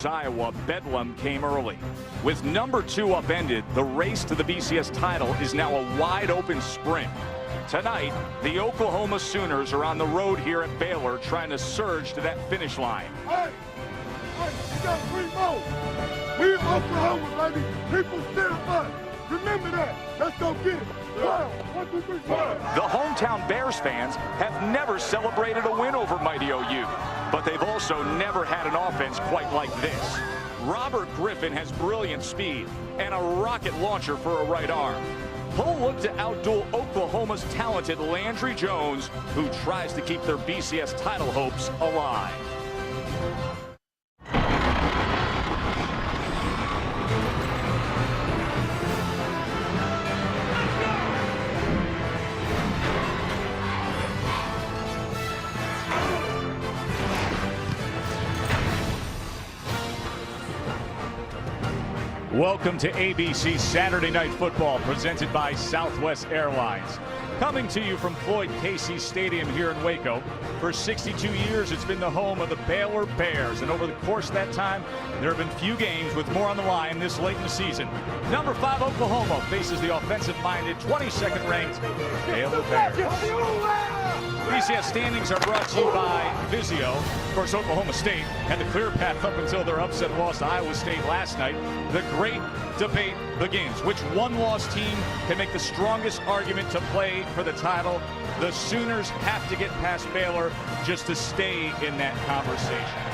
Iowa, Bedlam came early. With number 2 upended, the race to the BCS title is now a wide-open sprint. Tonight, the Oklahoma Sooners are on the road here at Baylor trying to surge to that finish line. Hey, you got 3 more. We in Oklahoma, baby. People stand up. Remember that. Let's go get it. 1, 2, 3, 4. The hometown Bears fans have never celebrated a win over mighty OU, but they've also never had an offense quite like this. Robert Griffin has brilliant speed and a rocket launcher for a right arm. He'll look to outduel Oklahoma's talented Landry Jones, who tries to keep their BCS title hopes alive. Welcome to ABC Saturday Night Football, presented by Southwest Airlines. Coming to you from Floyd Casey Stadium here in Waco. For 62 years, it's been the home of the Baylor Bears, and over the course of that time, there have been few games with more on the line this late in the season. Number 5 Oklahoma faces the offensive-minded, 22nd ranked Baylor Bears. BCS standings are brought to you by Vizio. Of course, Oklahoma State had the clear path up until their upset loss to Iowa State last night. The great debate begins. Which one-loss team can make the strongest argument to play for the title? The Sooners have to get past Baylor just to stay in that conversation.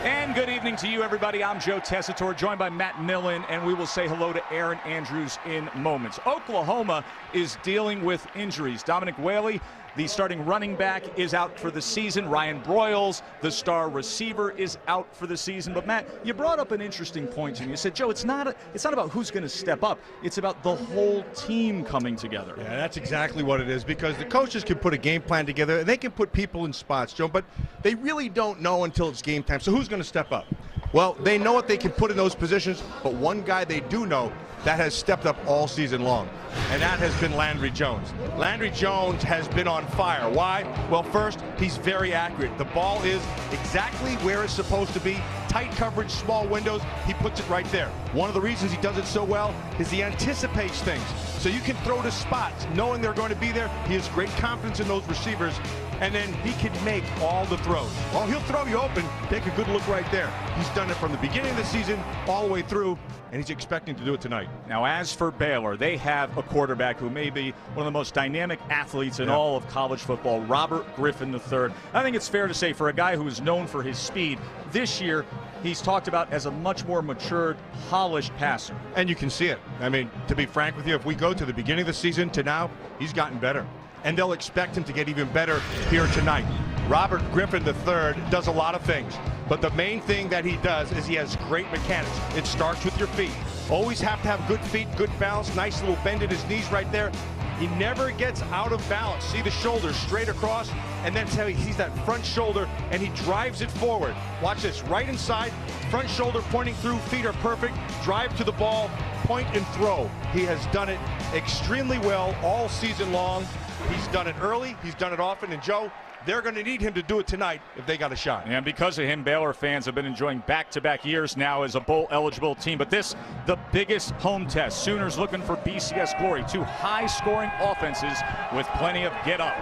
And good evening to you, everybody. I'm Joe Tessitore, joined by Matt Millen, and we will say hello to Aaron Andrews in moments. Oklahoma is dealing with injuries. Dominic Whaley, the starting running back, is out for the season. Ryan Broyles, the star receiver, is out for the season. But Matt, you brought up an interesting point to me. You said, Joe, it's not about who's going to step up. It's about the whole team coming together. Yeah, that's exactly what it is, because the coaches can put a game plan together and they can put people in spots, Joe, but they really don't know until it's game time. So who's going to step up? Well, they know what they can put in those positions, but one guy they do know that has stepped up all season long, and that has been Landry Jones. Landry Jones has been on fire. Why? Well, first, he's very accurate. The ball is exactly where it's supposed to be. Tight coverage, small windows, he puts it right there. One of the reasons he does it so well is he anticipates things. So you can throw to spots knowing they're going to be there. He has great confidence in those receivers, and then he can make all the throws. Well, he'll throw you open. Take a good look right there. He's done it from the beginning of the season all the way through, and he's expecting to do it tonight. Now, as for Baylor, they have a quarterback who may be one of the most dynamic athletes in all of college football, Robert Griffin III. I think it's fair to say, for a guy who is known for his speed, this year he's talked about as a much more matured, polished passer. And you can see it. I mean, to be frank with you, if we go to the beginning of the season to now, he's gotten better. And they'll expect him to get even better here tonight. Robert Griffin III does a lot of things, but the main thing that he does is he has great mechanics. It starts with your feet. Always have to have good feet, good balance, nice little bend in his knees right there. He never gets out of balance. See the shoulders straight across, and then he sees that front shoulder, and he drives it forward. Watch this, right inside, front shoulder pointing through, feet are perfect, drive to the ball, point and throw. He has done it extremely well all season long. He's done it early, he's done it often, and Joe, they're going to need him to do it tonight if they got a shot. And because of him, Baylor fans have been enjoying back-to-back years now as a bowl-eligible team. But this, the biggest home test. Sooners looking for BCS glory. 2 high-scoring offenses with plenty of get-up.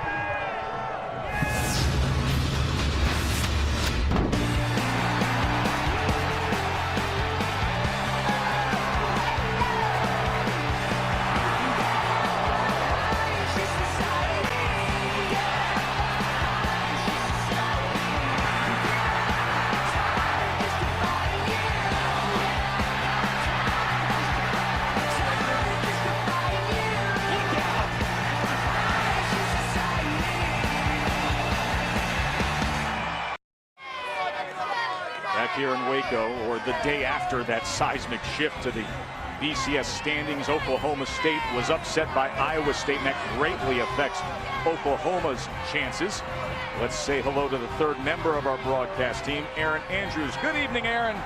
Here in Waco, or the day after that seismic shift to the BCS standings, Oklahoma State was upset by Iowa State, and that greatly affects Oklahoma's chances. Let's say hello to the 3rd member of our broadcast team, Aaron Andrews. Good evening, Aaron.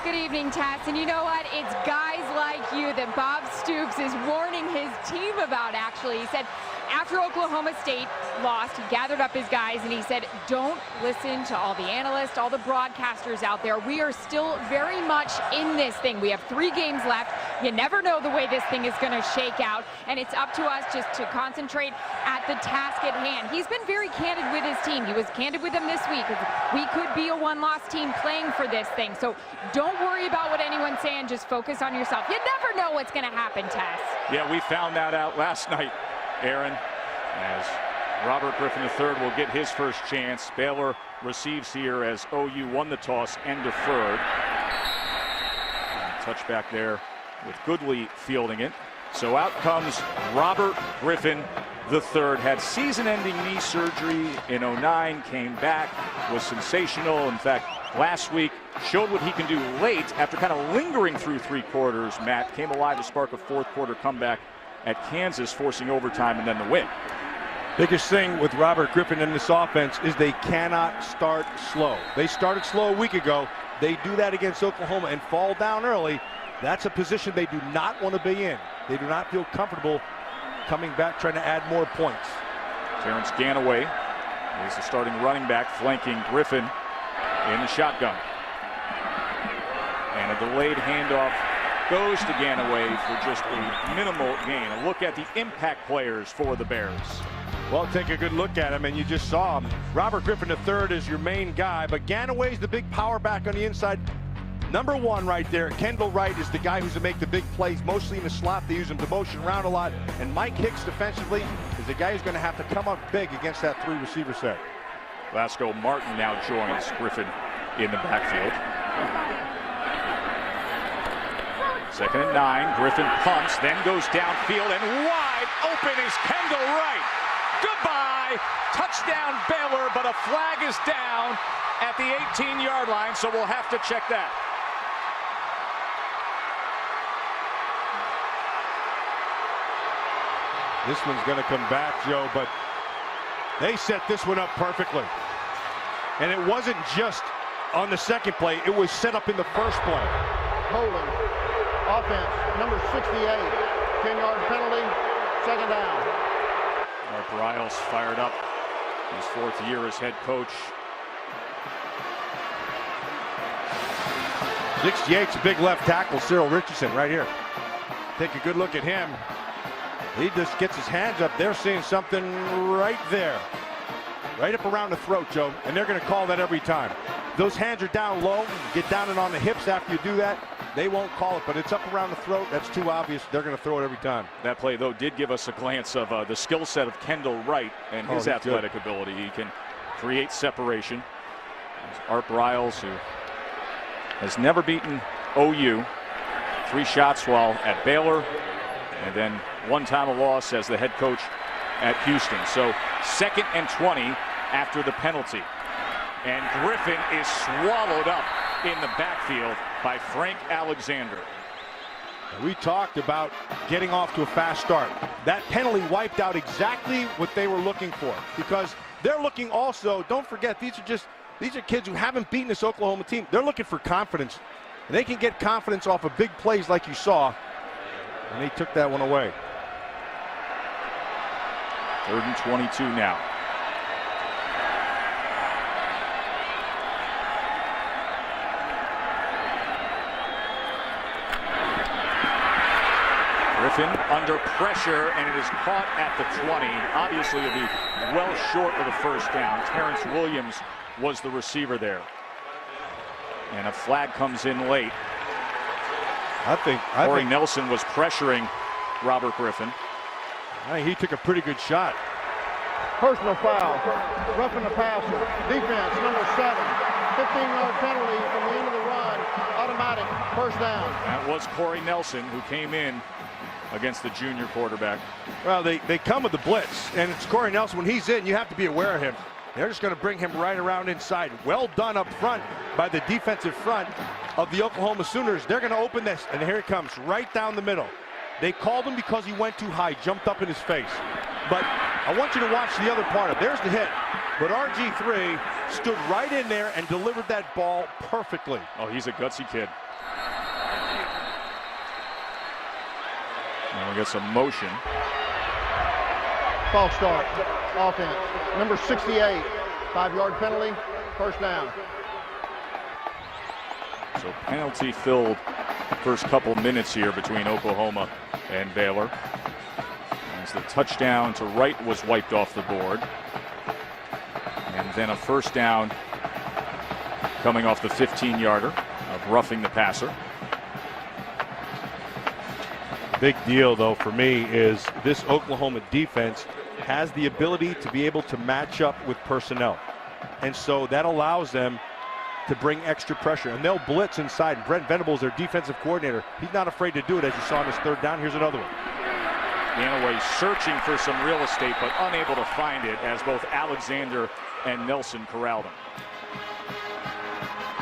Good evening, Tess. And you know what? It's guys like you that Bob Stoops is warning his team about, actually. He said, after Oklahoma State lost, he gathered up his guys and he said, don't listen to all the analysts, all the broadcasters out there. We are still very much in this thing. We have 3 games left. You never know the way this thing is going to shake out, and it's up to us just to concentrate at the task at hand. He's been very candid with his team. He was candid with them this week. We could be a one-loss team playing for this thing. So don't worry about what anyone's saying. Just focus on yourself. You never know what's going to happen, Tess. Yeah, we found that out last night, Aaron, as Robert Griffin III will get his first chance. Baylor receives here as OU won the toss and deferred. Touchback there with Goodley fielding it. So out comes Robert Griffin III. Had season-ending knee surgery in 09, came back, was sensational. In fact, last week showed what he can do late after kind of lingering through 3 quarters. Matt came alive to spark a 4th quarter comeback at Kansas, forcing overtime and then the win. Biggest thing with Robert Griffin in this offense is they cannot start slow. They started slow a week ago. They do that against Oklahoma and fall down early. That's a position they do not want to be in. They do not feel comfortable coming back trying to add more points. Terrence Ganaway is the starting running back, flanking Griffin in the shotgun. And a delayed handoff goes to Ganaway for just a minimal gain. A look at the impact players for the Bears. Well, take a good look at him, and you just saw him. Robert Griffin III is your main guy, but Ganaway's the big power back on the inside. Number 1 right there. Kendall Wright is the guy who's to make the big plays, mostly in the slot. They use him to motion around a lot. And Mike Hicks defensively is the guy who's going to have to come up big against that 3 receiver set. Lasco Martin now joins Griffin in the backfield. 2nd and 9. Griffin punts, then goes downfield, and wide open is Kendall Wright. Goodbye. Touchdown Baylor, but a flag is down at the 18-yard line, so we'll have to check that. This one's going to come back, Joe, but they set this one up perfectly. And it wasn't just on the second play, it was set up in the first play. Holding. Offense, number 68. 10-yard penalty. 2nd down. Art Riles fired up. His 4th year as head coach. 68's big left tackle, Cyril Richardson, right here. Take a good look at him. He just gets his hands up. They're seeing something right there. Right up around the throat, Joe. And they're going to call that every time. Those hands are down low. Get down and on the hips after you do that. They won't call it, but it's up around the throat. That's too obvious. They're going to throw it every time. That play, though, did give us a glance of the skill set of Kendall Wright and his athletic ability. He can create separation. There's Art Riles, who has never beaten OU. 3 shots while at Baylor, and then 1 time a loss as the head coach at Houston. So 2nd and 20 after the penalty. And Griffin is swallowed up in the backfield by Frank Alexander. We talked about getting off to a fast start. That penalty wiped out exactly what they were looking for, because they're looking also, don't forget, these are kids who haven't beaten this Oklahoma team. They're looking for confidence. And they can get confidence off of big plays like you saw. And they took that one away. 3rd and 22 now. Griffin under pressure, and it is caught at the 20. Obviously, it'll be well short of the 1st down. Terrence Williams was the receiver there. And a flag comes in late. I think Corey Nelson was pressuring Robert Griffin. I think he took a pretty good shot. Personal foul. Roughing the passer. Defense, number 7. 15-yard penalty from the end of the run. Automatic 1st down. That was Corey Nelson, who came in against the junior quarterback. Well, they come with the blitz, and it's Corey Nelson. When he's in, you have to be aware of him. They're just going to bring him right around inside. Well done up front by the defensive front of the Oklahoma Sooners. They're going to open this, and here it comes, right down the middle. They called him because he went too high, jumped up in his face. But I want you to watch the other part of it. There's the hit. But RG3 stood right in there and delivered that ball perfectly. Oh, he's a gutsy kid. And we get some motion. False start. Offense. Number 68. 5-yard penalty. First down. So penalty-filled first couple minutes here between Oklahoma and Baylor. As the touchdown to Wright was wiped off the board. And then a first down coming off the 15-yarder of roughing the passer. Big deal, though, for me is this Oklahoma defense has the ability to be able to match up with personnel. And so that allows them to bring extra pressure. And they'll blitz inside. And Brent Venables, their defensive coordinator, he's not afraid to do it, as you saw on his third down. Here's another one. Ganaway searching for some real estate, but unable to find it as both Alexander and Nelson corralled him.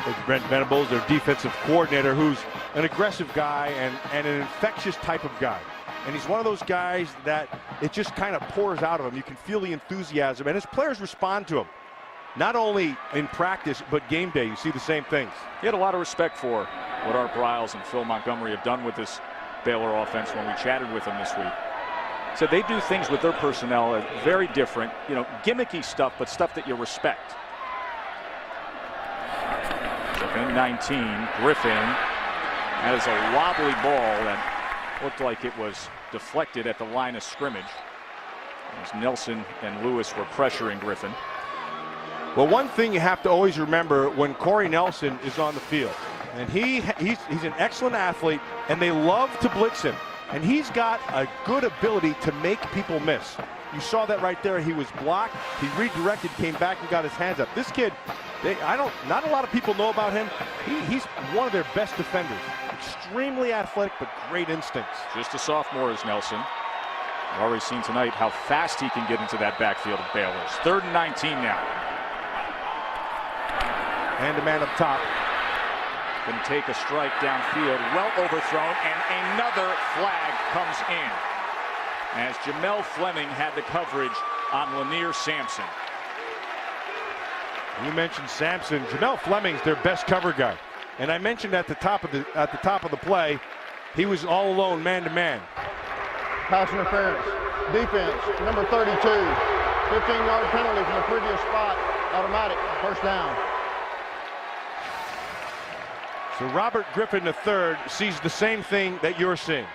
It's Brent Venables, their defensive coordinator, who's an aggressive guy and an infectious type of guy. And he's one of those guys that it just kind of pours out of him. You can feel the enthusiasm, and his players respond to him. Not only in practice, but game day, you see the same things. He had a lot of respect for what Art Briles and Phil Montgomery have done with this Baylor offense when we chatted with him this week. So they do things with their personnel very different, you know, gimmicky stuff, but stuff that you respect. Second 19, Griffin has a wobbly ball that looked like it was deflected at the line of scrimmage as Nelson and Lewis were pressuring Griffin. Well, one thing you have to always remember when Corey Nelson is on the field, and he's an excellent athlete, and they love to blitz him. And he's got a good ability to make people miss. You saw that right there. He was blocked, he redirected, came back and got his hands up. This kid, not a lot of people know about him. He's one of their best defenders. Extremely athletic, but great instincts. Just a sophomore is Nelson. We've already seen tonight how fast he can get into that backfield of Baylor's. 3rd and 19 now. And a man up top. Can take a strike downfield, well overthrown, and another flag comes in as Jamel Fleming had the coverage on Lanier Sampson. You mentioned Sampson. Jamel Fleming's their best cover guy, and I mentioned at the top of the play, he was all alone, man to man. Pass interference. Defense. Number 32. 15-yard penalty from the previous spot. Automatic. First down. So Robert Griffin III sees the same thing that you're seeing.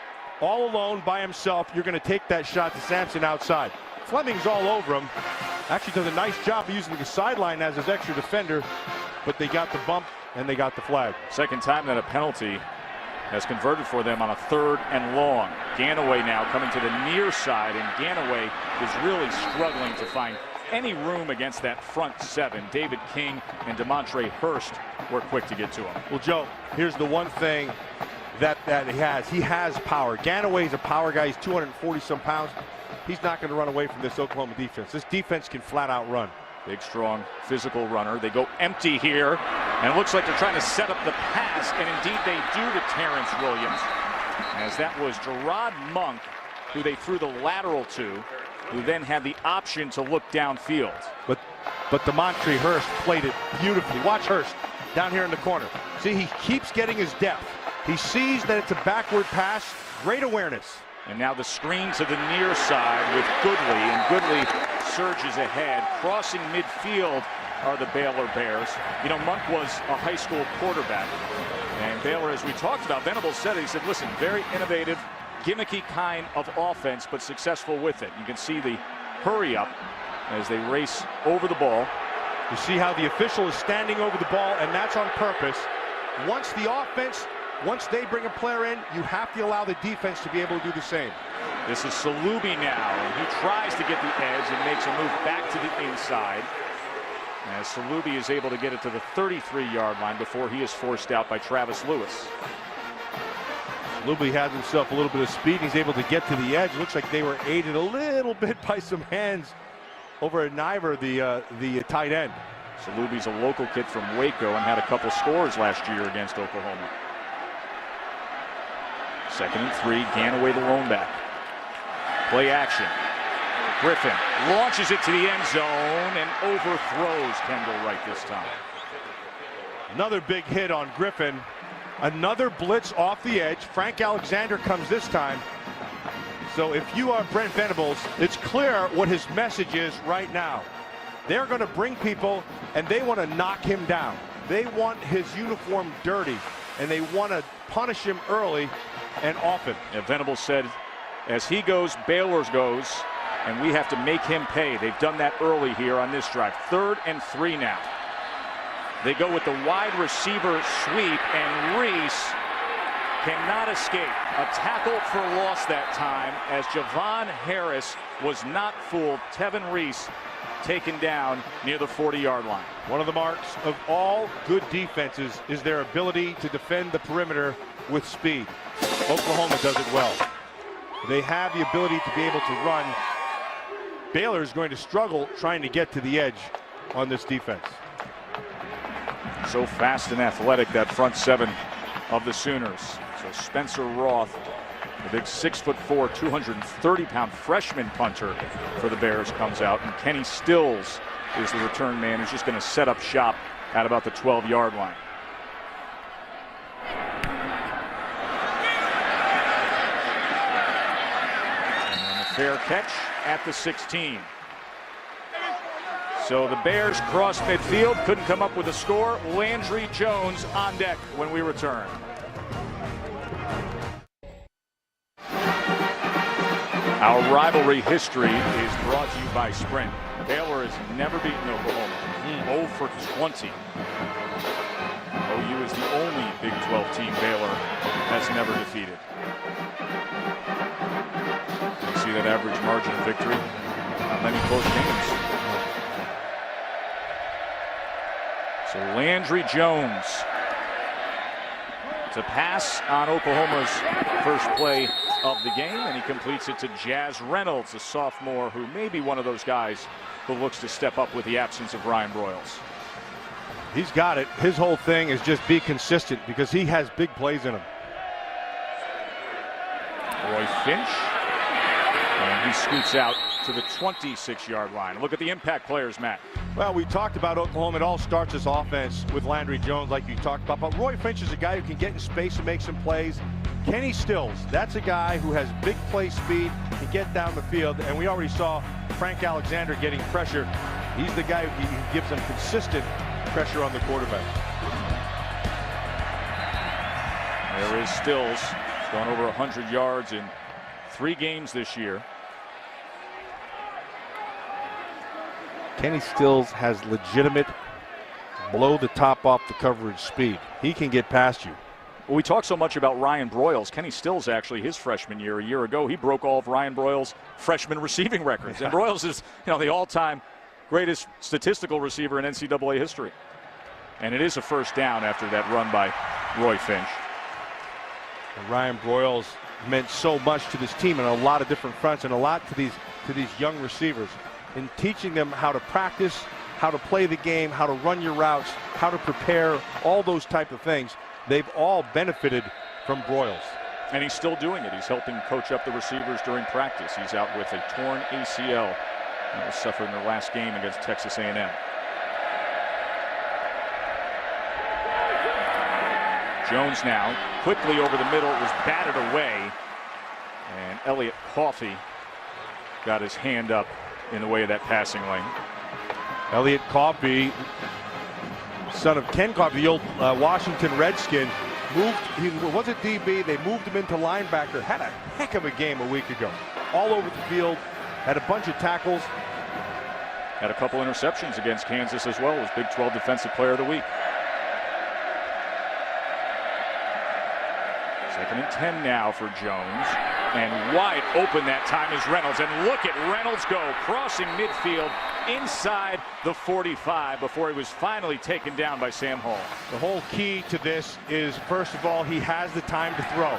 All alone by himself, you're going to take that shot to Sampson outside. Fleming's all over him. Actually does a nice job of using the sideline as his extra defender, but they got the bump and they got the flag. Second time that a penalty has converted for them on a 3rd and long. Ganaway now coming to the near side, and Ganaway is really struggling to find any room against that front 7. David King and DeMontre Hurst were quick to get to him. Well, Joe, here's the one thing that he has. He has power. Ganaway's a power guy. He's 240-some pounds. He's not going to run away from this Oklahoma defense. This defense can flat out run. Big, strong, physical runner. They go empty here, and it looks like they're trying to set up the pass, and indeed they do to Terrence Williams, as that was Gerard Monk, who they threw the lateral to, who then had the option to look downfield. But DeMontre Hurst played it beautifully. Watch Hurst down here in the corner. See, he keeps getting his depth. He sees that it's a backward pass. Great awareness. And now the screen to the near side with Goodley, and Goodley surges ahead. Crossing midfield are the Baylor Bears. You know, Monk was a high school quarterback. And Baylor, as we talked about, Venables said it. He said, listen, very innovative, gimmicky kind of offense, but successful with it. You can see the hurry up as they race over the ball. You see how the official is standing over the ball, and that's on purpose. Once they bring a player in, you have to allow the defense to be able to do the same. This is Salubi now, and he tries to get the edge and makes a move back to the inside. As Salubi is able to get it to the 33-yard line before he is forced out by Travis Lewis. Salubi has himself a little bit of speed. He's able to get to the edge. Looks like they were aided a little bit by some hands over at Niver, the tight end. Salubi's a local kid from Waco and had a couple scores last year against Oklahoma. 2nd and 3, Ganaway the lone back. Play action. Griffin launches it to the end zone and overthrows Kendall Wright this time. Another big hit on Griffin. Another blitz off the edge. Frank Alexander comes this time. So if you are Brent Venables, it's clear what his message is right now. They're going to bring people, and they want to knock him down. They want his uniform dirty, and they want to punish him early and often. Yeah, Venables said, as he goes, Baylor goes, and we have to make him pay. They've done that early here on this drive. 3rd and 3 now. They go with the wide receiver sweep, and Reese cannot escape. A tackle for loss that time as Javon Harris was not fooled. Tevin Reese taken down near the 40-yard line. One of the marks of all good defenses is their ability to defend the perimeter with speed. Oklahoma does it well. They have the ability to be able to run. Baylor is going to struggle trying to get to the edge on this defense. So fast and athletic, that front seven of the Sooners. So Spencer Roth, the big 6'4", 230-pound freshman punter for the Bears, comes out, and Kenny Stills is the return man who's just going to set up shop at about the 12-yard line. And a fair catch at the 16. So the Bears crossed midfield, couldn't come up with a score. Landry Jones on deck when we return. Our rivalry history is brought to you by Sprint. Baylor has never beaten Oklahoma. 0 for 20. OU is the only Big 12 team Baylor has never defeated. You see that average margin of victory? Not many close games. So Landry Jones to pass on Oklahoma's first play of the game, and he completes it to Jazz Reynolds, a sophomore who may be one of those guys who looks to step up with the absence of Ryan Broyles. He's got it. His whole thing is just be consistent because he has big plays in him. Roy Finch, and he scoots out to the 26-yard line. Look at the impact players, Matt. Well, we talked about Oklahoma. It all starts this offense with Landry Jones, like you talked about. But Roy Finch is a guy who can get in space and make some plays. Kenny Stills, that's a guy who has big play speed, can get down the field. And we already saw Frank Alexander getting pressure. He's the guy who gives them consistent pressure on the quarterback. There is Stills. He's gone over 100 yards in 3 games this year. Kenny Stills has legitimate blow the top off the coverage speed. He can get past you. Well, we talk so much about Ryan Broyles. Kenny Stills, actually, his freshman year, a year ago, he broke all of Ryan Broyles' freshman receiving records. And Broyles is, the all-time greatest statistical receiver in NCAA history. And it is a first down after that run by Roy Finch. And Ryan Broyles meant so much to this team on a lot of different fronts, and a lot to these young receivers, in teaching them how to practice, how to play the game, how to run your routes, how to prepare, all those type of things. They've all benefited from Broyles. And he's still doing it. He's helping coach up the receivers during practice. He's out with a torn ACL that was suffered in their last game against Texas A&M. Jones now quickly over the middle. It was batted away. And Elliott Coffey got his hand up in the way of that passing lane. Elliott Coffey, son of Ken Coffey, the old Washington Redskin, he was at DB. They moved him into linebacker. Had a heck of a game a week ago. All over the field. Had a bunch of tackles. Had a couple interceptions against Kansas as well. Was Big 12 Defensive Player of the Week. 2nd and 10 now for Jones. And wide open that time is Reynolds. And look at Reynolds go, crossing midfield inside the 45 before he was finally taken down by Sam Hall. The whole key to this is, first of all, he has the time to throw.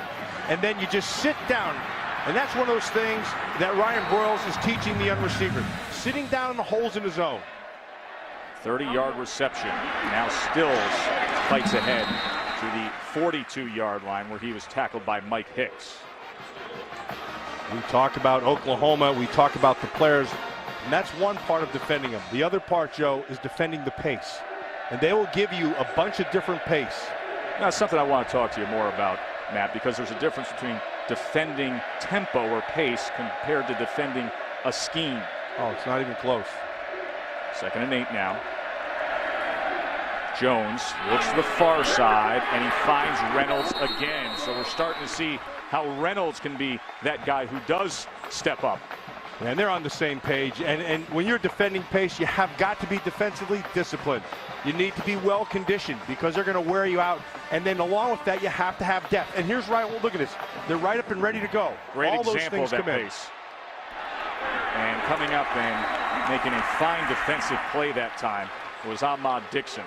And then you just sit down. And that's one of those things that Ryan Broyles is teaching the young receiver. Sitting down in the holes in his own. 30-yard reception. Now Stills fights ahead to the 42-yard line where he was tackled by Mike Hicks. We talk about Oklahoma. We talk about the players. And that's one part of defending them. The other part, Joe, is defending the pace. And they will give you a bunch of different pace. That's something I want to talk to you more about, Matt, because there's a difference between defending tempo or pace compared to defending a scheme. Oh, it's not even close. 2nd and 8 now. Jones looks to the far side, and he finds Reynolds again. So we're starting to see how Reynolds can be that guy who does step up. And they're on the same page. And when you're defending pace, you have got to be defensively disciplined. You need to be well conditioned because they're going to wear you out. And then along with that, you have to have depth. And here's right. Well, look at this. They're right up and ready to go. Great All those example things of that come in. pace. And coming up and making a fine defensive play that time was Ahmad Dixon.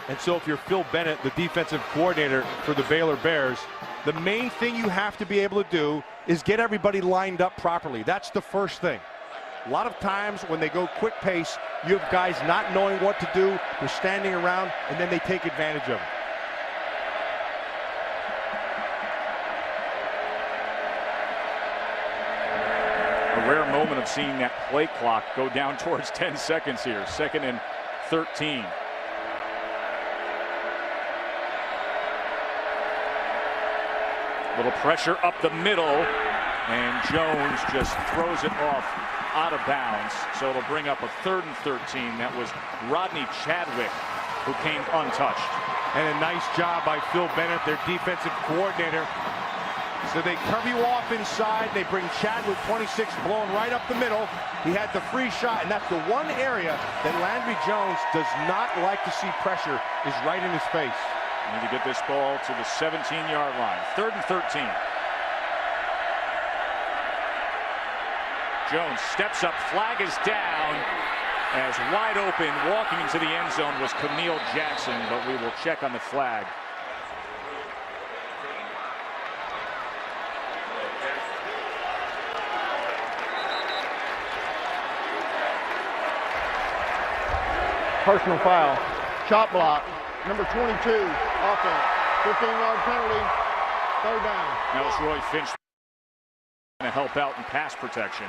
And so if you're Phil Bennett, the defensive coordinator for the Baylor Bears, the main thing you have to be able to do is get everybody lined up properly. That's the first thing. A lot of times when they go quick pace, you have guys not knowing what to do. They're standing around, and then they take advantage of it. A rare moment of seeing that play clock go down towards 10 seconds here. 2nd and 13. Little pressure up the middle, and Jones just throws it off out of bounds. So it'll bring up a 3rd and 13. That was Rodney Chadwick who came untouched. And a nice job by Phil Bennett, their defensive coordinator. So they curve you off inside. They bring Chadwick, 26, blowing right up the middle. He had the free shot, and that's the one area that Landry Jones does not like to see pressure, is right in his face. Need to get this ball to the 17-yard line. 3rd and 13. Jones steps up, flag is down, as wide open, walking into the end zone was Camille Jackson, but we will check on the flag. Personal foul. Chop block. Number 22, offense. 15-yard penalty. 3rd down. That was Roy Finch to help out in pass protection.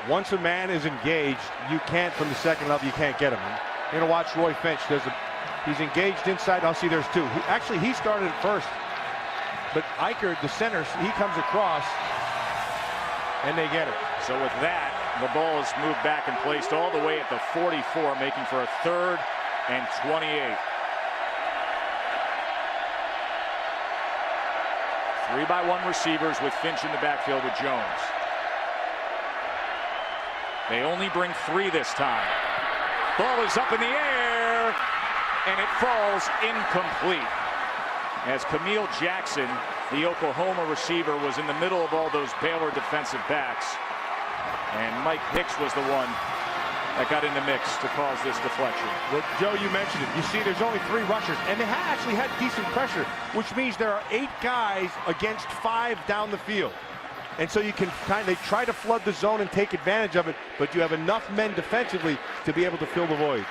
Once a man is engaged, you can't, from the second level, you can't get him. You're going to watch Roy Finch. He's engaged inside. I'll see there's 2. Actually, he started at first. But Eichert, the center, he comes across, and they get it. So with that, the ball is moved back and placed all the way at the 44, making for a 3rd and 28. 3-by-1 receivers with Finch in the backfield with Jones. They only bring 3 this time. Ball is up in the air, and it falls incomplete. As Camille Jackson, the Oklahoma receiver, was in the middle of all those Baylor defensive backs. And Mike Hicks was the one that got in the mix to cause this deflection. Well, Joe, you mentioned it. You see, there's only 3 rushers, and they actually had decent pressure, which means there are 8 guys against 5 down the field. And so you can they try to flood the zone and take advantage of it, but you have enough men defensively to be able to fill the voids.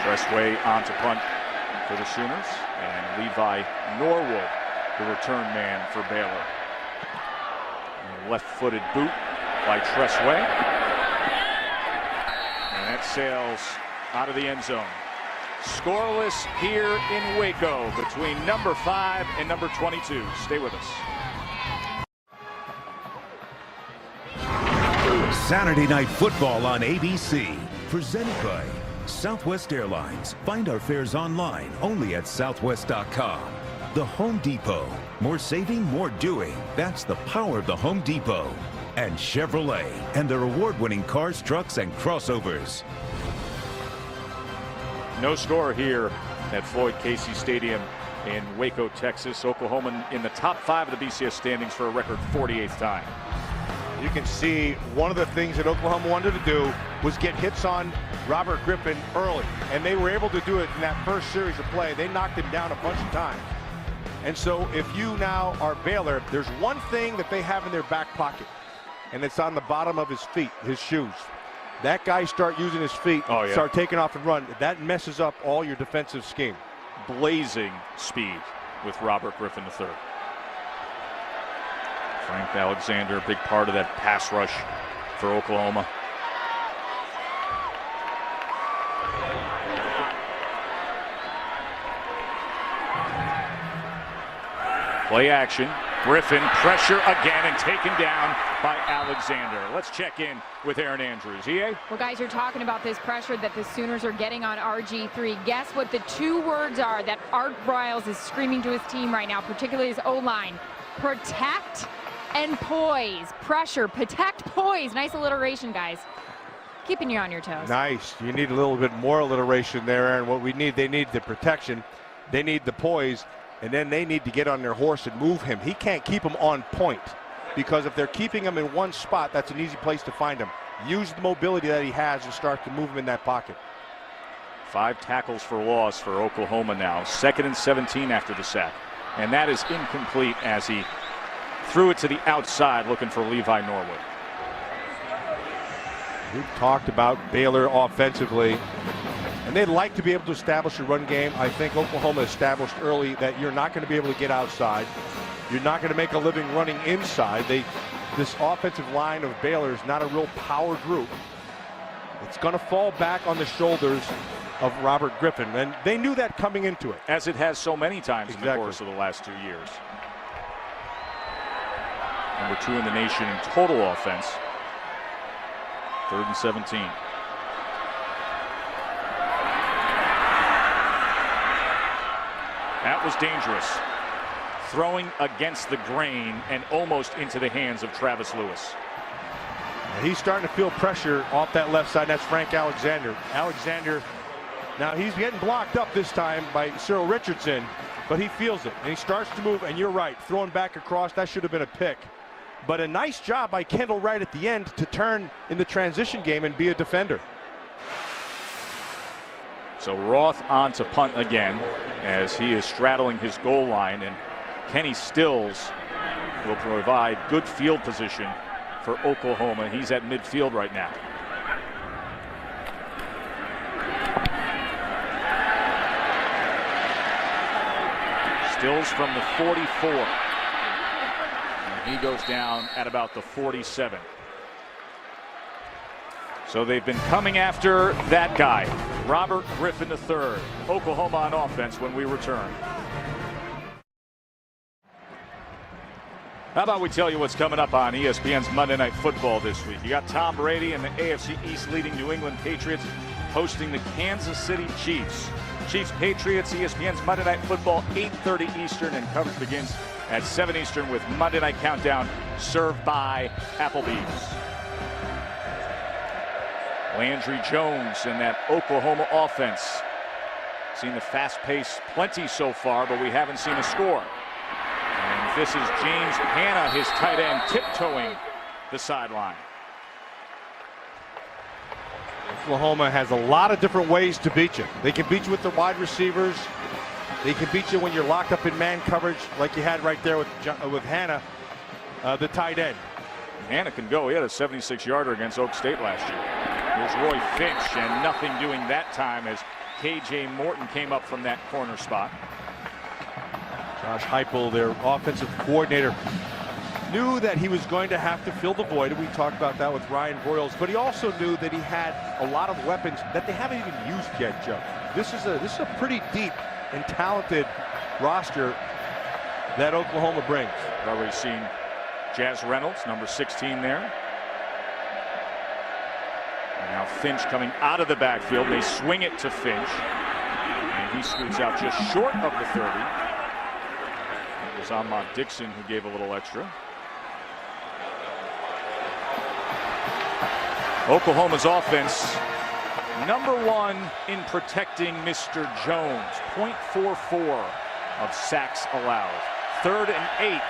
Tressway on to punt for the Sooners, and Levi Norwood, the return man for Baylor. Left-footed boot by Tressway, and that sails out of the end zone. Scoreless here in Waco between number 5 and number 22. Stay with us. Saturday Night Football on ABC, presented by Southwest Airlines. Find our fares online only at southwest.com. The Home Depot. More saving, more doing. That's the power of the Home Depot. And Chevrolet and their award-winning cars, trucks, and crossovers. No score here at Floyd Casey Stadium in Waco, Texas. Oklahoma in the top 5 of the BCS standings for a record 48th time. You can see one of the things that Oklahoma wanted to do was get hits on Robert Griffin early, and they were able to do it in that first series of play. They knocked him down a bunch of times. And so if you now are Baylor, there's one thing that they have in their back pocket, and it's on the bottom of his feet, his shoes. That guy start using his feet, start taking off and run. That messes up all your defensive scheme. Blazing speed with Robert Griffin III. Frank Alexander, a big part of that pass rush for Oklahoma. Play action. Griffin, pressure again, and taken down by Alexander. Let's check in with Aaron Andrews. EA? Well, guys, you're talking about this pressure that the Sooners are getting on RG3. Guess what the 2 words are that Art Briles is screaming to his team right now, particularly his O-line? Protect and poise. Pressure, protect, poise. Nice alliteration, guys. Keeping you on your toes. Nice. You need a little bit more alliteration there, Aaron. What we need, they need the protection, they need the poise, and then they need to get on their horse and move him. He can't keep him on point, because if they're keeping him in one spot, that's an easy place to find him. Use the mobility that he has and start to move him in that pocket. 5 tackles for loss for Oklahoma now. 2nd and 17 after the sack. And that is incomplete as he threw it to the outside looking for Levi Norwood. We've talked about Baylor offensively, and they'd like to be able to establish a run game. I think Oklahoma established early that you're not going to be able to get outside. You're not going to make a living running inside. This offensive line of Baylor is not a real power group. It's going to fall back on the shoulders of Robert Griffin, and they knew that coming into it. As it has so many times Exactly. in the course of the last 2 years. Number 2 in the nation in total offense. 3rd and 17. That was dangerous. Throwing against the grain and almost into the hands of Travis Lewis. He's starting to feel pressure off that left side. That's Frank Alexander. Alexander, now he's getting blocked up this time by Cyril Richardson, but he feels it, and he starts to move, and you're right, throwing back across, that should have been a pick. But a nice job by Kendall Wright at the end to turn in the transition game and be a defender. So Roth on to punt again as he is straddling his goal line, and Kenny Stills will provide good field position for Oklahoma. He's at midfield right now. Stills from the 44. And he goes down at about the 47. So they've been coming after that guy, Robert Griffin III. Oklahoma on offense when we return. How about we tell you what's coming up on ESPN's Monday Night Football this week? You got Tom Brady and the AFC East leading New England Patriots hosting the Kansas City Chiefs. Chiefs-Patriots, ESPN's Monday Night Football, 8:30 Eastern, and coverage begins at 7 Eastern with Monday Night Countdown served by Applebee's. Landry Jones and that Oklahoma offense. Seen the fast pace plenty so far, but we haven't seen a score. And this is James Hanna, his tight end, tiptoeing the sideline. Oklahoma has a lot of different ways to beat you. They can beat you with the wide receivers. They can beat you when you're locked up in man coverage like you had right there with Hanna, the tight end. Hanna can go. He had a 76-yarder against Oak State last year. Here's Roy Finch, and nothing doing that time as K.J. Morton came up from that corner spot. Josh Heupel, their offensive coordinator, knew that he was going to have to fill the void. We talked about that with Ryan Broyles, but he also knew that he had a lot of weapons that they haven't even used yet, Joe. This is a pretty deep and talented roster that Oklahoma brings. We've already seen Jazz Reynolds, number 16 there. And now Finch coming out of the backfield. They swing it to Finch, and he scoots out just short of the 30. It was Ahmad Dixon who gave a little extra. Oklahoma's offense, number 1 in protecting Mr. Jones. 0.44 of sacks allowed. 3rd and 8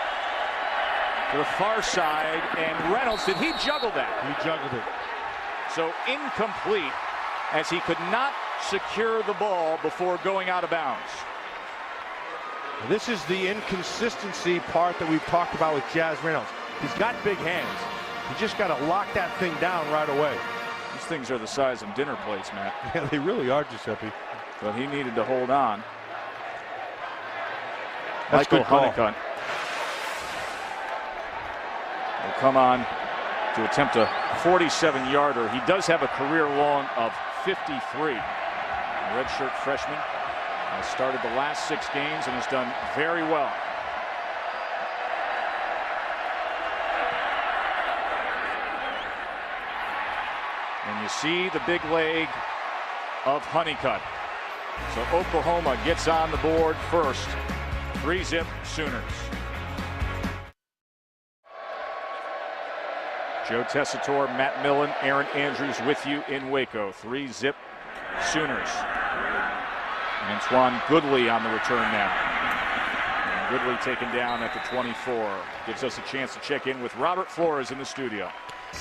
to the far side, and Reynolds, did he juggle that? He juggled it. So incomplete as he could not secure the ball before going out of bounds. This is the inconsistency part that we've talked about with Jazz Reynolds. He's got big hands. You just got to lock that thing down right away. These things are the size of dinner plates, Matt. Yeah, they really are, Giuseppe. But he needed to hold on. That's Michael good call. Honeycutt will come on to attempt a 47-yarder. He does have a career long of 53. A redshirt freshman has started the last 6 games and has done very well. And you see the big leg of Honeycutt. So Oklahoma gets on the board first. 3-zip Sooners. Joe Tessitore, Matt Millen, Aaron Andrews with you in Waco. 3-zip Sooners. Antoine Goodley on the return now. And Goodley taken down at the 24. Gives us a chance to check in with Robert Flores in the studio.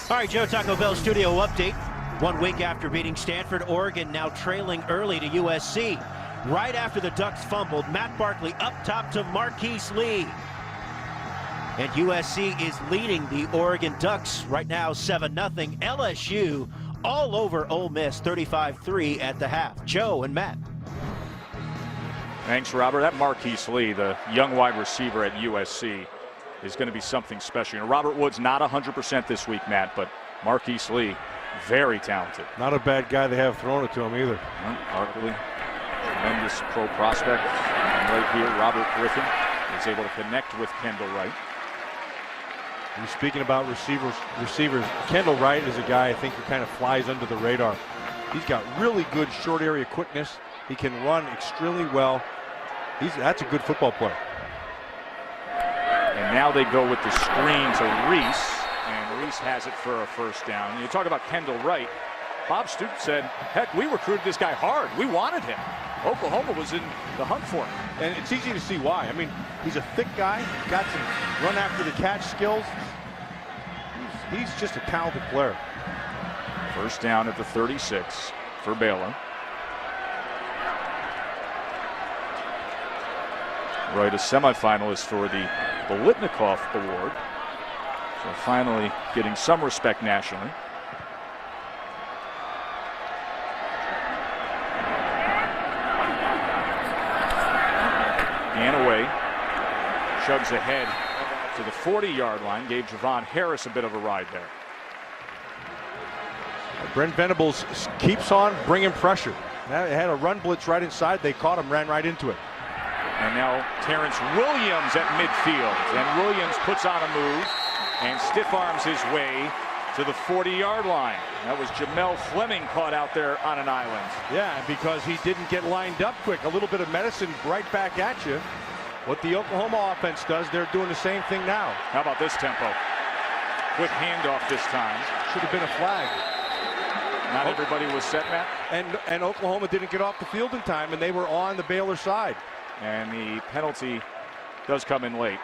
All right, Joe, Taco Bell studio update. 1 week after beating Stanford, Oregon now trailing early to USC. Right after the Ducks fumbled, Matt Barkley up top to Marquise Lee. And USC is leading the Oregon Ducks right now 7-0. LSU all over Ole Miss 35-3 at the half. Joe and Matt. Thanks, Robert. That Marquise Lee, the young wide receiver at USC, is going to be something special. You know, Robert Woods not 100% this week, Matt, but Marquise Lee, very talented. Not a bad guy they have thrown it to him either. Barkley, tremendous pro prospect. And right here, Robert Griffin is able to connect with Kendall Wright. And speaking about receivers, Kendall Wright is a guy I think who kind of flies under the radar. He's got really good short area quickness. He can run extremely well. That's a good football player. And now they go with the screen to Reese, and Reese has it for a first down. You talk about Kendall Wright. Bob Stoops said, heck, we recruited this guy hard. We wanted him. Oklahoma was in the hunt for him. And it's easy to see why. I mean, he's a thick guy, got some run after the catch skills. He's just a talented player. First down at the 36 for Baylor. Wright, a semifinalist for the Bolitnikoff Award. So finally getting some respect nationally. Ganaway chugs ahead to the 40-yard line. Gave Javon Harris a bit of a ride there. Brent Venables keeps on bringing pressure. Now they had a run blitz right inside. They caught him, ran right into it. And now Terrence Williams at midfield. And Williams puts on a move and stiff arms his way to the 40-yard line. That was Jamel Fleming caught out there on an island. Yeah, because he didn't get lined up quick. A little bit of medicine right back at you. What the Oklahoma offense does, they're doing the same thing now. How about this tempo? Quick handoff this time. Should have been a flag. Not everybody was set, Matt. And Oklahoma didn't get off the field in time, and they were on the Baylor side. And the penalty does come in late.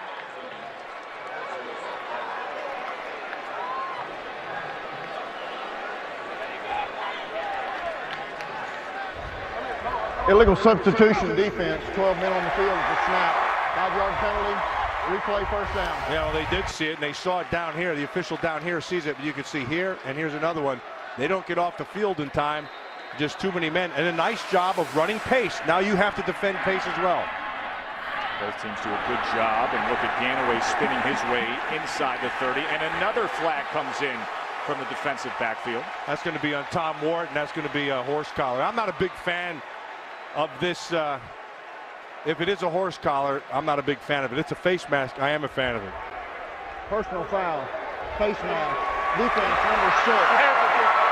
Illegal substitution defense, 12 men on the field at the snap. 5-yard penalty, replay first down. Yeah, well, they did see it, and they saw it down here. The official down here sees it, but you can see here, and here's another one. They don't get off the field in time. Just too many men, and a nice job of running pace. Now you have to defend pace as well. Both teams do a good job, and look at Ganaway spinning his way inside the 30, and another flag comes in from the defensive backfield. That's going to be on Tom Ward, and that's going to be a horse collar. I'm not a big fan of this. If it is a horse collar, I'm not a big fan of it. It's a face mask. I am a fan of it. Personal foul, face mask, defense number 6.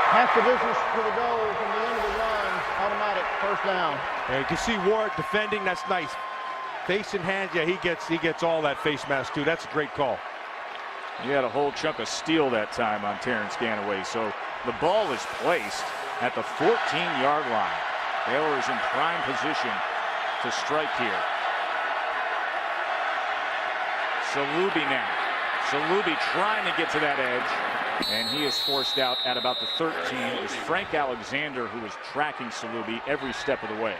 Half the distance to the goal from the end of the run, automatic first down. And you can see Ward defending. That's nice. Face and hands, yeah, he gets all that face mask too. That's a great call. He had a whole chunk of steel that time on Terrence Ganaway. So the ball is placed at the 14-yard line. Baylor is in prime position to strike here. Salubi now. Salubi trying to get to that edge, and he is forced out at about the 13. It was Frank Alexander who was tracking Salubi every step of the way.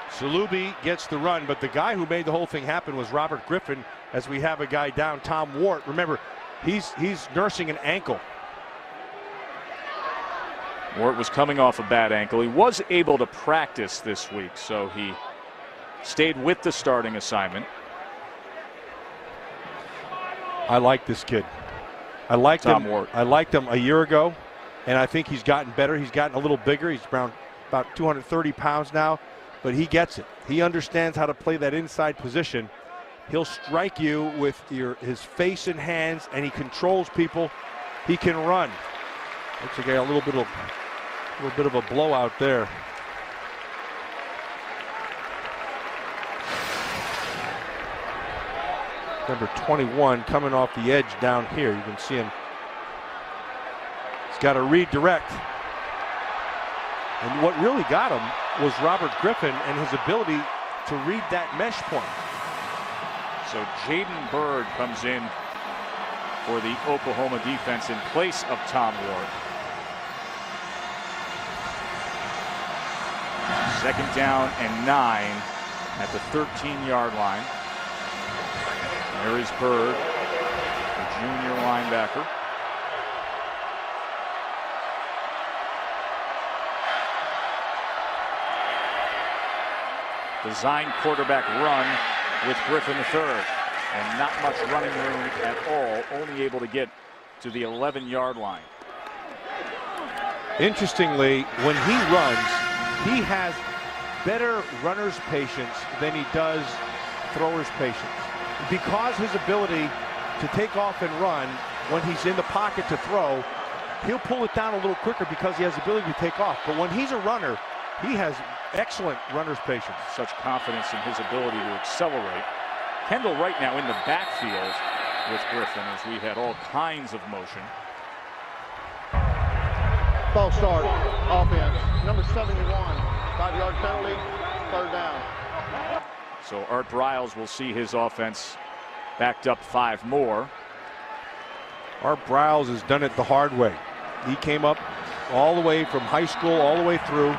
Salubi gets the run, but the guy who made the whole thing happen was Robert Griffin, as we have a guy down, Tom Ward. Remember, he's nursing an ankle. Ward was coming off a bad ankle. He was able to practice this week, so he stayed with the starting assignment. I like this kid. I liked Tom Ward. I liked him a year ago, and I think he's gotten better. He's gotten a little bigger. He's around about 230 pounds now, but he gets it. He understands how to play that inside position. He'll strike you with his face and hands, and he controls people. He can run. Looks like a little bit of A little bit of a blowout there. Number 21 coming off the edge down here. You can see him. He's got to redirect. And what really got him was Robert Griffin and his ability to read that mesh point. So Jaden Bird comes in for the Oklahoma defense in place of Tom Ward. Second down and 9 at the 13-yard line. There is Bird, the junior linebacker. Design quarterback run with Griffin III. And not much running room at all, only able to get to the 11-yard line. Interestingly, when he runs, he has better runner's patience than he does thrower's patience. Because his ability to take off and run when he's in the pocket to throw, he'll pull it down a little quicker because he has the ability to take off. But when he's a runner, he has excellent runner's patience. Such confidence in his ability to accelerate. Kendall right now in the backfield with Griffin as we had all kinds of motion. False start, offense, number 71, 5-yard penalty, third down. So Art Briles will see his offense backed up 5 more. Art Briles has done it the hard way. He came up all the way from high school all the way through.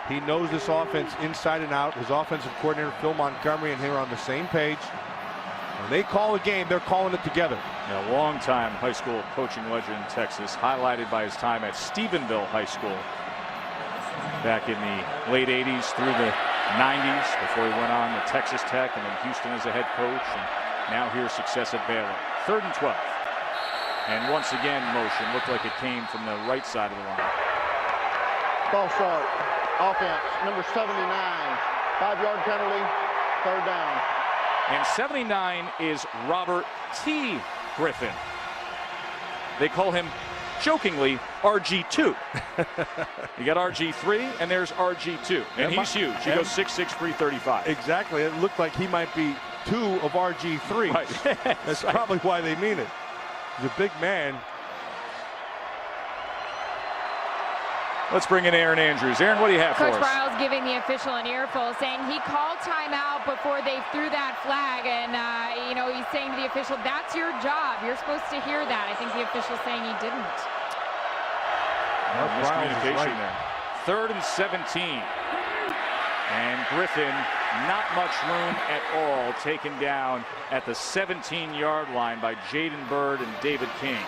He knows this offense inside and out. His offensive coordinator, Phil Montgomery, and him are on the same page. When they call a game, they're calling it together. A long-time high school coaching legend in Texas, highlighted by his time at Stephenville High School back in the late 80s through the 90s before he went on to Texas Tech and then Houston as a head coach, and now here's success at Baylor. 3rd and 12. And once again, motion looked like it came from the right side of the line. False start, offense, number 79, 5-yard penalty, third down. And 79 is Robert T. Griffin. They call him, jokingly, RG2. You got RG3, and there's RG2. And he's huge. He goes 6'6", 335. Exactly. It looked like he might be 2 of RG3. Right. That's probably why they mean it. He's a big man. Let's bring in Aaron Andrews. Aaron, what do you have for us? Coach Briles giving the official an earful, saying he called timeout before they threw that flag, and you know, he's saying to the official, "That's your job. You're supposed to hear that." I think the official's saying he didn't. Miscommunication there. 3rd and 17. And Griffin, not much room at all, taken down at the 17-yard line by Jaden Bird and David King.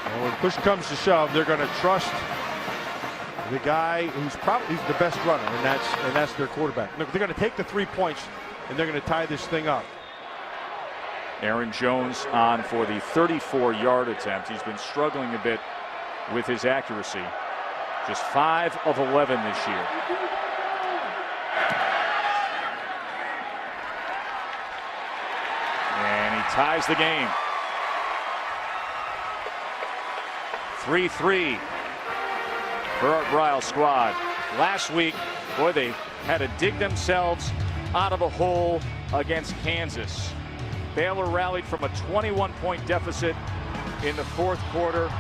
And when push comes to shove, they're going to trust the guy who's probably the best runner, and that's their quarterback. Look, they're going to take the 3 points, and they're going to tie this thing up. Aaron Jones on for the 34-yard attempt. He's been struggling a bit with his accuracy. Just 5 of 11 this year. And he ties the game. 3-3 for Art Briles' squad. Last week, boy, they had to dig themselves out of a hole against Kansas. Baylor rallied from a 21-point deficit in the 4th quarter.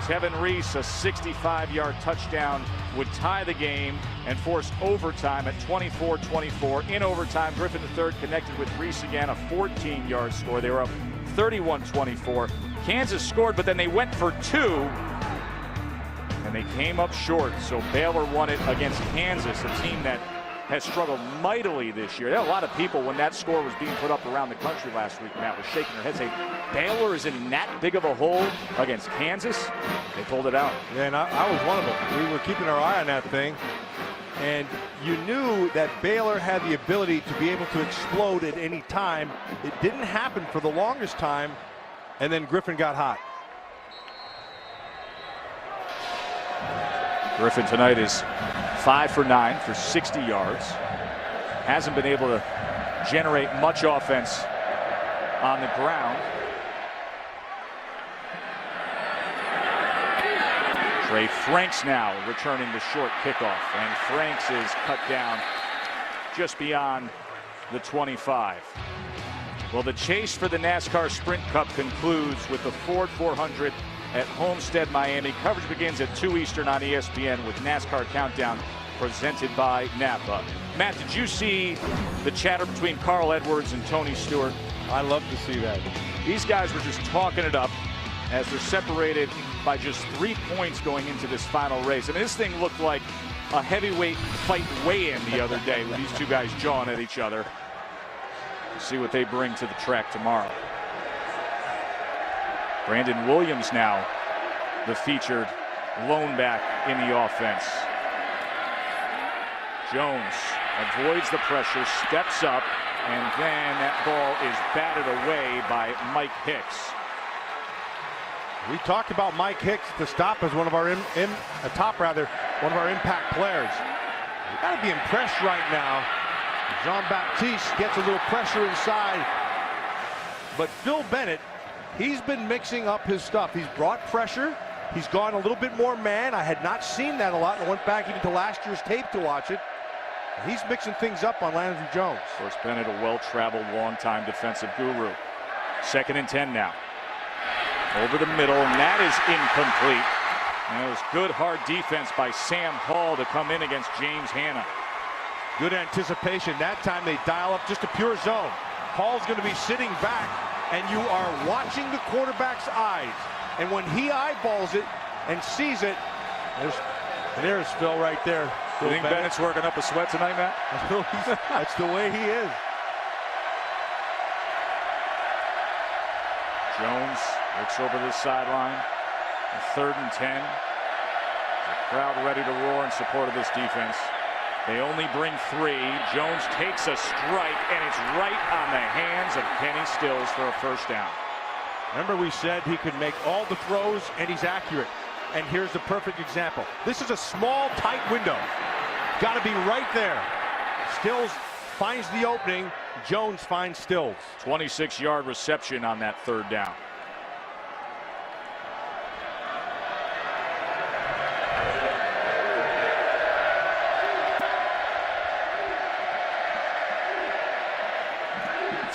Tevin Reese, a 65-yard touchdown, would tie the game and force overtime at 24-24. In overtime, Griffin III connected with Reese again, a 14-yard score. They were up 31-24. Kansas scored, but then they went for 2, and they came up short. So Baylor won it against Kansas, a team that has struggled mightily this year. There are a lot of people, when that score was being put up around the country last week, Matt, was shaking their heads saying, Baylor is in that big of a hole against Kansas. They pulled it out. Yeah, and I was one of them. We were keeping our eye on that thing. And you knew that Baylor had the ability to be able to explode at any time. It didn't happen for the longest time, and then Griffin got hot. Griffin tonight is 5 for 9 for 60 yards. Hasn't been able to generate much offense on the ground. Trey Franks now returning the short kickoff, and Franks is cut down just beyond the 25. Well, the chase for the NASCAR Sprint Cup concludes with the Ford 400 at Homestead, Miami. Coverage begins at 2 Eastern on ESPN with NASCAR Countdown presented by Napa. Matt, did you see the chatter between Carl Edwards and Tony Stewart? I love to see that. These guys were just talking it up as they're separated by just 3 points going into this final race. I mean, this thing looked like a heavyweight fight weigh-in the other day with these two guys jawing at each other. We'll see what they bring to the track tomorrow. Brandon Williams now the featured lone back in the offense. Jones avoids the pressure, steps up, and then that ball is batted away by Mike Hicks. We talked about Mike Hicks at the stop as one of our one of our impact players. You got to be impressed right now. Jean-Baptiste gets a little pressure inside, but Phil Bennett, he's been mixing up his stuff. He's brought pressure. He's gone a little bit more man. I had not seen that a lot. I went back even to last year's tape to watch it. He's mixing things up on Landry Jones. Of course, Bennett, a well-traveled, long-time defensive guru. 2nd and 10 now. Over the middle, and that is incomplete. And it was good, hard defense by Sam Hall to come in against James Hanna. Good anticipation. That time they dial up just a pure zone. Hall's going to be sitting back, and you are watching the quarterback's eyes. And when he eyeballs it and sees it, there's Phil right there. You think Bennett's working up a sweat tonight, Matt? That's the way he is. Jones looks over the sideline. 3rd and 10. The crowd ready to roar in support of this defense. They only bring 3. Jones takes a strike, and it's right on the hands of Kenny Stills for a first down. Remember, we said he could make all the throws, and he's accurate. And here's the perfect example. This is a small, tight window. Got to be right there. Stills finds the opening. Jones finds Stills. 26-yard reception on that 3rd down.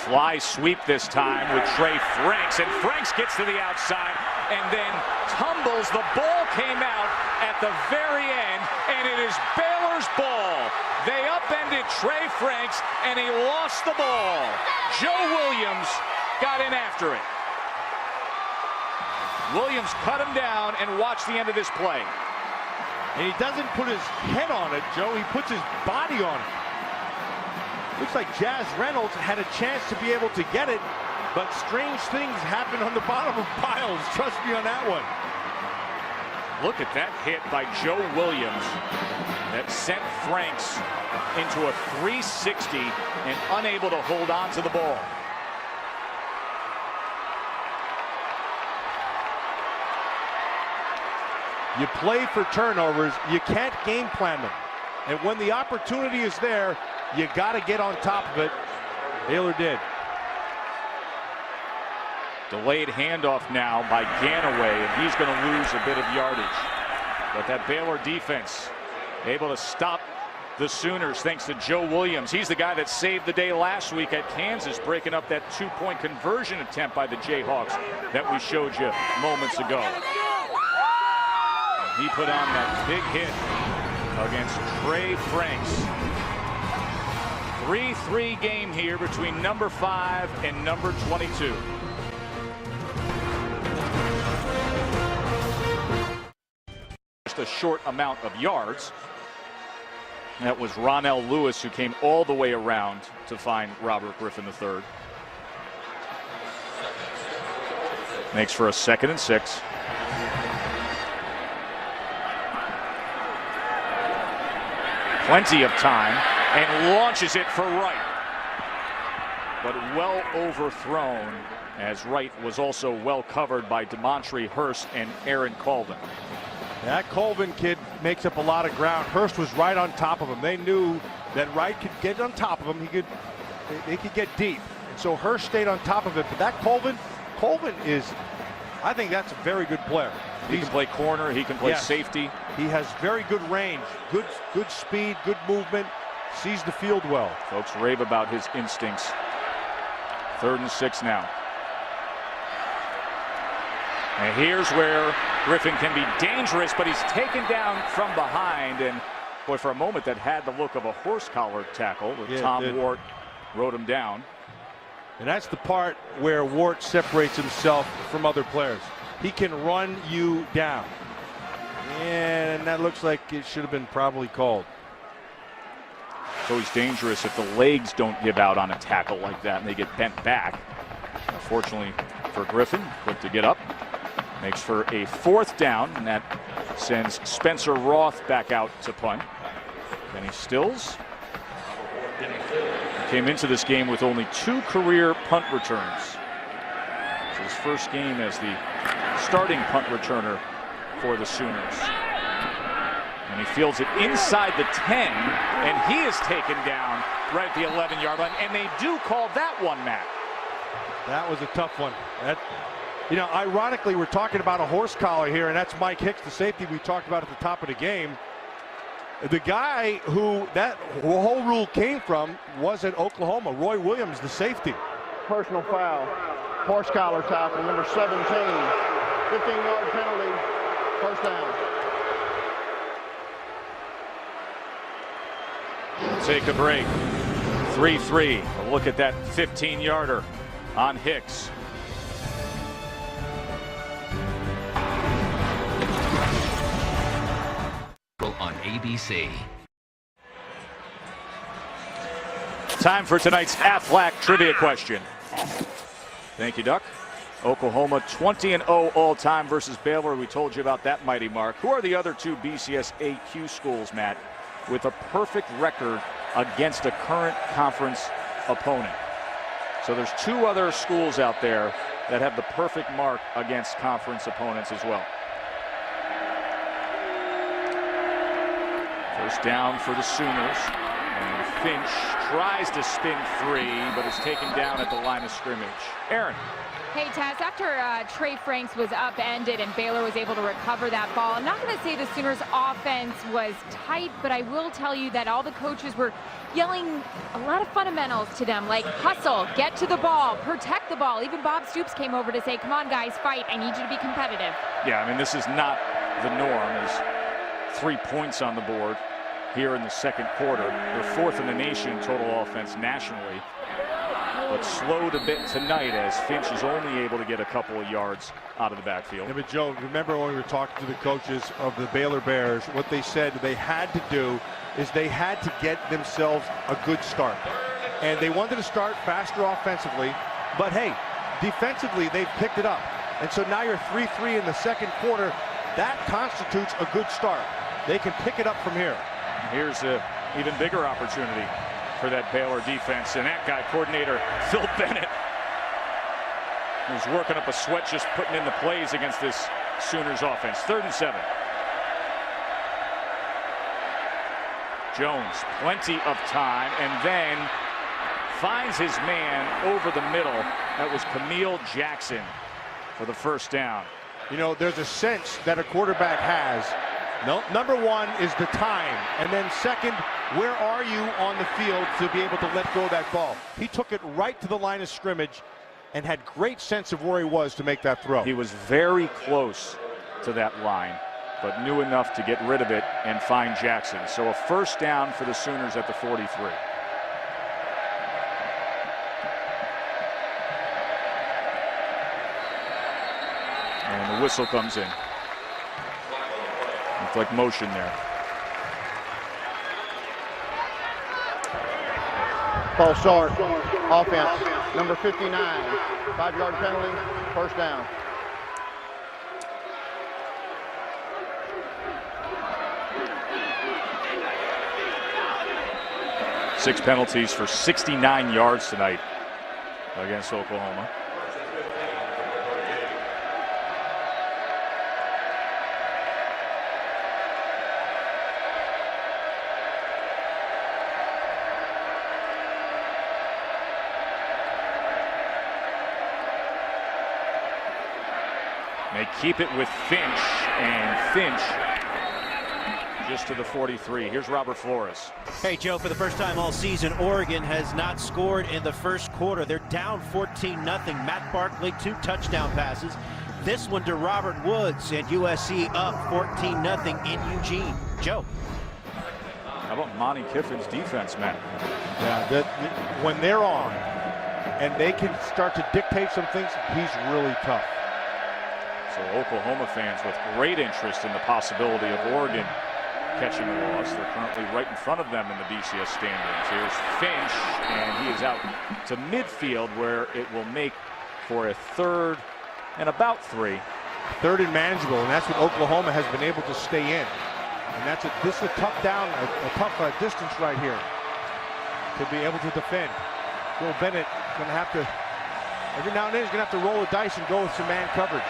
Fly sweep this time with Trey Franks, and Franks gets to the outside and then tumbles. The ball came out at the very end, and it is Baylor's ball. They upended Trey Franks, and he lost the ball. Joe Williams got in after it. Williams cut him down, and watch the end of this play. And he doesn't put his head on it, Joe. He puts his body on it. Looks like Jazz Reynolds had a chance to be able to get it, but strange things happen on the bottom of piles. Trust me on that one. Look at that hit by Joe Williams that sent Franks into a 360 and unable to hold on to the ball. You play for turnovers. You can't game plan them. And when the opportunity is there, you got to get on top of it. Baylor did. Delayed handoff now by Ganaway, and he's going to lose a bit of yardage. But that Baylor defense able to stop the Sooners thanks to Joe Williams. He's the guy that saved the day last week at Kansas, breaking up that 2-point conversion attempt by the Jayhawks that we showed you moments ago. He put on that big hit against Trey Franks. 3-3 game here between number 5 and number 22. Just a short amount of yards. That was Ronell Lewis, who came all the way around to find Robert Griffin III. Makes for a 2nd and 6. Plenty of time, and launches it for Wright. But well overthrown, as Wright was also well covered by Demontre Hurst and Aaron Colvin. That Colvin kid makes up a lot of ground. Hurst was right on top of him. They knew that Wright could get on top of him. They could get deep. And so Hurst stayed on top of it. But that Colvin is, I think that's a very good player. He can play corner. He can play Yes. safety. He has very good range, good speed, good movement, sees the field well. Folks rave about his instincts. 3rd and 6 now. And here's where Griffin can be dangerous, but he's taken down from behind. And boy, for a moment that had the look of a horse collar tackle. With Tom Wart wrote him down. And that's the part where Wart separates himself from other players. He can run you down. And that looks like it should have been probably called. It's always dangerous if the legs don't give out on a tackle like that and they get bent back. Fortunately for Griffin, quick to get up. Makes for a 4th down, and that sends Spencer Roth back out to punt. Kenny Stills came into this game with only 2 career punt returns. It's his first game as the starting punt returner for the Sooners. And he fields it inside the 10, and he is taken down right at the 11-yard line, and they do call that one, Matt. That was a tough one. You know, ironically, we're talking about a horse collar here, and that's Mike Hicks, the safety we talked about at the top of the game. The guy who that whole rule came from was at Oklahoma, Roy Williams, the safety. Personal foul. Horse collar tackle, number 17. 15-yard penalty. 1st down. Take a break. 3-3. A look at that 15-yarder on Hicks. On ABC. Time for tonight's Aflac trivia question. Thank you, Duck. Oklahoma 20-0 all-time versus Baylor. We told you about that mighty mark. Who are the other 2 BCS AQ schools, Matt, with a perfect record against a current conference opponent? So there's 2 other schools out there that have the perfect mark against conference opponents as well. First down for the Sooners. And Finch tries to spin 3, but is taken down at the line of scrimmage. Aaron. Hey, Taz, after Trey Franks was upended and Baylor was able to recover that ball, I'm not going to say the Sooners' offense was tight, but I will tell you that all the coaches were yelling a lot of fundamentals to them, like hustle, get to the ball, protect the ball. Even Bob Stoops came over to say, come on, guys, fight. I need you to be competitive. Yeah, I mean, this is not the norm. There's 3 points on the board here in the 2nd quarter. They're 4th in the nation total offense nationally, but slowed a bit tonight as Finch is only able to get a couple of yards out of the backfield. Yeah, but Joe, remember when we were talking to the coaches of the Baylor Bears, what they said they had to do is they had to get themselves a good start. And they wanted to start faster offensively, but hey, defensively they've picked it up. And so now you're 3-3 in the 2nd quarter. That constitutes a good start. They can pick it up from here. Here's an even bigger opportunity for that Baylor defense. And that guy, coordinator Phil Bennett, who's working up a sweat just putting in the plays against this Sooners offense. 3rd and 7. Jones, plenty of time, and then finds his man over the middle. That was Camille Jackson for the 1st down. You know, there's a sense that a quarterback has. No, number 1 is the time, and then 2nd, where are you on the field to be able to let go of that ball? He took it right to the line of scrimmage and had great sense of where he was to make that throw. He was very close to that line, but knew enough to get rid of it and find Jackson. So a 1st down for the Sooners at the 43. And the whistle comes in. Looks like motion there. False start. Offense. Number 59. 5-yard penalty. 1st down. Six penalties for 69 yards tonight against Oklahoma. They keep it with Finch, and Finch just to the 43. Here's Robert Flores. Hey, Joe, for the first time all season, Oregon has not scored in the first quarter. They're down 14-0. Matt Barkley, 2 touchdown passes. This one to Robert Woods, and USC up 14-0 in Eugene. Joe. How about Monty Kiffin's defense, Matt? Yeah, when they're on and they can start to dictate some things, he's really tough. So Oklahoma fans with great interest in the possibility of Oregon catching a loss. They're currently right in front of them in the BCS standings. Here's Finch, and he is out to midfield where it will make for a 3rd and about 3. 3rd and manageable, and that's what Oklahoma has been able to stay in. And this is a tough down, a tough distance right here to be able to defend. Phil Bennett going to have to, every now and then he's going to have to roll the dice and go with some man coverage.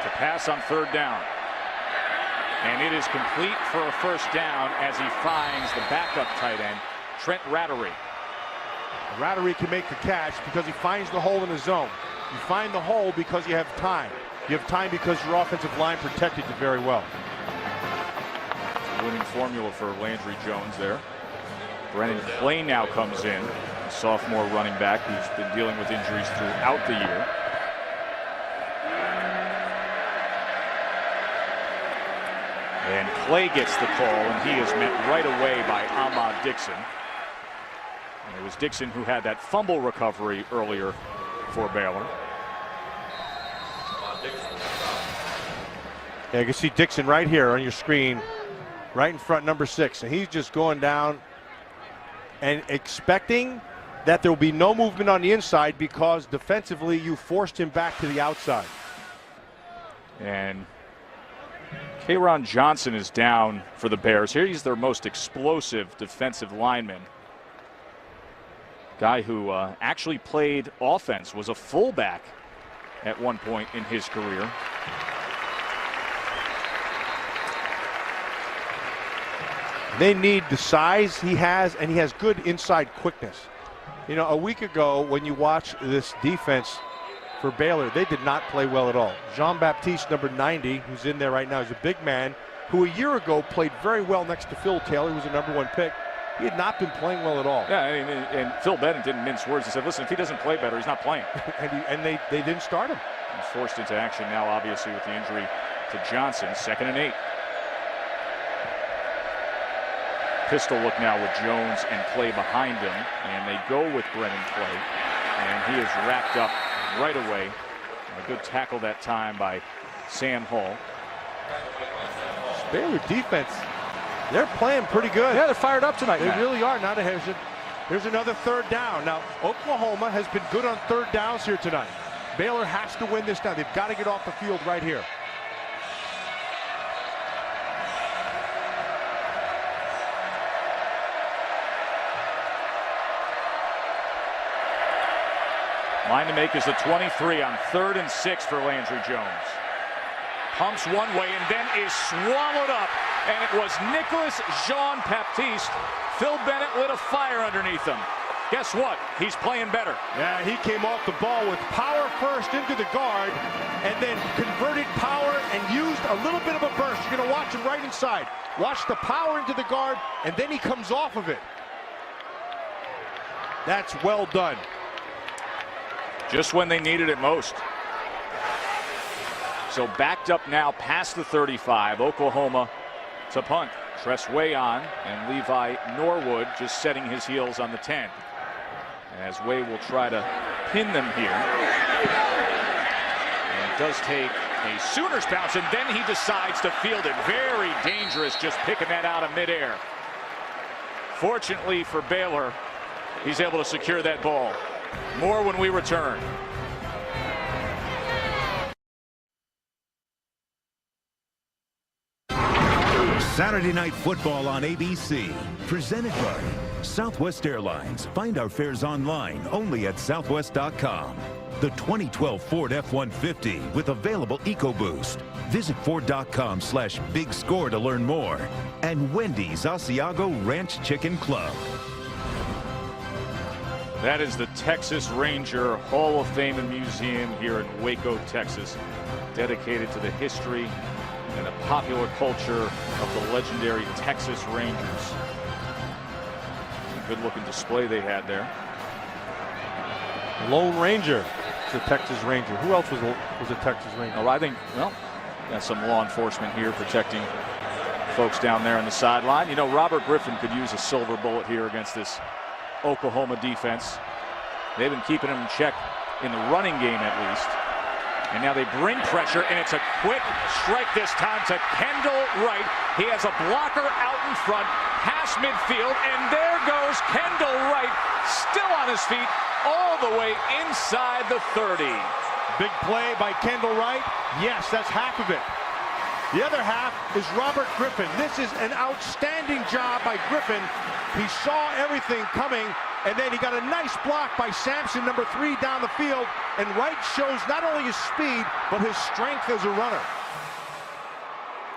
To pass on 3rd down. And it is complete for a 1st down as he finds the backup tight end, Trent Rattery. Rattery can make the catch because he finds the hole in the zone. You find the hole because you have time. You have time because your offensive line protected you very well. Winning formula for Landry Jones there. Brennan Clay now comes in, sophomore running back who's been dealing with injuries throughout the year. And Clay gets the call, and he is met right away by Ahmad Dixon. And it was Dixon who had that fumble recovery earlier for Baylor. Yeah, you can see Dixon right here on your screen, right in front, number 6. And he's just going down and expecting that there will be no movement on the inside because defensively you forced him back to the outside. And K'Ron Johnson is down for the Bears. Here he's their most explosive defensive lineman. Guy who actually played offense, was a fullback at one point in his career. They need the size he has, and he has good inside quickness. You know, a week ago when you watch this defense for Baylor, they did not play well at all. Jean-Baptiste, number 90, who's in there right now, is a big man who a year ago played very well next to Phil Taylor, who was a #1 pick. He had not been playing well at all. Yeah, and Phil Bennett didn't mince words. He said, listen, if he doesn't play better, he's not playing. and they didn't start him. He's forced into action now, obviously, with the injury to Johnson. 2nd and 8. Pistol look now with Jones and Clay behind him, and they go with Brennan Clay, and he is wrapped up right away. A good tackle that time by Sam Hall. Baylor defense, they're playing pretty good. Yeah, they're fired up tonight. They really are. Now there's another 3rd down. Now Oklahoma has been good on 3rd downs here tonight. Baylor has to win this down. They've got to get off the field right here. Line to make is the 23 on 3rd and 6 for Landry Jones. Pumps one way and then is swallowed up. And it was Nicholas Jean-Baptiste. Phil Bennett lit a fire underneath him. Guess what? He's playing better. Yeah, he came off the ball with power first into the guard and then converted power and used a little bit of a burst. You're going to watch him right inside. Watch the power into the guard and then he comes off of it. That's well done. Just when they needed it most. So backed up now past the 35. Oklahoma to punt. Tress Way on, and Levi Norwood just setting his heels on the 10. As Way will try to pin them here. And it does take a Sooners bounce, and then he decides to field it. Very dangerous, just picking that out of midair. Fortunately for Baylor, he's able to secure that ball. More when we return. Saturday Night Football on ABC. Presented by Southwest Airlines. Find our fares online only at southwest.com. The 2012 Ford F-150 with available EcoBoost. Visit Ford.com/big score to learn more. And Wendy's Asiago Ranch Chicken Club. That is the Texas Ranger Hall of Fame and Museum here in Waco, Texas, dedicated to the history and the popular culture of the legendary Texas Rangers. Good looking display they had there. Lone Ranger. It's a Texas Ranger. Who else was a Texas Ranger? Oh, I think, well, got some law enforcement here protecting folks down there on the sideline. You know, Robert Griffin could use a silver bullet here against this Oklahoma defense. They've been keeping him in check in the running game at least. And now they bring pressure, and it's a quick strike this time to Kendall Wright. He has a blocker out in front, past midfield, and there goes Kendall Wright, still on his feet, all the way inside the 30. Big play by Kendall Wright. Yes, that's half of it. The other half is Robert Griffin. This is an outstanding job by Griffin. He saw everything coming, and then he got a nice block by Sampson, number 3, down the field. And Wright shows not only his speed, but his strength as a runner.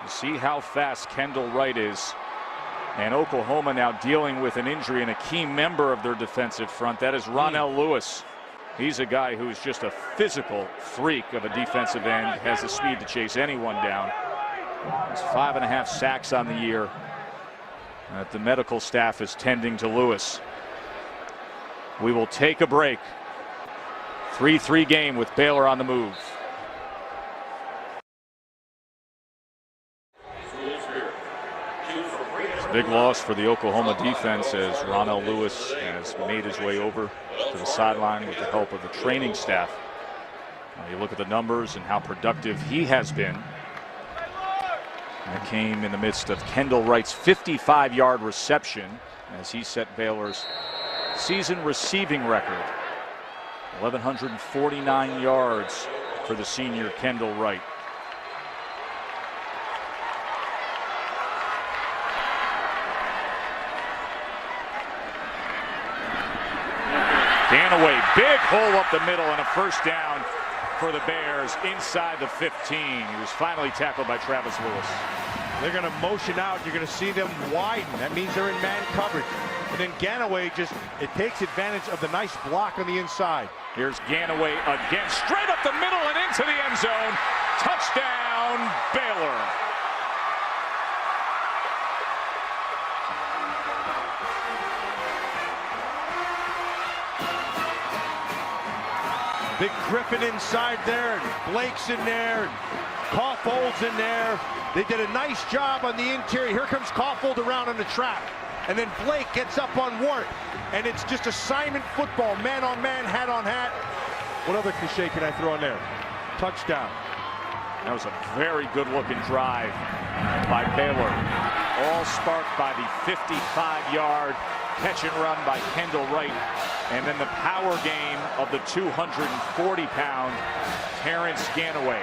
You see how fast Kendall Wright is. And Oklahoma now dealing with an injury and a key member of their defensive front. That is Ronell Lewis. He's a guy who's just a physical freak of a defensive end, has the speed to chase anyone down. He's 5.5 sacks on the year. The medical staff is tending to Lewis. We will take a break. 3-3 game with Baylor on the move. It's a big loss for the Oklahoma defense as Ronell Lewis has made his way over to the sideline with the help of the training staff. You look at the numbers and how productive he has been. That came in the midst of Kendall Wright's 55-yard reception as he set Baylor's season receiving record. 1,149 yards for the senior Kendall Wright. Ganaway, big hole up the middle and a first down for the Bears inside the 15. He was finally tackled by Travis Lewis. They're going to motion out. You're going to see them widen. That means they're in man coverage. And then Ganaway it takes advantage of the nice block on the inside. Here's Ganaway again, straight up the middle and into the end zone. Touchdown, Baylor. Big Griffin inside there, and Blake's in there, and Kaufhold's in there. They did a nice job on the interior. Here comes Kaufhold around on the trap. And then Blake gets up on Wart. And it's just assignment football, man on man, hat on hat. What other cliche can I throw in there? Touchdown. That was a very good looking drive by Baylor. All sparked by the 55-yard catch and run by Kendall Wright. And then the power game of the 240-pound Terrence Ganaway.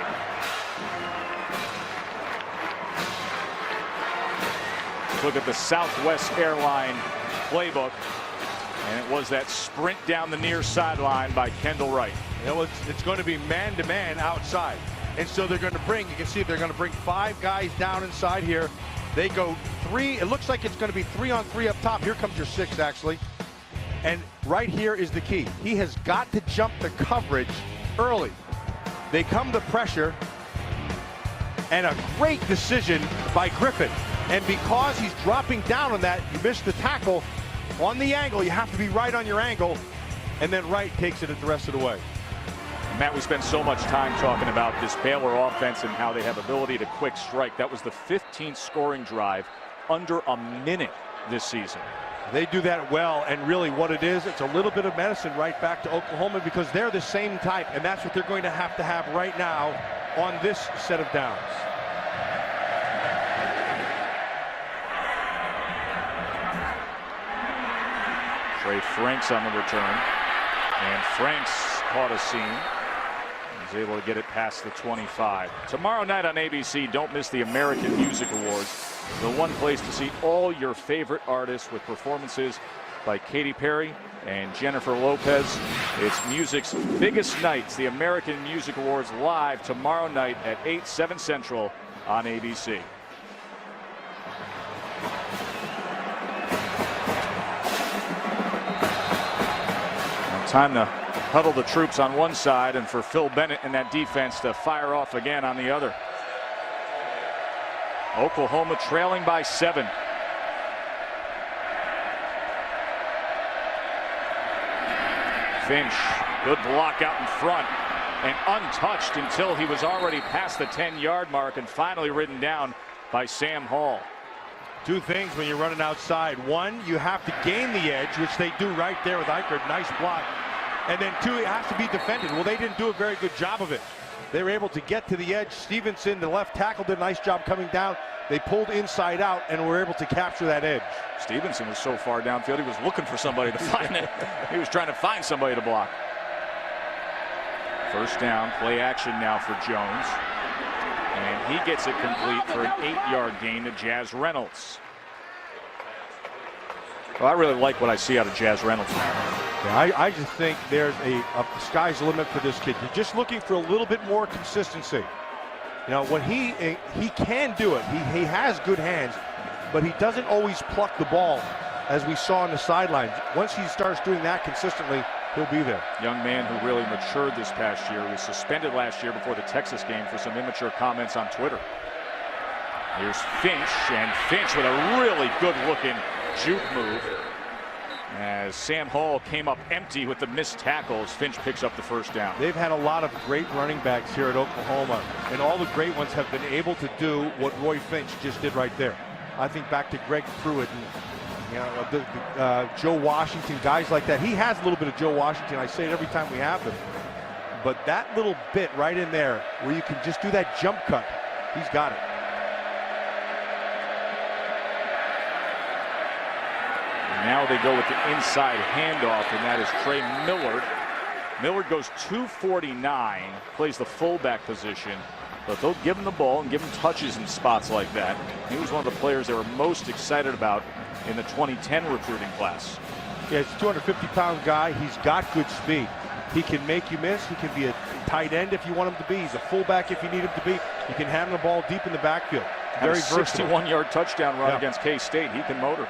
Look at the Southwest Airline playbook. And it was that sprint down the near sideline by Kendall Wright. You know, it's going to be man-to-man outside. And so they're going to bring, you can see they're going to bring 5 guys down inside here. They go 3. It looks like it's going to be 3-on-3 up top. Here comes your 6, actually. And right here is the key. He has got to jump the coverage early. They come to pressure. And a great decision by Griffin. And because he's dropping down on that, you missed the tackle on the angle. You have to be right on your angle. And then Wright takes it the rest of the way. Matt, we spent so much time talking about this Baylor offense and how they have ability to quick strike. That was the 15th scoring drive under a minute this season. They do that well, and really what it is, it's a little bit of medicine right back to Oklahoma because they're the same type, and that's what they're going to have right now on this set of downs. Trey Franks on the return, and Franks caught a seam. He's able to get it past the 25. Tomorrow night on ABC, don't miss the American Music Awards. The one place to see all your favorite artists with performances by Katy Perry, and Jennifer Lopez. It's music's biggest nights, the American Music Awards, live tomorrow night at 8, 7 Central on ABC. Now time to huddle the troops on one side and for Phil Bennett and that defense to fire off again on the other. Oklahoma trailing by 7. Finch, good block out in front and untouched until he was already past the 10-yard mark and finally ridden down by Sam Hall. Two things when you're running outside. One, you have to gain the edge, which they do right there with Eichert. Nice block. And then two, it has to be defended. Well, they didn't do a very good job of it. They were able to get to the edge. Stevenson, the left tackle, did a nice job coming down. They pulled inside out and were able to capture that edge. Stevenson was so far downfield, he was looking for somebody to find it. He was trying to find somebody to block. First down, play action now for Jones. And he gets it complete for an 8-yard gain to Jazz Reynolds. Well, I really like what I see out of Jazz Reynolds. Yeah, I just think there's a sky's the limit for this kid. You're just looking for a little bit more consistency. You know, when he can do it. He has good hands, but he doesn't always pluck the ball, as we saw on the sidelines. Once he starts doing that consistently, he'll be there. Young man who really matured this past year. He was suspended last year before the Texas game for some immature comments on Twitter. Here's Finch, and Finch with a really good-looking juke move. As Sam Hall came up empty with the missed tackles, Finch picks up the first down. They've had a lot of great running backs here at Oklahoma, and all the great ones have been able to do what Roy Finch just did right there. I think back to Greg Pruitt and Joe Washington, guys like that. He has a little bit of Joe Washington. I say it every time we have him. But that little bit right in there where you can just do that jump cut, he's got it. Now they go with the inside handoff, and that is Trey Millard. Millard goes 249, plays the fullback position, but they'll give him the ball and give him touches in spots like that. He was one of the players they were most excited about in the 2010 recruiting class. Yeah, he's a 250-pound guy. He's got good speed. He can make you miss. He can be a tight end if you want him to be. He's a fullback if you need him to be. He can handle the ball deep in the backfield. Very versatile. 61-yard touchdown run against K-State. He can motor.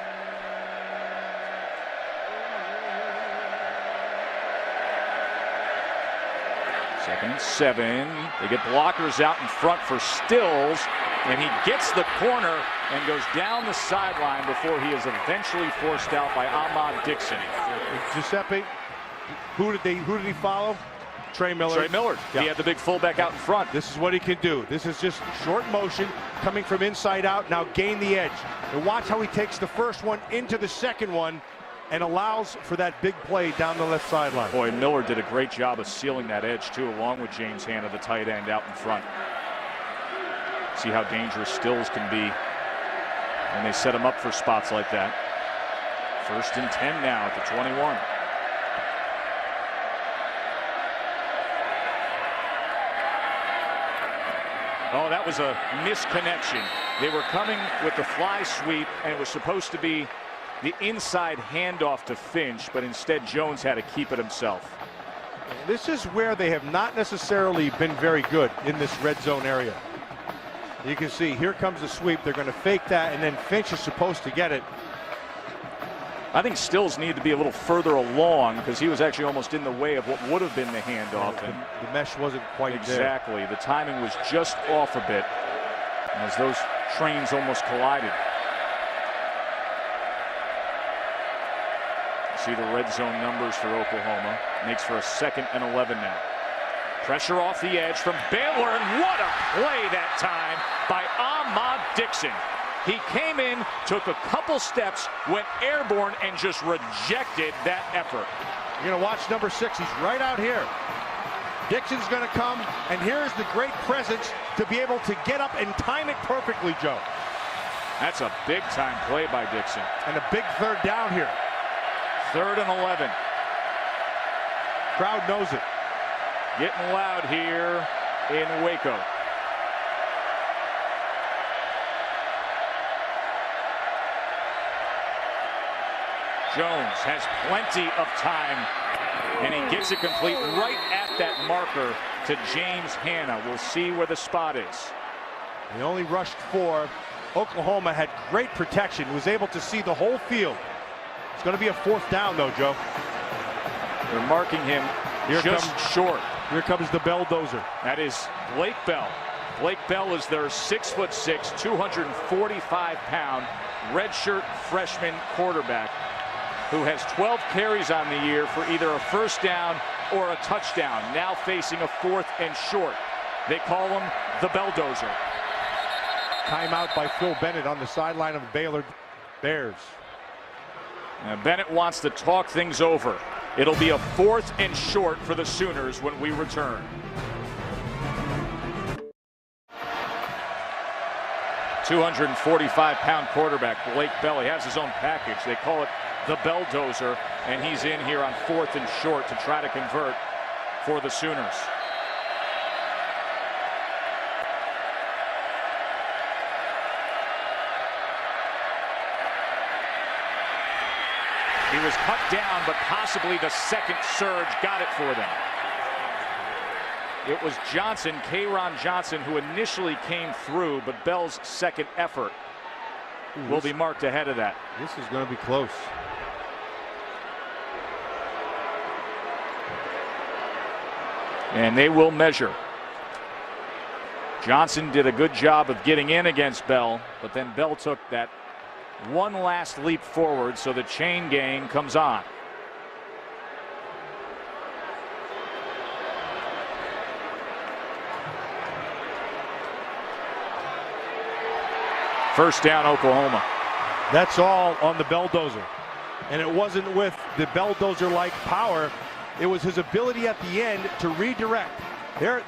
Second and 7. They get blockers out in front for Stills, and he gets the corner and goes down the sideline before he is eventually forced out by Ahmad Dixon. Giuseppe, who did he follow? Trey Millard. Trey Millard. Yeah. He had the big fullback out in front. This is what he can do. This is just short motion coming from inside out. Now gain the edge. And watch how he takes the first one into the second one and allows for that big play down the left sideline. Boy, Miller did a great job of sealing that edge, too, along with James Hanna, the tight end, out in front. See how dangerous Stills can be when they set him up for spots like that. First and 10 now at the 21. Oh, that was a misconnection. They were coming with the fly sweep, and it was supposed to be the inside handoff to Finch, but instead Jones had to keep it himself. This is where they have not necessarily been very good in this red zone area. You can see here comes the sweep. They're going to fake that, and then Finch is supposed to get it. I think Stills needed to be a little further along because he was actually almost in the way of what would have been the handoff. The mesh wasn't quite exactly there. The timing was just off a bit as those trains almost collided. See the red zone numbers for Oklahoma. Makes for a 2nd and 11 now. Pressure off the edge from Baylor, and what a play that time by Ahmad Dixon. He came in, took a couple steps, went airborne, and just rejected that effort. You're going to watch number 6. He's right out here. Dixon's going to come, and here's the great presence to be able to get up and time it perfectly, Joe. That's a big-time play by Dixon. And a big third down here. 3rd and 11. Crowd knows it. Getting loud here in Waco. Jones has plenty of time, and he gets it complete right at that marker to James Hanna. We'll see where the spot is. He only rushed 4. Oklahoma had great protection, was able to see the whole field. It's going to be a 4th down, though, Joe. They're marking him short. Here comes the Belldozer. That is Blake Bell. Blake Bell is their 6'6", 245-pound redshirt freshman quarterback who has 12 carries on the year for either a first down or a touchdown. Now facing a 4th and short. They call him the Belldozer. Timeout by Phil Bennett on the sideline of the Baylor Bears. Now Bennett wants to talk things over. It'll be a 4th and short for the Sooners when we return. $245-pound quarterback Blake Bell. He has his own package. They call it the Belldozer, and he's in here on 4th and short to try to convert for the Sooners. He was cut down, but possibly the second surge got it for them. It was Johnson, K'Ron Johnson, who initially came through, but Bell's second effort will be marked ahead of that. This is going to be close. And they will measure. Johnson did a good job of getting in against Bell, but then Bell took that one last leap forward, so the chain gang comes on. First down, Oklahoma. That's all on the Belldozer. And it wasn't with the Belldozer-like power. It was his ability at the end to redirect. There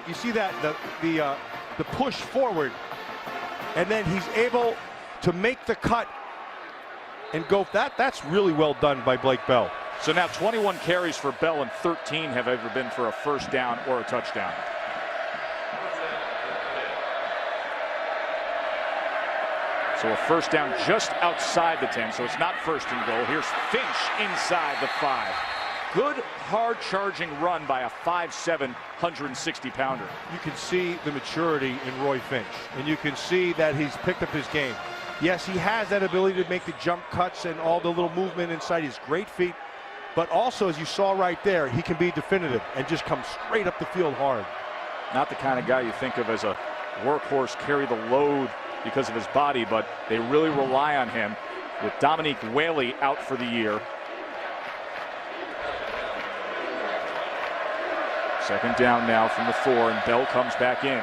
you see that the push forward, and then he's able to make the cut and go. That's really well done by Blake Bell. So now 21 carries for Bell and 13 have ever been for a first down or a touchdown. So a first down just outside the 10, so it's not first and goal. Here's Finch inside the 5. Good, hard-charging run by a 5'7", 160-pounder. You can see the maturity in Roy Finch, and you can see that he's picked up his game. Yes, he has that ability to make the jump cuts and all the little movement inside his great feet, but also, as you saw right there, he can be definitive and just come straight up the field hard. Not the kind of guy you think of as a workhorse, carry the load because of his body, but they really rely on him with Dominique Whaley out for the year. Second down now from the 4, and Bell comes back in. And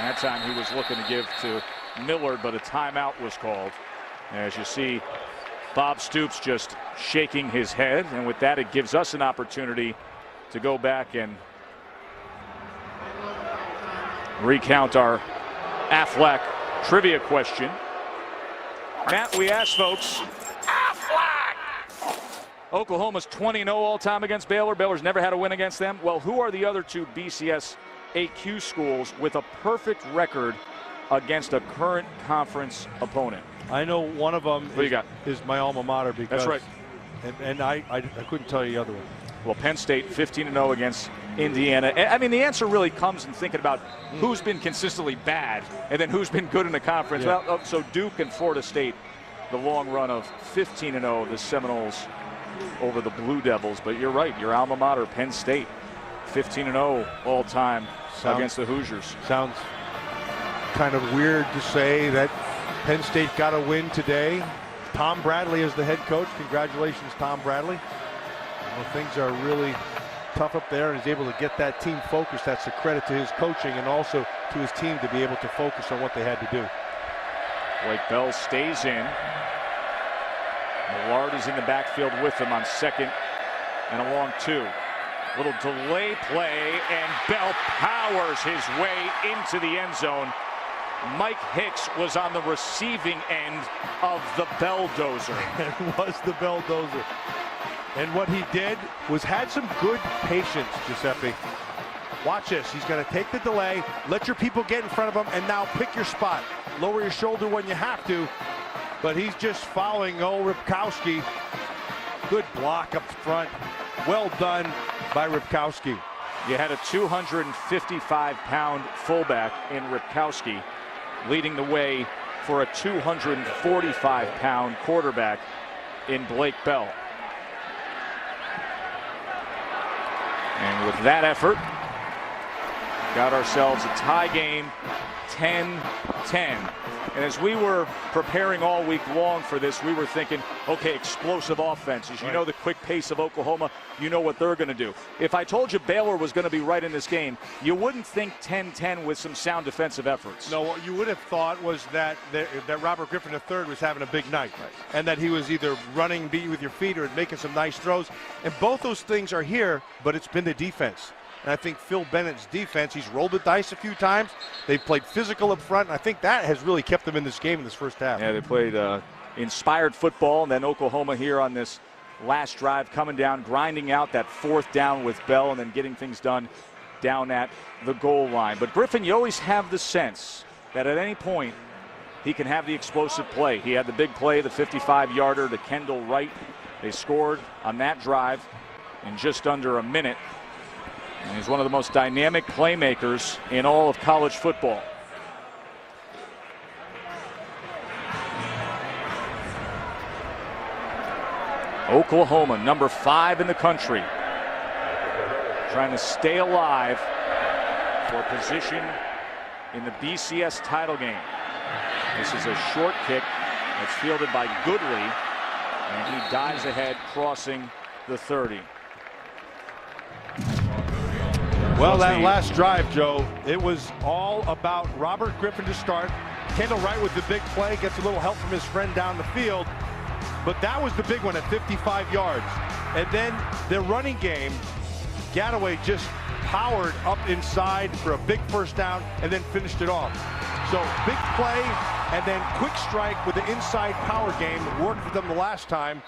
that time he was looking to give to Millard, but a timeout was called. As you see, Bob Stoops just shaking his head, and with that it gives us an opportunity to go back and recount our Aflac trivia question. Matt, we asked folks, Oklahoma's 20-0 all-time against Baylor. Baylor's never had a win against them. Well, who are the other 2 BCS AQ schools with a perfect record against a current conference opponent? I know one of them is my alma mater. Because, that's right. And I couldn't tell you the other one. Well, Penn State 15-0 against Indiana. I mean, the answer really comes in thinking about who's been consistently bad and then who's been good in the conference. Yeah. Well, so Duke and Florida State, the long run of 15-0, the Seminoles over the Blue Devils. But you're right, your alma mater, Penn State, 15-0 all time against the Hoosiers. Sounds kind of weird to say that Penn State got a win today. Tom Bradley is the head coach. Congratulations, Tom Bradley. Well, things are really tough up there, and he's able to get that team focused. That's a credit to his coaching and also to his team to be able to focus on what they had to do. Blake Bell stays in. Millard is in the backfield with him on 2nd and a long 2. Little delay play, and Bell powers his way into the end zone. Mike Hicks was on the receiving end of the Belldozer. It was the Belldozer. And what he did was had some good patience, Giuseppe. Watch this. He's going to take the delay, let your people get in front of him, and now pick your spot. Lower your shoulder when you have to, but he's just following old Ripkowski. Good block up front. Well done by Ripkowski. You had a 255-pound fullback in Ripkowski leading the way for a 245-pound quarterback in Blake Bell. And with that effort, got ourselves a tie game, 10-10. And as we were preparing all week long for this, we were thinking, okay, explosive offenses. You know the quick pace of Oklahoma. You know what they're going to do. If I told you Baylor was going to be right in this game, you wouldn't think 10-10 with some sound defensive efforts. No, what you would have thought was that Robert Griffin III was having a big night. And that he was either running, beat you with your feet, or making some nice throws. And both those things are here, but it's been the defense. And I think Phil Bennett's defense, he's rolled the dice a few times. They've played physical up front, and I think that has really kept them in this game in this first half. Yeah, they played inspired football, and then Oklahoma here on this last drive coming down, grinding out that fourth down with Bell, and then getting things done down at the goal line. But Griffin, you always have the sense that at any point he can have the explosive play. He had the big play, the 55-yarder to Kendall Wright. They scored on that drive in just under a minute. And he's one of the most dynamic playmakers in all of college football. Oklahoma, number 5 in the country, trying to stay alive for position in the BCS title game. This is a short kick that's fielded by Goodley, and he dives ahead, crossing the 30. Well, that last drive, Joe, it was all about Robert Griffin to start. Kendall Wright with the big play, gets a little help from his friend down the field. But that was the big one at 55 yards. And then the running game, Gadaway just powered up inside for a big first down and then finished it off. So big play and then quick strike with the inside power game worked for them the last time.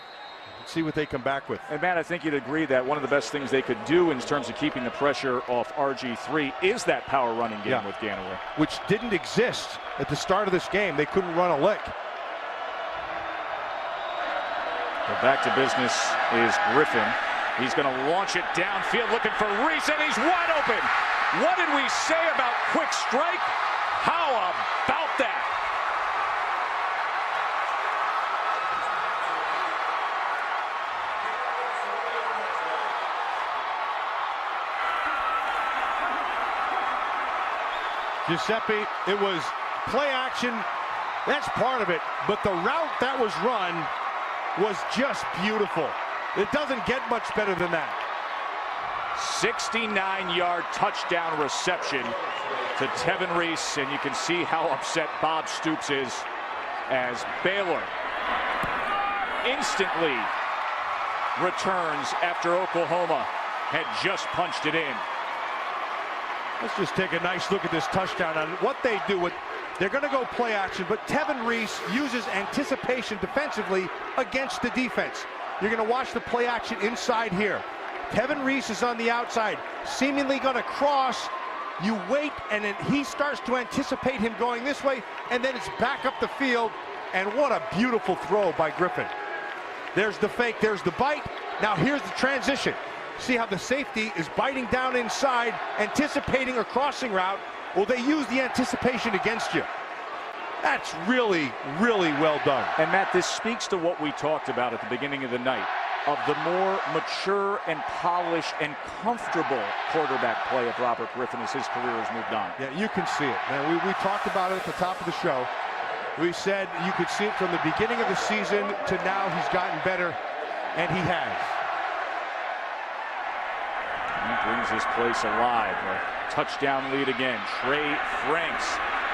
See what they come back with. And Matt, I think you'd agree that one of the best things they could do in terms of keeping the pressure off RG3 is that power running game with Ganaway, which didn't exist at the start of this game. They couldn't run a lick. But back to business is Griffin. He's going to launch it downfield looking for Reese, and he's wide open. What did we say about quick strike? How about that? Giuseppe, it was play action. That's part of it. But the route that was run was just beautiful. It doesn't get much better than that. 69-yard touchdown reception to Tevin Reese, and you can see how upset Bob Stoops is as Baylor instantly returns after Oklahoma had just punched it in. Let's just take a nice look at this touchdown. On what they do, they're going to go play action, but Tevin Reese uses anticipation defensively against the defense. You're going to watch the play action inside here. Tevin Reese is on the outside, seemingly going to cross. You wait, and then he starts to anticipate him going this way, and then it's back up the field. And what a beautiful throw by Griffin. There's the fake, there's the bite. Now here's the transition. See how the safety is biting down inside, anticipating a crossing route. Well, they use the anticipation against you. That's really, really well done. And Matt, this speaks to what we talked about at the beginning of the night, of the more mature and polished and comfortable quarterback play of Robert Griffin as his career has moved on. Yeah, you can see it. Man, we talked about it at the top of the show. We said you could see it from the beginning of the season to now. He's gotten better, and he has. He brings this place alive. A touchdown lead again. Trey Franks.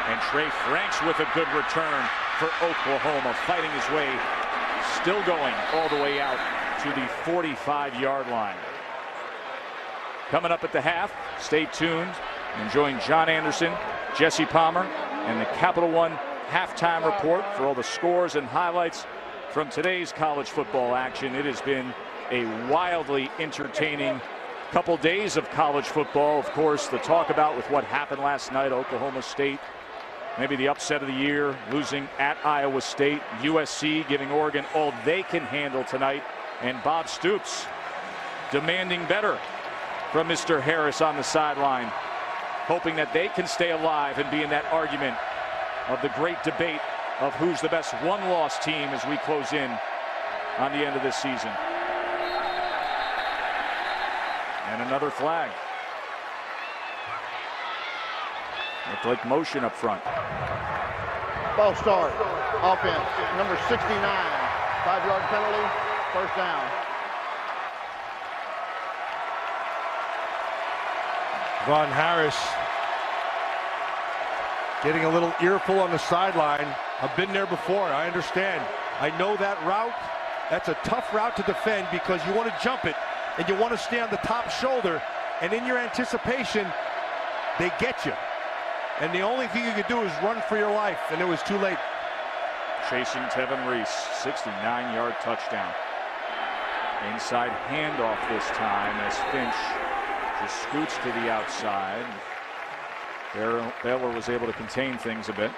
And Trey Franks with a good return for Oklahoma, fighting his way, still going all the way out to the 45-yard line. Coming up at the half, stay tuned. Enjoying John Anderson, Jesse Palmer, and the Capital One halftime report for all the scores and highlights from today's college football action. It has been a wildly entertaining Couple days of college football, of course, the talk about with what happened last night, Oklahoma State, maybe the upset of the year, losing at Iowa State, USC giving Oregon all they can handle tonight, and Bob Stoops demanding better from Mr. Harris on the sideline, hoping that they can stay alive and be in that argument of the great debate of who's the best one-loss team as we close in on the end of this season. And another flag. Looked like motion up front. False start. Offense. Number 69. 5-yard penalty. First down. Von Harris getting a little earful on the sideline. I've been there before. I understand. I know that route. That's a tough route to defend because you want to jump it and you want to stay on the top shoulder. And in your anticipation, they get you. And the only thing you could do is run for your life. And it was too late. Chasing Tevin Reese, 69-yard touchdown. Inside handoff this time as Finch just scoots to the outside. Baylor was able to contain things a bit.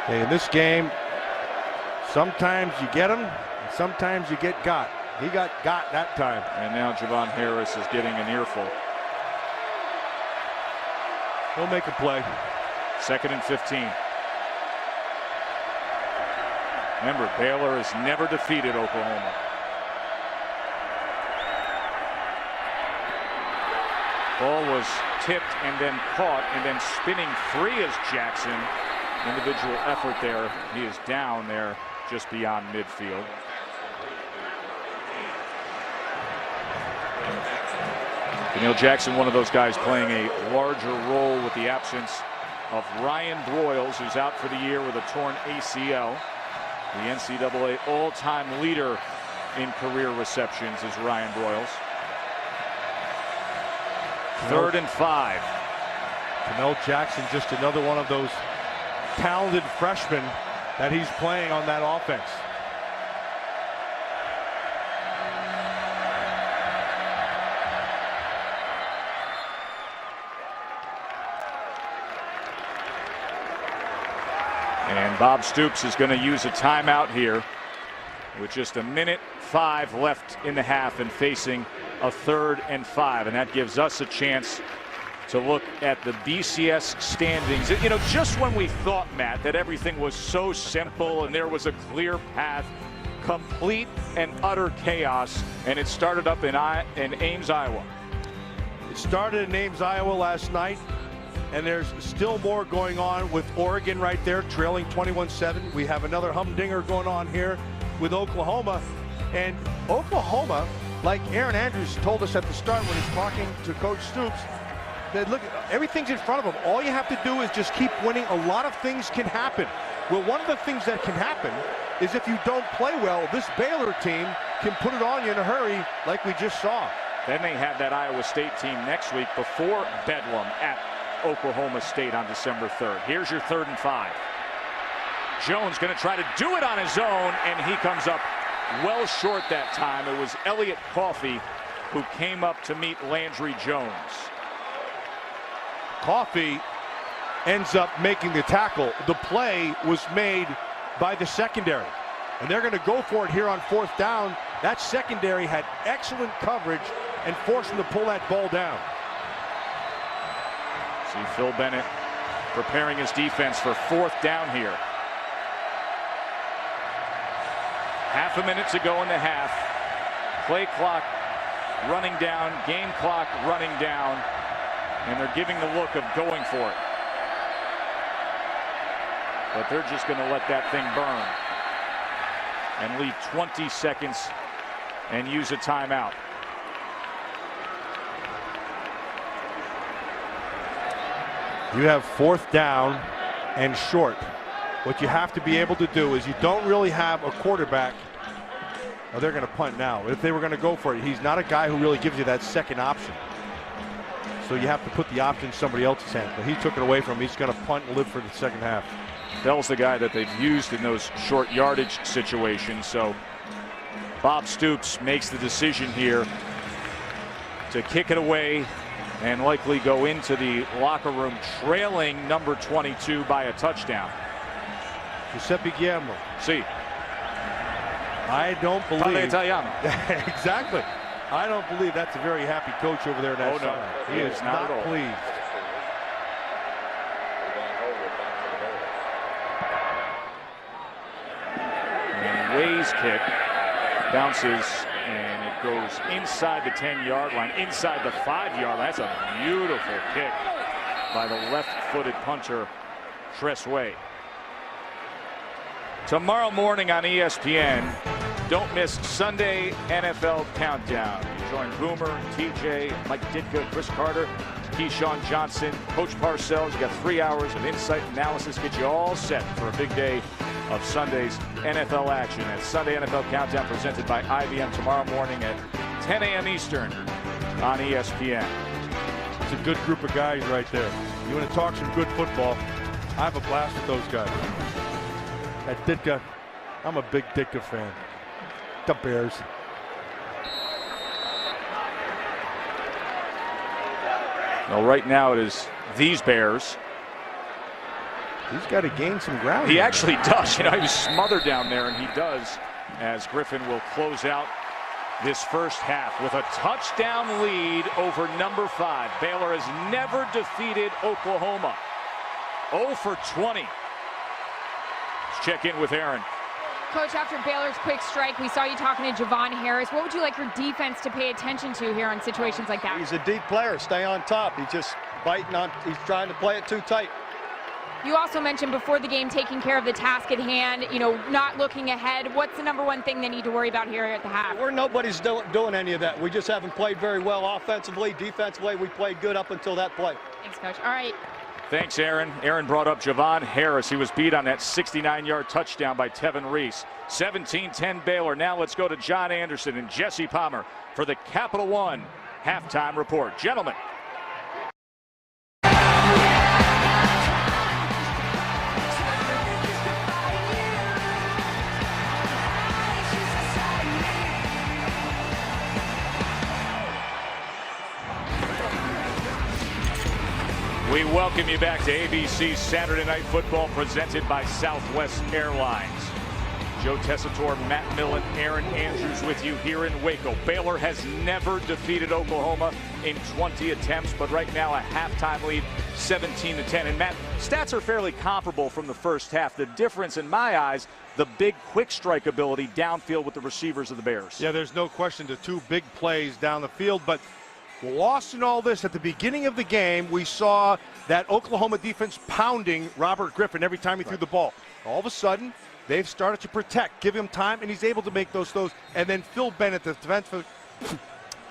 Hey, in this game, sometimes you get them, and sometimes you get got. He got that time. And now Javon Harris is getting an earful. He'll make a play. 2nd and 15. Remember, Baylor has never defeated Oklahoma. Ball was tipped and then caught and then spinning free as Jackson. Individual effort there. He is down there just beyond midfield. Daniel Jackson, one of those guys playing a larger role with the absence of Ryan Broyles, who's out for the year with a torn ACL. The NCAA all-time leader in career receptions is Ryan Broyles. 3rd and 5. Daniel Jackson, just another one of those talented freshmen that he's playing on that offense. And Bob Stoops is going to use a timeout here with just 1:05 left in the half and facing a 3rd and 5. And that gives us a chance to look at the BCS standings. You know, just when we thought, Matt, that everything was so simple and there was a clear path, complete and utter chaos, and it started up in Ames, Iowa. It started in Ames, Iowa last night, and there's still more going on with Oregon right there, trailing 21-7. We have another humdinger going on here with Oklahoma. And Oklahoma, like Aaron Andrews told us at the start when he's talking to Coach Stoops, that look, everything's in front of them. All you have to do is just keep winning. A lot of things can happen. Well, one of the things that can happen is if you don't play well, this Baylor team can put it on you in a hurry like we just saw. Then they have that Iowa State team next week before Bedlam at Oklahoma State on December 3rd. Here's your 3rd and 5. Jones going to try to do it on his own, and he comes up well short that time. It was Elliott Coffey who came up to meet Landry Jones. Coffey ends up making the tackle. The play was made by the secondary, and they're going to go for it here on 4th down. That secondary had excellent coverage and forced them to pull that ball down. See Phil Bennett preparing his defense for 4th down here. Half a minute to go in the half. Play clock running down, game clock running down, and they're giving the look of going for it. But they're just going to let that thing burn and leave 20 seconds and use a timeout. You have 4th down and short. What you have to be able to do is you don't really have a quarterback. Oh, they're going to punt now. If they were going to go for it, he's not a guy who really gives you that second option. So you have to put the option in somebody else's hand. But he took it away from him. He's going to punt and live for the second half. Bell's the guy that they've used in those short yardage situations. So Bob Stoops makes the decision here to kick it away and likely go into the locker room trailing number 22 by a touchdown. Giuseppe Guillermo. See. I don't believe. Italiano. Exactly. I don't believe that's a very happy coach over there in that side. He is not pleased. And Way's kick bounces and it goes inside the 10-yard line, inside the 5-yard line. That's a beautiful kick by the left-footed punter, Tress Way. Tomorrow morning on ESPN, don't miss Sunday NFL Countdown. Join Boomer, TJ, Mike Ditka, Chris Carter, Keyshawn Johnson, Coach Parcells. You got 3 hours of insight analysis, get you all set for a big day of Sunday's NFL action. And Sunday NFL Countdown presented by IBM tomorrow morning at 10 a.m. Eastern on ESPN. It's a good group of guys right there. You want to talk some good football? I have a blast with those guys. At Ditka, I'm a big Ditka fan. The Bears. Well, right now it is these Bears. He's got to gain some ground. He actually does. You know, he was smothered down there, and he does, as Griffin will close out this first half with a touchdown lead over number 5. Baylor has never defeated Oklahoma. 0 for 20. Let's check in with Aaron. Coach, after Baylor's quick strike, we saw you talking to Javon Harris. What would you like your defense to pay attention to here on situations like that? He's a deep player. Stay on top. He's just biting on. He's trying to play it too tight. You also mentioned before the game taking care of the task at hand, you know, not looking ahead. What's the number one thing they need to worry about here at the half? Nobody's doing any of that. We just haven't played very well offensively. Defensively, we played good up until that play. Thanks, Coach. All right. Thanks, Aaron. Aaron brought up Javon Harris. He was beat on that 69-yard touchdown by Tevin Reese. 17-10 Baylor. Now let's go to John Anderson and Jesse Palmer for the Capital One halftime report. Gentlemen. We welcome you back to ABC's Saturday Night Football presented by Southwest Airlines. Joe Tessitore, Matt Millen, Aaron Andrews with you here in Waco. Baylor has never defeated Oklahoma in 20 attempts, but right now a halftime lead, 17-10. And Matt, stats are fairly comparable from the first half. The difference in my eyes, the big quick strike ability downfield with the receivers of the Bears. Yeah, there's no question the two big plays down the field, but lost in all this, at the beginning of the game, we saw that Oklahoma defense pounding Robert Griffin every time he threw the ball. All of a sudden, they've started to protect, give him time, and he's able to make those throws. And then Phil Bennett, the defensive, let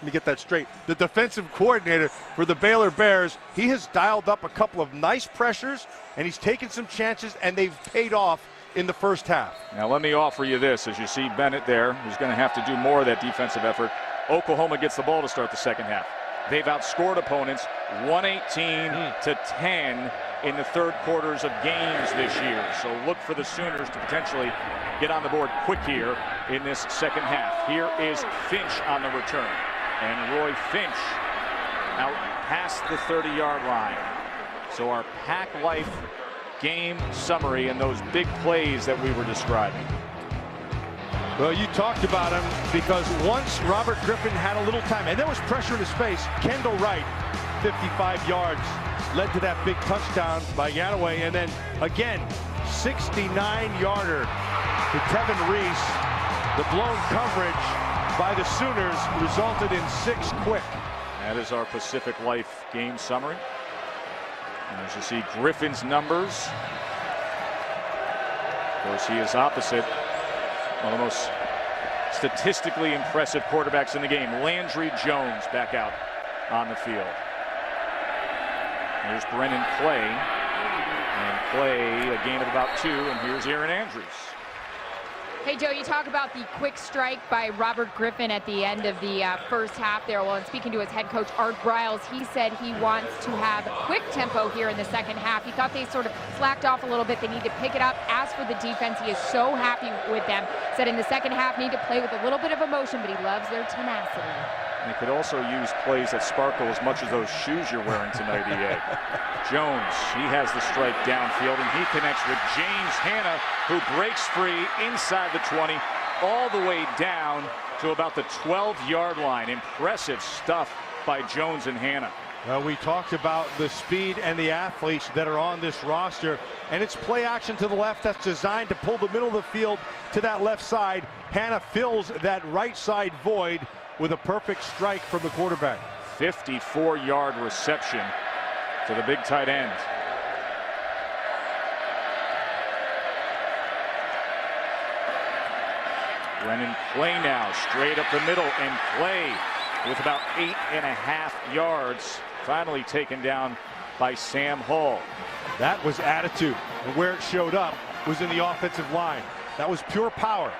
me get that straight, the defensive coordinator for the Baylor Bears, he has dialed up a couple of nice pressures, and he's taken some chances, and they've paid off in the first half. Now let me offer you this. As you see Bennett there, who's going to have to do more of that defensive effort. Oklahoma gets the ball to start the second half. They've outscored opponents 118-10 in the third quarters of games this year. So look for the Sooners to potentially get on the board quick here in this second half. Here is Finch on the return. And Roy Finch out past the 30-yard line. So our Pack Life game summary and those big plays that we were describing. Well, you talked about him because once Robert Griffin had a little time, and there was pressure in his face, Kendall Wright, 55 yards, led to that big touchdown by Yanaway. And then, again, 69-yarder to Tevin Reese. The blown coverage by the Sooners resulted in 6 quick. That is our Pacific Life game summary. And as you see Griffin's numbers, of course, he is opposite one of the most statistically impressive quarterbacks in the game, Landry Jones, back out on the field. Here's Brennan Clay. And Clay, a gain of about 2, and here's Aaron Andrews. Hey, Joe, you talk about the quick strike by Robert Griffin at the end of the first half there. Well, and speaking to his head coach, Art Briles, he said he wants to have quick tempo here in the second half. He thought they sort of slacked off a little bit. They need to pick it up. As for the defense, he is so happy with them. Said in the second half, need to play with a little bit of emotion, but he loves their tenacity. They could also use plays that sparkle as much as those shoes you're wearing tonight, EA. Jones, he has the strike downfield, and he connects with James Hanna, who breaks free inside the 20, all the way down to about the 12-yard line. Impressive stuff by Jones and Hanna. Well, we talked about the speed and the athletes that are on this roster, and it's play action to the left that's designed to pull the middle of the field to that left side. Hanna fills that right side void with a perfect strike from the quarterback. 54-yard reception to the big tight end. Brennan Play now, straight up the middle, and Play with about 8.5 yards. Finally taken down by Sam Hall. That was attitude, and where it showed up was in the offensive line. That was pure power.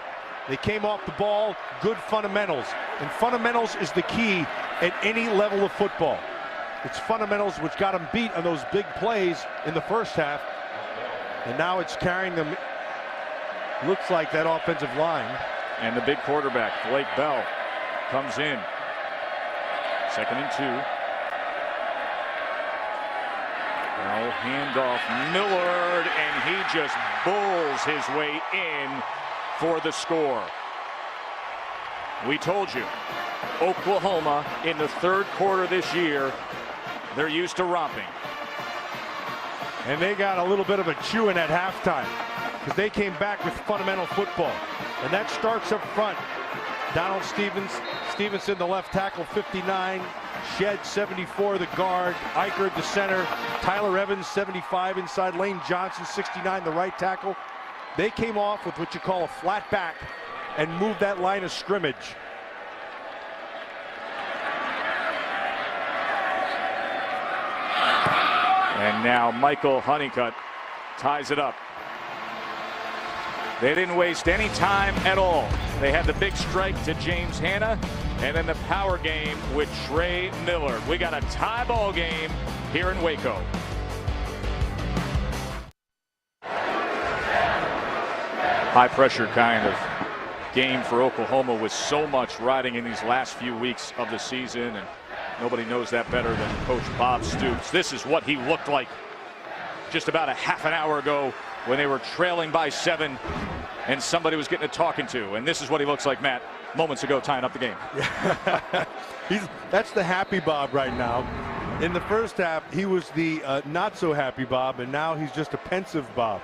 They came off the ball, good fundamentals. And fundamentals is the key at any level of football. It's fundamentals which got them beat on those big plays in the first half. And now it's carrying them, looks like, that offensive line. And the big quarterback, Blake Bell, comes in. 2nd and 2. Bell handoff Millard, and he just bulls his way in for the score. We told you, Oklahoma in the third quarter this year, they're used to romping. And they got a little bit of a chewing at halftime because they came back with fundamental football. And that starts up front. Donald Stevenson, the left tackle, 59. Shed, 74, the guard. Eichert, the center. Tyler Evans, 75 inside. Lane Johnson, 69, the right tackle. They came off with what you call a flat back and moved that line of scrimmage. And now Michael Honeycutt ties it up. They didn't waste any time at all. They had the big strike to James Hanna, and then the power game with Trey Millard. We got a tie ball game here in Waco. High pressure kind of game for Oklahoma with so much riding in these last few weeks of the season, and nobody knows that better than Coach Bob Stoops. This is what he looked like just about a half an hour ago when they were trailing by 7 and somebody was getting a talking to. And this is what he looks like, Matt, moments ago tying up the game. That's the happy Bob right now. In the first half, he was the not so happy Bob, and now he's just a pensive Bob.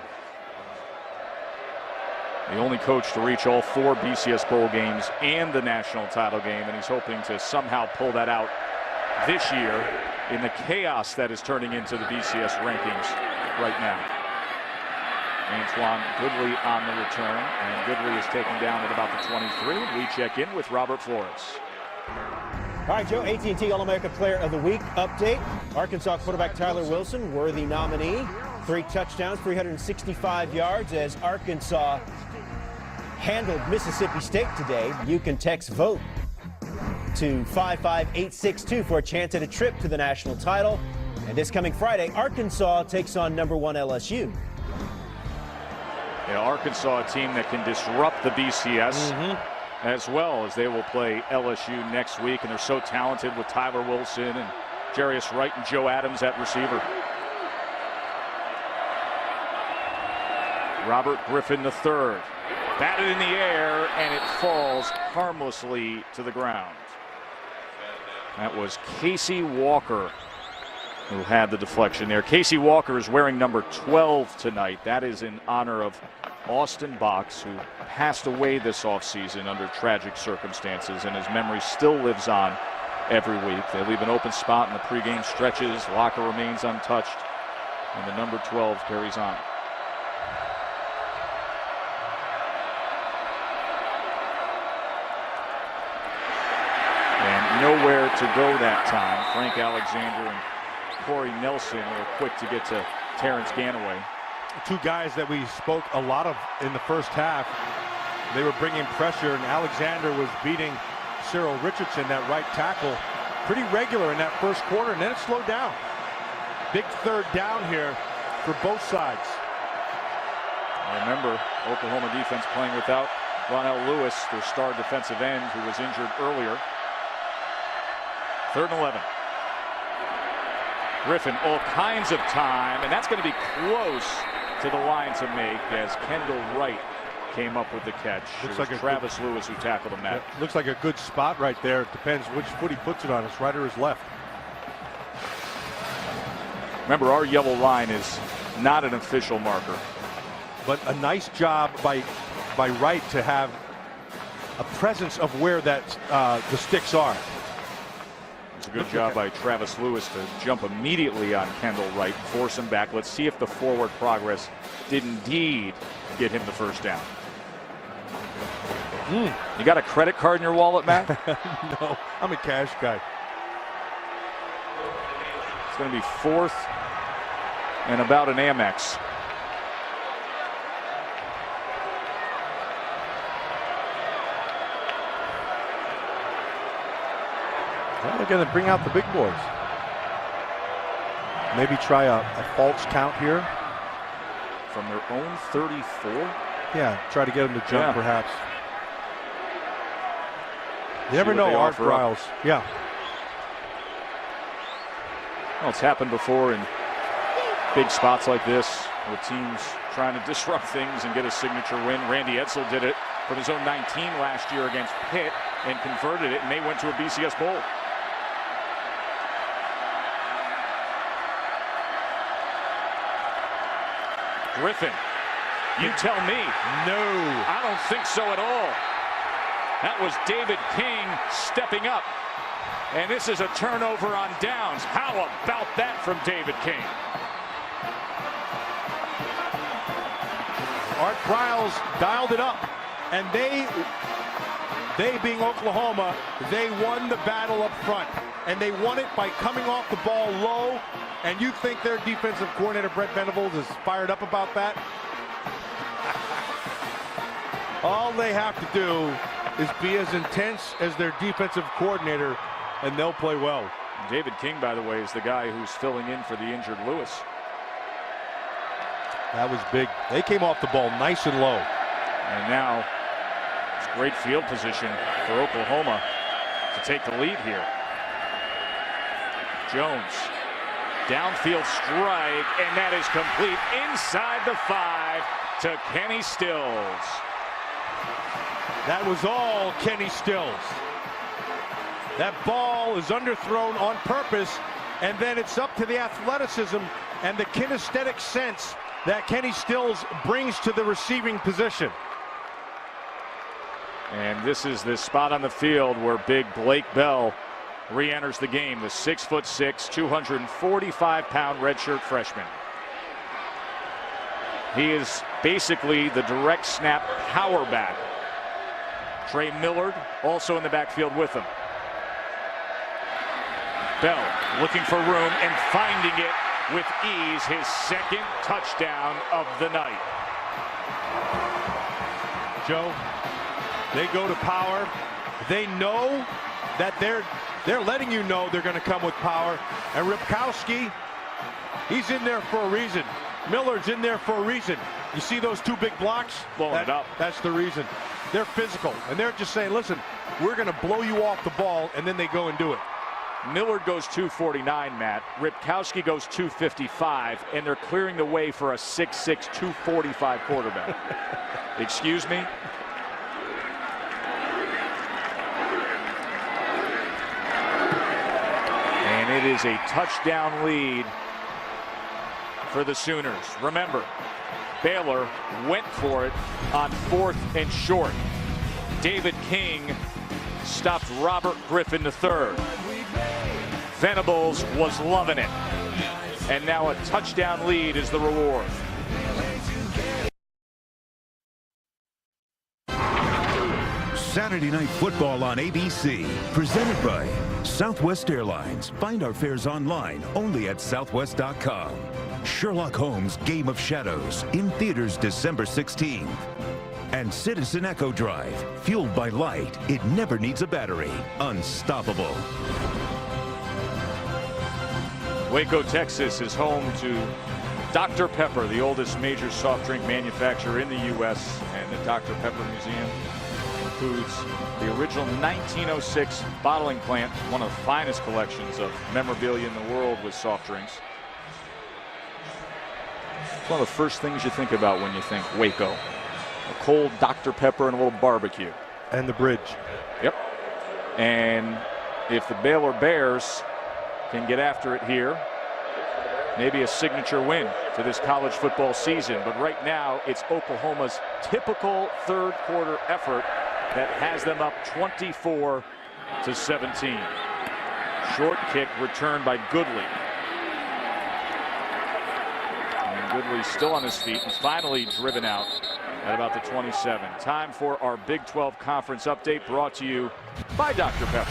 The only coach to reach all 4 BCS Bowl games and the national title game, and he's hoping to somehow pull that out this year in the chaos that is turning into the BCS rankings right now. Antoine Goodley on the return, and Goodley is taken down at about the 23. We check in with Robert Flores. All right, Joe, AT&T All-America Player of the Week update. Arkansas quarterback Tyler Wilson, worthy nominee. 3 touchdowns, 365 yards as Arkansas handled Mississippi State today. You can text VOTE to 55862 for a chance at a trip to the national title. And this coming Friday, Arkansas takes on #1 LSU. Yeah, Arkansas, a team that can disrupt the BCS as well, as they will play LSU next week. And they're so talented with Tyler Wilson and Jarius Wright and Joe Adams at receiver. Robert Griffin III. Batted in the air, and it falls harmlessly to the ground. That was Casey Walker who had the deflection there. Casey Walker is wearing number 12 tonight. That is in honor of Austin Box, who passed away this offseason under tragic circumstances, and his memory still lives on every week. They leave an open spot in the pregame stretches. Locker remains untouched, and the number 12 carries on. And nowhere to go that time. Frank Alexander and Corey Nelson were quick to get to Terrence Ganaway. 2 guys that we spoke a lot of in the first half. They were bringing pressure, and Alexander was beating Cyril Richardson, that right tackle, pretty regular in that first quarter, and then it slowed down. Big third down here for both sides. Remember, Oklahoma defense playing without Ronell Lewis, their star defensive end, who was injured earlier. 3rd and 11. Griffin, all kinds of time, and that's going to be close to the line to make as Kendall Wright came up with the catch. Looks it was like Travis Lewis who tackled him, Matt. Looks like a good spot right there. It depends which foot he puts it on, his right or his left. Remember, our yellow line is not an official marker. But a nice job by Wright to have a presence of where that the sticks are. It's a good job by Travis Lewis to jump immediately on Kendall Wright, force him back. Let's see if the forward progress did indeed get him the first down. You got a credit card in your wallet, Matt? No, I'm a cash guy. It's going to be 4th and about an Amex. Well, they're going to bring out the big boys. Maybe try a false count here. From their own 34? Yeah, try to get them to jump, perhaps. You never know, Art Briles. Yeah. Well, it's happened before in big spots like this, where teams trying to disrupt things and get a signature win. Randy Edsall did it from his own 19 last year against Pitt and converted it, and they went to a BCS Bowl. Griffin, you tell me. No. I don't think so at all. That was David King stepping up. And this is a turnover on downs. How about that from David King? Art Briles dialed it up. And they being Oklahoma, they won the battle up front. And they won it by coming off the ball low. And you think their defensive coordinator, Brett Venables, is fired up about that? All they have to do is be as intense as their defensive coordinator, and they'll play well. David King, by the way, is the guy who's filling in for the injured Lewis. That was big. They came off the ball nice and low. And now it's great field position for Oklahoma to take the lead here. Jones. Downfield strike, and that is complete inside the 5 to Kenny Stills. That was all Kenny Stills. That ball is underthrown on purpose, and then it's up to the athleticism and the kinesthetic sense that Kenny Stills brings to the receiving position. And this is the spot on the field where big Blake Bell re-enters the game, the 6'6", 245-pound redshirt freshman. He is basically the direct snap power back. Trey Millard also in the backfield with him. Bell looking for room and finding it with ease, his 2nd touchdown of the night. Joe, they go to power. They know that they're letting you know they're going to come with power. And Ripkowski, he's in there for a reason. Miller's in there for a reason. You see those 2 big blocks? Blowing it up. That's the reason. They're physical, and they're just saying, listen, we're going to blow you off the ball, and then they go and do it. Millard goes 249, Matt. Ripkowski goes 255, and they're clearing the way for a 6'6", 245 quarterback. Excuse me? And it is a touchdown lead for the Sooners. Remember, Baylor went for it on 4th and short. David King stopped Robert Griffin III. Venables was loving it. And now a touchdown lead is the reward. Saturday Night Football on ABC, presented by Southwest Airlines. Find our fares online only at southwest.com. Sherlock Holmes: Game of Shadows in theaters December 16th. And Citizen Echo Drive, fueled by light. It never needs a battery. Unstoppable. Waco, Texas is home to Dr. Pepper, the oldest major soft drink manufacturer in the U.S. And the Dr. Pepper Museum includes the original 1906 bottling plant, one of the finest collections of memorabilia in the world with soft drinks. It's one of the first things you think about when you think Waco. A cold Dr. Pepper and a little barbecue. And the bridge. Yep. And if the Baylor Bears can get after it here, maybe a signature win to this college football season. But right now, it's Oklahoma's typical third quarter effort that has them up 24-17. Short kick returned by Goodley. And Goodley still on his feet and finally driven out at about the 27. Time for our Big 12 Conference update, brought to you by Dr. Pepper.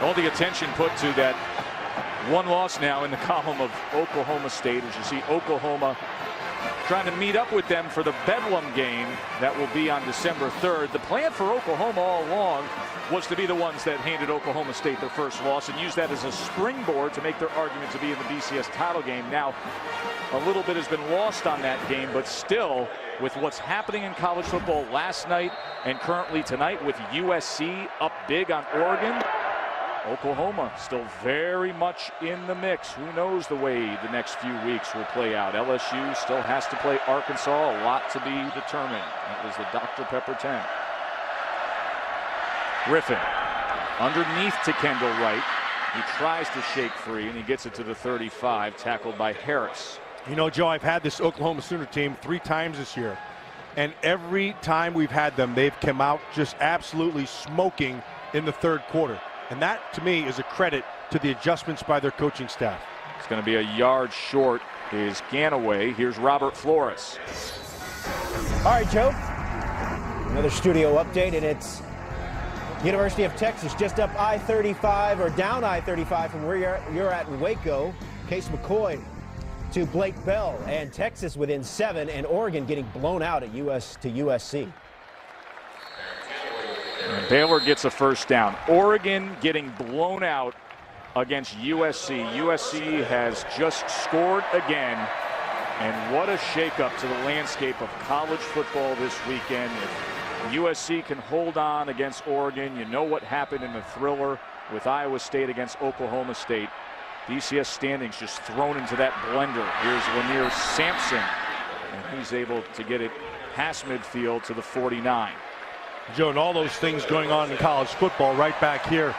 All the attention put to that one loss now in the column of Oklahoma State, as you see Oklahoma trying to meet up with them for the Bedlam game that will be on December 3rd. The plan for Oklahoma all along was to be the ones that handed Oklahoma State their first loss and use that as a springboard to make their argument to be in the BCS title game. Now, a little bit has been lost on that game, but still, with what's happening in college football last night and currently tonight with USC up big on Oregon, Oklahoma still very much in the mix. Who knows the way the next few weeks will play out. LSU still has to play Arkansas. A lot to be determined. That was the Dr. Pepper 10. Griffin underneath to Kendall Wright. He tries to shake free, and he gets it to the 35, tackled by Harris. You know, Joe, I've had this Oklahoma Sooner team 3 times this year. And every time we've had them, they've come out just absolutely smoking in the third quarter. And that, to me, is a credit to the adjustments by their coaching staff. It's going to be a yard short is Ganaway. Here's Robert Flores. All right, Joe. Another studio update, and it's University of Texas just up I-35 or down I-35 from where you're at in Waco. Case McCoy to Blake Bell, and Texas within 7, and Oregon getting blown out at USC. Baylor gets a first down. Oregon getting blown out against USC. USC has just scored again. And what a shakeup to the landscape of college football this weekend. If USC can hold on against Oregon, you know what happened in the thriller with Iowa State against Oklahoma State. BCS standings just thrown into that blender. Here's Lanier Sampson, and he's able to get it past midfield to the 49. Joe, and all those things going on in college football right back here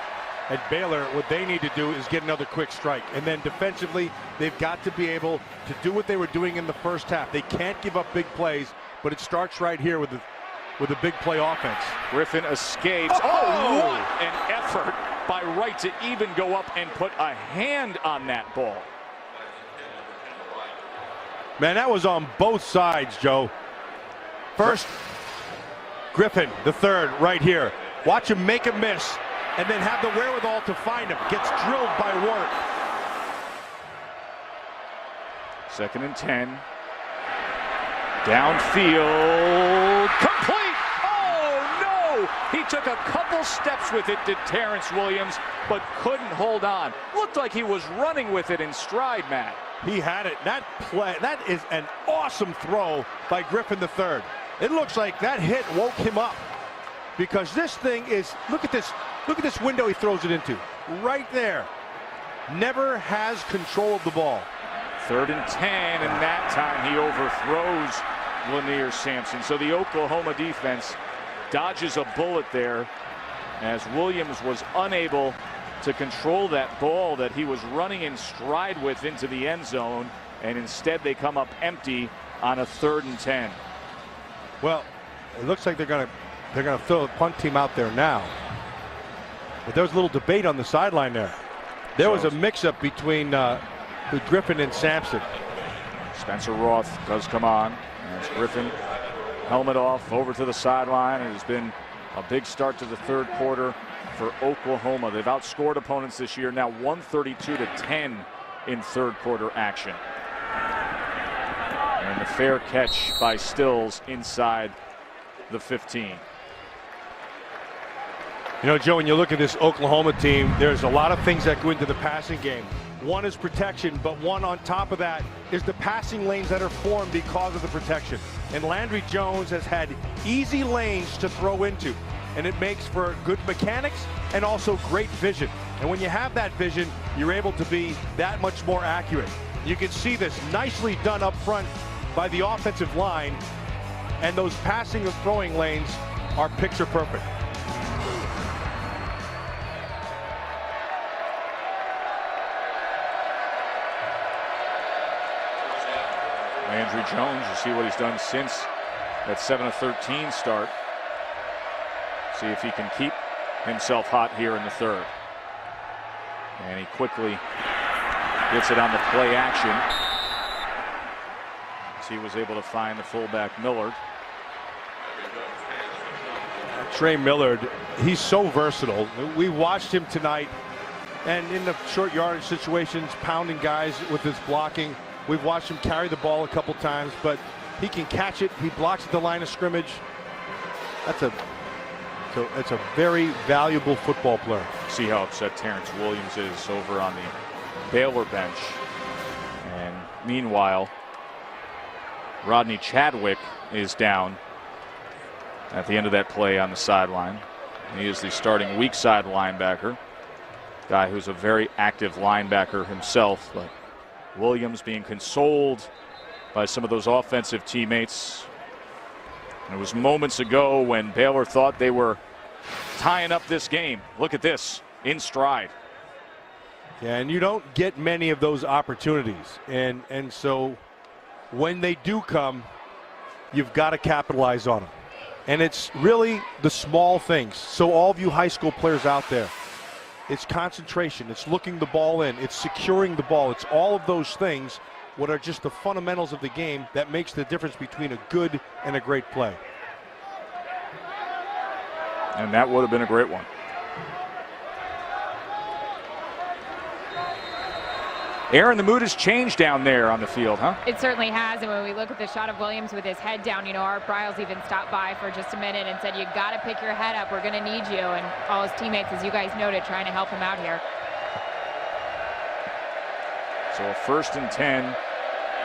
at Baylor, what they need to do is get another quick strike. And then defensively, they've got to be able to do what they were doing in the first half. They can't give up big plays, but it starts right here with a big play offense. Griffin escapes. Oh, what an effort by Wright to even go up and put a hand on that ball. Man, that was on both sides, Joe. First, Griffin, the third, right here. Watch him make a miss, and then have the wherewithal to find him. Gets drilled by Ward. 2nd and 10. Downfield. Complete! Oh, no! He took a couple steps with it, did Terrence Williams, but couldn't hold on. Looked like he was running with it in stride, Matt. He had it. That is an awesome throw by Griffin the third. It looks like that hit woke him up, because this thing is, look at this window he throws it into. Right there. Never has control of the ball. 3rd and 10, and that time he overthrows Lanier Sampson. So the Oklahoma defense dodges a bullet there, as Williams was unable to control that ball that he was running in stride with into the end zone, and instead they come up empty on a 3rd and 10. Well, it looks like they're gonna throw the punt team out there now. But there was a little debate on the sideline there. There was a mix-up between Griffin and Sampson. Spencer Roth does come on as Griffin, helmet off, over to the sideline. It has been a big start to the third quarter for Oklahoma. They've outscored opponents this year, now 132-10 in third quarter action. And the fair catch by Stills inside the 15. You know, Joe, when you look at this Oklahoma team, there's a lot of things that go into the passing game. One is protection, but one on top of that is the passing lanes that are formed because of the protection. And Landry Jones has had easy lanes to throw into, and it makes for good mechanics and also great vision. And when you have that vision, you're able to be that much more accurate. You can see this nicely done up front by the offensive line, and those passing and throwing lanes are picture perfect. Landry Jones, you see what he's done since that 7-13 start. See if he can keep himself hot here in the third. And he quickly gets it on the play action. As he was able to find the fullback Millard. Trey Millard, he's so versatile. We watched him tonight, and in the short yardage situations, pounding guys with his blocking. We've watched him carry the ball a couple times, but he can catch it. He blocks at the line of scrimmage. That's a very valuable football player. See how upset Terrence Williams is over on the Baylor bench. And meanwhile, Rodney Chadwick is down at the end of that play on the sideline. He is the starting weak side linebacker. Guy who's a very active linebacker himself, but Williams being consoled by some of those offensive teammates. And it was moments ago when Baylor thought they were tying up this game. Look at this, in stride. Yeah, and you don't get many of those opportunities. And so when they do come, you've got to capitalize on them. And it's really the small things. So all of you high school players out there, it's concentration, it's looking the ball in, it's securing the ball, it's all of those things, what are just the fundamentals of the game that makes the difference between a good and a great play. And that would have been a great one. Aaron, the mood has changed down there on the field, huh? It certainly has, and when we look at the shot of Williams with his head down, you know, Art Briles even stopped by for just a minute and said, you got to pick your head up, we're going to need you, and all his teammates, as you guys noted, trying to help him out here. So a 1st and 10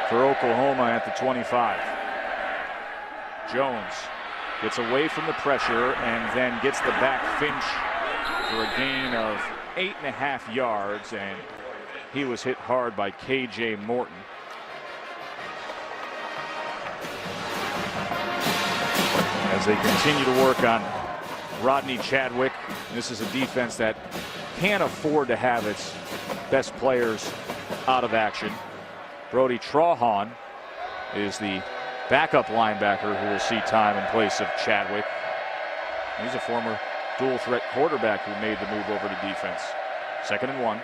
for Oklahoma at the 25. Jones gets away from the pressure and then gets the back Finch for a gain of 8.5 yards, and he was hit hard by K.J. Morton. As they continue to work on Rodney Chadwick, this is a defense that can't afford to have its best players out of action. Brody Trahan is the backup linebacker who will see time in place of Chadwick. He's a former dual threat quarterback who made the move over to defense. 2nd and 1.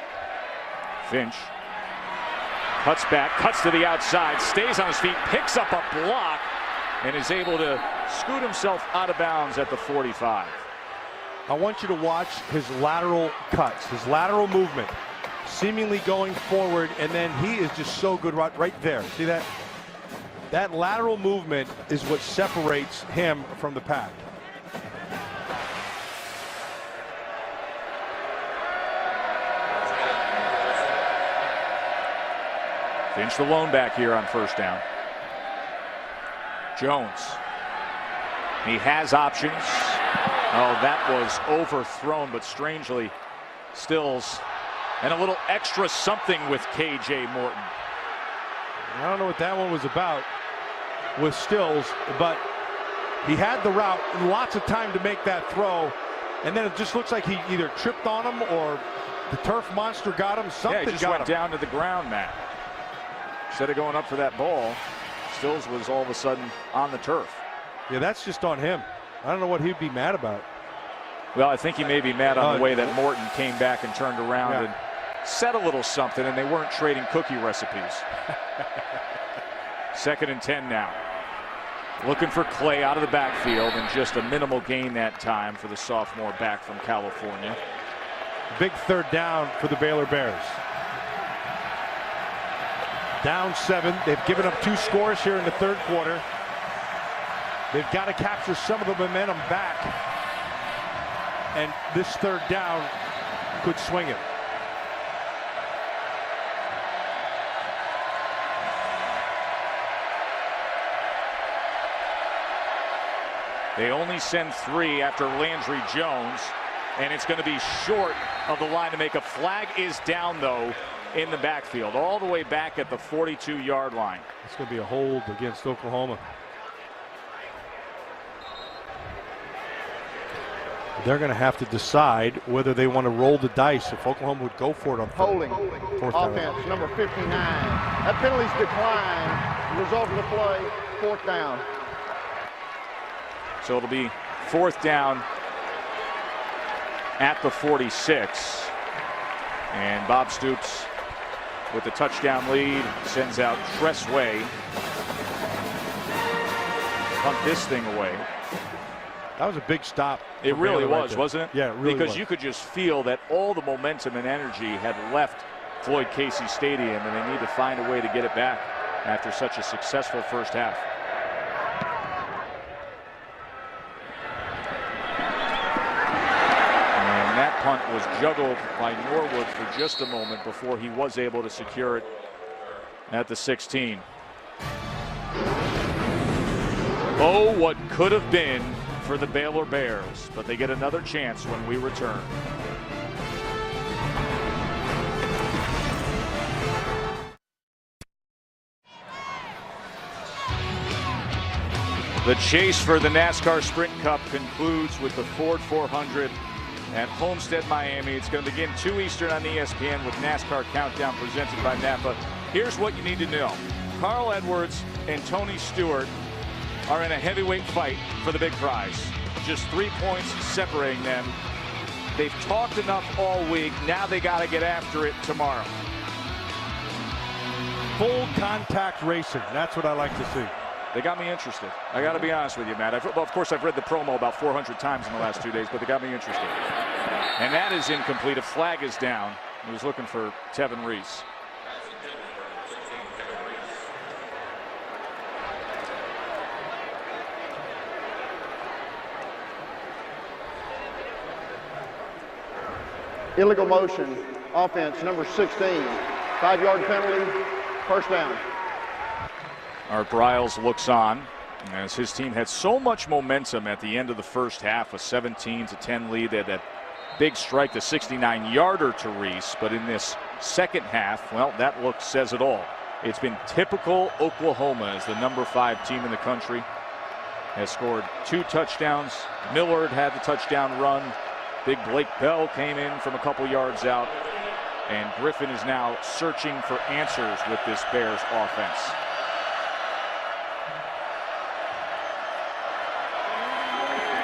Finch cuts back, cuts to the outside, stays on his feet, picks up a block, and is able to scoot himself out of bounds at the 45. I want you to watch his lateral cuts, his lateral movement, seemingly going forward, and then he is just so good right there. See that? That lateral movement is what separates him from the pack. Finch the lone back here on 1st down. Jones. He has options. Oh, that was overthrown, but strangely, Stills. And a little extra something with K.J. Morton. I don't know what that one was about with Stills, but he had the route and lots of time to make that throw. And then it just looks like he either tripped on him or the turf monster got him. Something yeah, he just got went him down to the ground, Matt. Instead of going up for that ball, Stills was all of a sudden on the turf. Yeah, that's just on him. I don't know what he'd be mad about. Well, I think he may be mad on the way that Morton came back and turned around and said a little something, and they weren't trading cookie recipes. 2nd and 10 now. Looking for Clay out of the backfield, and just a minimal gain that time for the sophomore back from California. Big 3rd down for the Baylor Bears. Down 7. They've given up 2 scores here in the third quarter. They've got to capture some of the momentum back. And this third down could swing it. They only send 3 after Landry Jones, and it's going to be short of the line to make a flag. Is down, though, in the backfield, all the way back at the 42-yard line. It's going to be a hold against Oklahoma. They're going to have to decide whether they want to roll the dice if Oklahoma would go for it on holding offense number 59. That penalty's decline, result of the play, 4th down. So it'll be 4th down at the 46. And Bob Stoops with the touchdown lead sends out Tressway. Punt this thing away. That was a big stop. It really was, wasn't it? Yeah, it really because was. you could just feel that all the momentum and energy had left Floyd Casey Stadium, and they need to find a way to get it back after such a successful first half. And that punt was juggled by Norwood for just a moment before he was able to secure it at the 16. Oh, what could have been for the Baylor Bears, but they get another chance when we return. The chase for the NASCAR Sprint Cup concludes with the Ford 400 at Homestead, Miami. It's going to begin 2 Eastern on ESPN with NASCAR Countdown presented by Napa. Here's what you need to know. Carl Edwards and Tony Stewart are in a heavyweight fight for the big prize. Just 3 points separating them. They've talked enough all week. Now they got to get after it tomorrow. Full contact racing. That's what I like to see. They got me interested. I got to be honest with you, Matt. Well, of course, I've read the promo about 400 times in the last 2 days, but they got me interested. And that is incomplete. A flag is down. He was looking for Tevin Reese. Illegal motion, offense number 16. 5-yard penalty, 1st down. Art Briles looks on as his team had so much momentum at the end of the first half, a 17-10 lead. They had that big strike, the 69-yarder to Reese, but in this second half, well, that look says it all. It's been typical Oklahoma as the number 5 team in the country. Has scored 2 touchdowns. Millard had the touchdown run. Big Blake Bell came in from a couple yards out. And Griffin is now searching for answers with this Bears offense.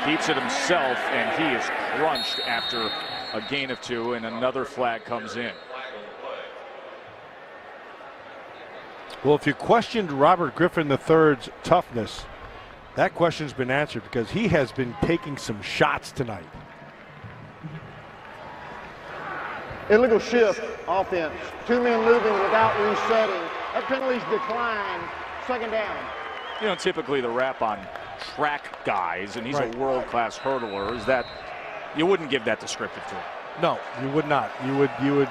Keeps it himself, and he is crunched after a gain of 2, and another flag comes in. Well, if you questioned Robert Griffin III's toughness, that question's been answered because he has been taking some shots tonight. Illegal shift, offense. 2 men moving without resetting. That penalty's declined, 2nd down. You know, typically the rap on track guys, and he's a world-class hurdler, is that you wouldn't give that descriptive to him. No, you would not. You would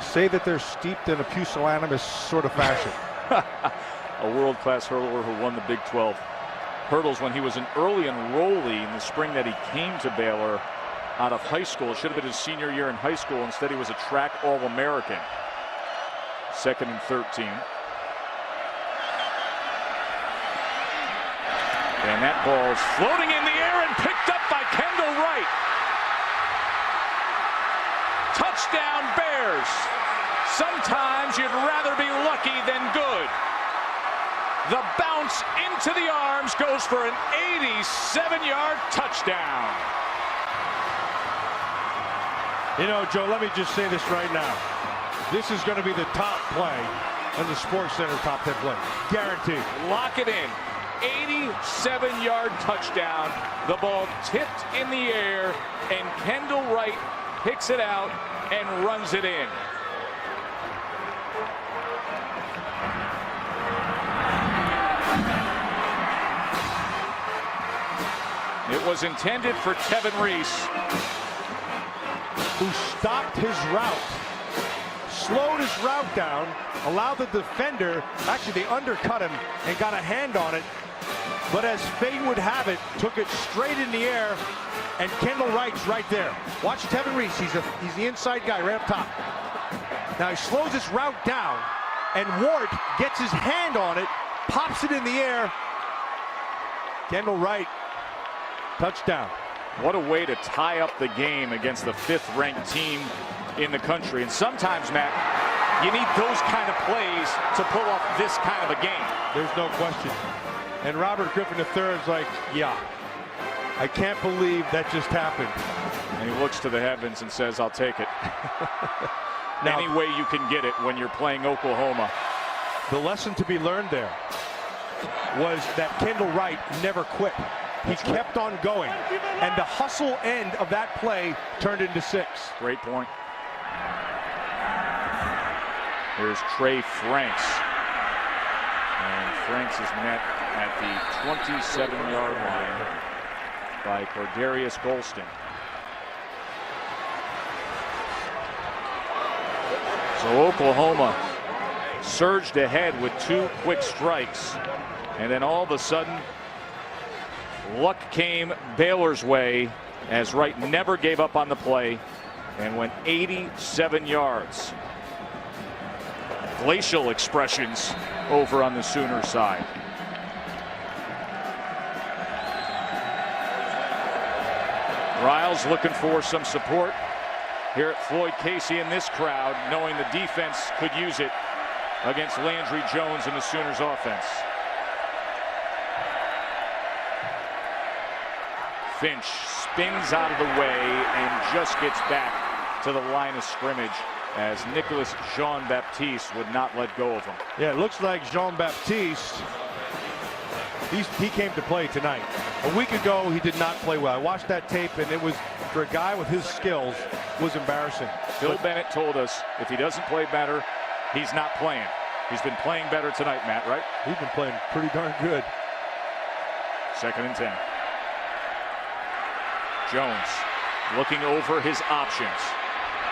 say that they're steeped in a pusillanimous sort of fashion. A world-class hurdler who won the Big 12 hurdles when he was an early enrollee in the spring that he came to Baylor out of high school. It should have been his senior year in high school. Instead, he was a track All-American. 2nd and 13. And that ball's floating in the air and picked up by Kendall Wright. Touchdown Bears. Sometimes you'd rather be lucky than good. The bounce into the arms goes for an 87-yard touchdown. You know, Joe, let me just say this right now. This is going to be the top play on the Sports Center top 10 play. Guaranteed. Lock it in. 87-yard touchdown. The ball tipped in the air, and Kendall Wright picks it out and runs it in. was intended for Tevin Reese, who stopped his route, slowed his route down, allowed the defender, actually they undercut him and got a hand on it, but as fate would have it, took it straight in the air, and Kendall Wright's right there. Watch Tevin Reese, he's the inside guy right up top. Now he slows his route down, and Ward gets his hand on it, pops it in the air. Kendall Wright, touchdown. What a way to tie up the game against the 5th-ranked team in the country. And sometimes, Matt, you need those kind of plays to pull off this kind of a game. There's no question. And Robert Griffin III is like, yeah, I can't believe that just happened. And he looks to the heavens and says, I'll take it. Now, any way you can get it when you're playing Oklahoma. The lesson to be learned there was that Kendall Wright never quit. He kept on going, and the hustle end of that play turned into 6. Great point. Here's Trey Franks. And Franks is met at the 27-yard line by Cordarius Golston. So Oklahoma surged ahead with 2 quick strikes, and then all of a sudden luck came Baylor's way as Wright never gave up on the play and went 87 yards. Glacial expressions over on the Sooner side. Riles looking for some support here at Floyd Casey in this crowd, knowing the defense could use it against Landry Jones and the Sooners offense. Finch spins out of the way and just gets back to the line of scrimmage as Nicholas Jean-Baptiste would not let go of him. Yeah, it looks like Jean-Baptiste, he came to play tonight. A week ago, he did not play well. I watched that tape, and it was, for a guy with his skills, was embarrassing. Bill Bennett told us if he doesn't play better, he's not playing. He's been playing better tonight, Matt, right? He's been playing pretty darn good. 2nd and 10. Jones looking over his options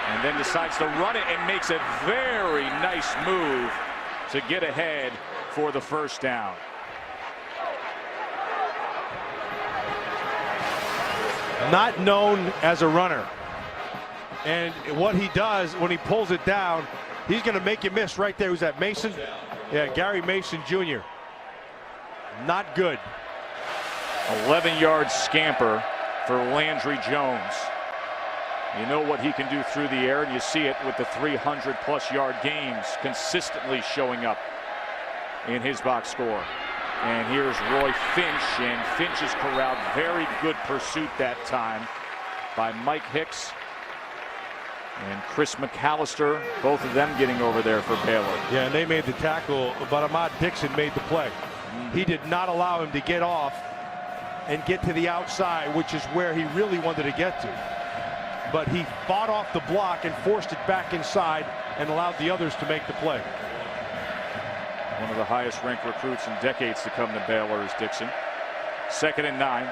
and then decides to run it and makes a very nice move to get ahead for the first down. Not known as a runner. And what he does when he pulls it down, he's going to make you miss right there. Who's that, Mason? Yeah, Gary Mason Jr. Not good. 11-yard scamper for Landry Jones. You know what he can do through the air, and you see it with the 300-plus yard games consistently showing up in his box score. And here's Roy Finch, and Finch is corralled. Very good pursuit that time by Mike Hicks and Chris McAllister, both of them getting over there for Baylor. Yeah, and they made the tackle, but Ahmad Dixon made the play. He did not allow him to get off and get to the outside, which is where he really wanted to get to. But he fought off the block and forced it back inside and allowed the others to make the play. One of the highest ranked recruits in decades to come to Baylor is Dixon. 2nd and 9.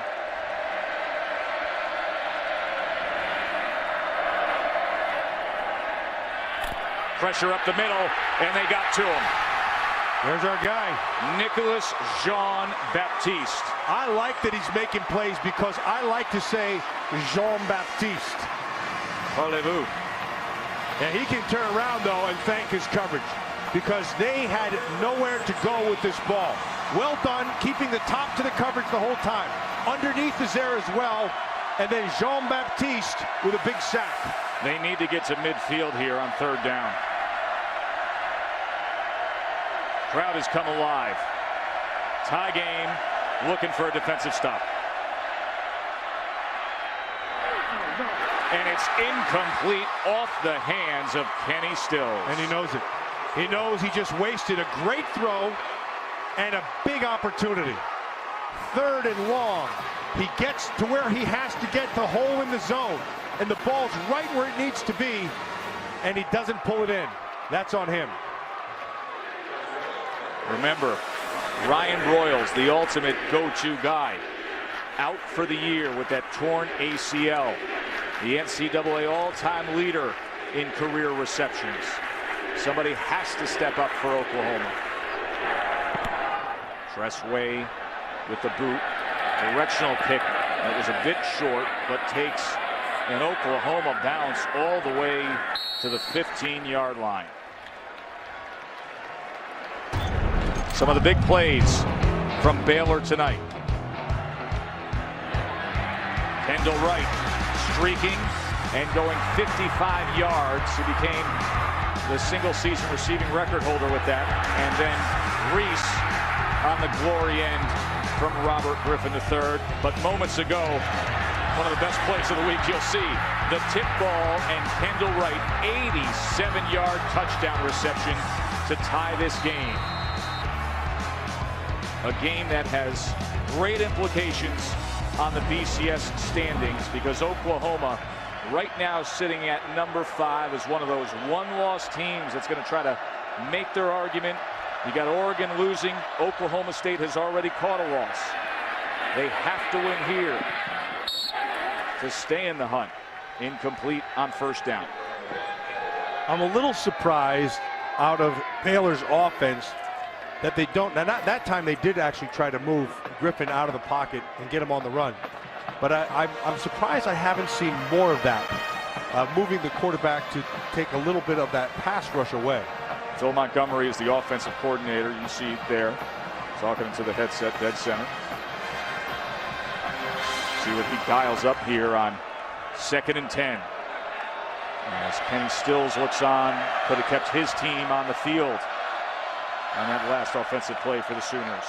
Pressure up the middle, and they got to him. There's our guy, Nicholas Jean-Baptiste. I like that he's making plays because I like to say Jean-Baptiste. Parlez-vous. And he can turn around, though, and thank his coverage because they had nowhere to go with this ball. Well done, keeping the top to the coverage the whole time. Underneath is there as well, and then Jean-Baptiste with a big sack. They need to get to midfield here on 3rd down. Crowd has come alive. Tie game, looking for a defensive stop. And it's incomplete off the hands of Kenny Stills. And he knows it. He knows he just wasted a great throw and a big opportunity. 3rd and long. He gets to where he has to get the hole in the zone. And the ball's right where it needs to be. And he doesn't pull it in. That's on him. Remember, Ryan Broyles, the ultimate go-to guy. out for the year with that torn ACL. The NCAA all-time leader in career receptions. Somebody has to step up for Oklahoma. Tressway with the boot. Directional kick that was a bit short, but takes an Oklahoma bounce all the way to the 15-yard line. Some of the big plays from Baylor tonight. Kendall Wright streaking and going 55 yards. He became the single-season receiving record holder with that. And then Reese on the glory end from Robert Griffin III. But moments ago, one of the best plays of the week you'll see. The tip ball and Kendall Wright, 87-yard touchdown reception to tie this game. A game that has great implications on the BCS standings because Oklahoma right now sitting at number 5 is one of those one-loss teams that's going to try to make their argument. You got Oregon losing. Oklahoma State has already caught a loss. They have to win here to stay in the hunt. Incomplete on first down. I'm a little surprised out of Baylor's offense that they don't. Now, that time they did actually try to move Griffin out of the pocket and get him on the run. But I'm surprised I haven't seen more of that, moving the quarterback to take a little bit of that pass rush away. Phil Montgomery is the offensive coordinator. You see there, talking to the headset, dead center. See what he dials up here on 2nd and 10. As Kenny Stills looks on, could have kept his team on the field on that last offensive play for the Sooners.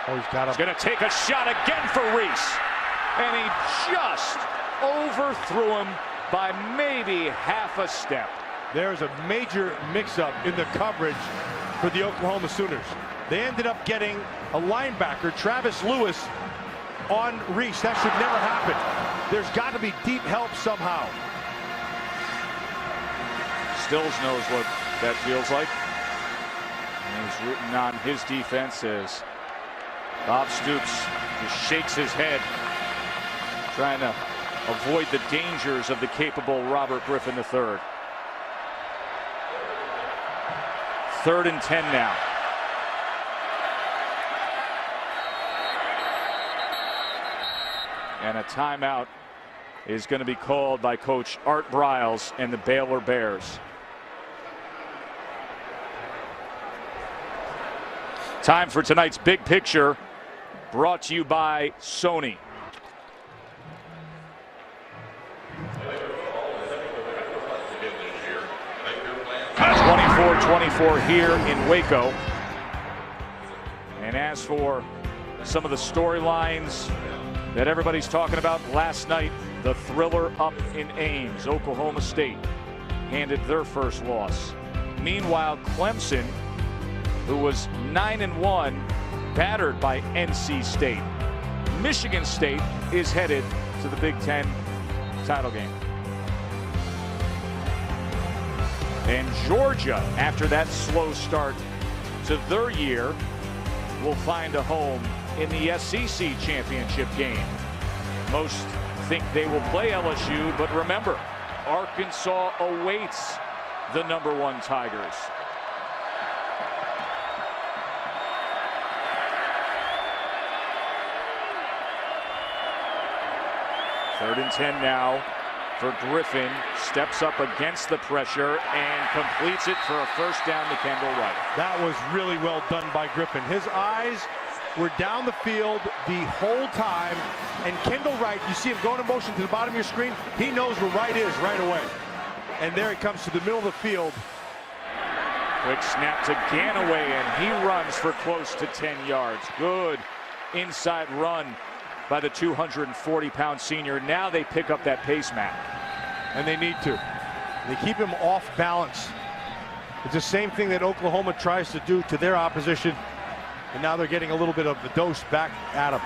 Oh, he's got him. He's going to take a shot again for Reese. And he just overthrew him by maybe half a step. There's a major mix-up in the coverage for the Oklahoma Sooners. They ended up getting a linebacker, Travis Lewis, on Reese. That should never happen. There's got to be deep help somehow. Stills knows what that feels like. And he's rooting on his defense as Bob Stoops just shakes his head, trying to avoid the dangers of the capable Robert Griffin III. 3rd and 10 now. And a timeout is going to be called by Coach Art Briles and the Baylor Bears. Time for tonight's Big Picture, brought to you by Sony. .24 here in Waco. And as for some of the storylines that everybody's talking about last night, the thriller up in Ames. Oklahoma State handed their first loss. Meanwhile, Clemson, who was 9-1, battered by NC State. Michigan State is headed to the Big Ten title game. And Georgia, after that slow start to their year, will find a home in the SEC championship game. Most think they will play LSU, but remember, Arkansas awaits the #1 Tigers. Third and 10 now for Griffin. Steps up against the pressure and completes it for a first down to Kendall Wright. That was really well done by Griffin. His eyes were down the field the whole time. And Kendall Wright, you see him going in motion to the bottom of your screen. He knows where Wright is right away. And there he comes to the middle of the field. Quick snap to Ganaway, and he runs for close to 10 yards. Good inside run by the 240-pound senior. Now they pick up that pace, Matt. And they need to. They keep him off balance. It's the same thing that Oklahoma tries to do to their opposition. And now they're getting a little bit of the dose back at him.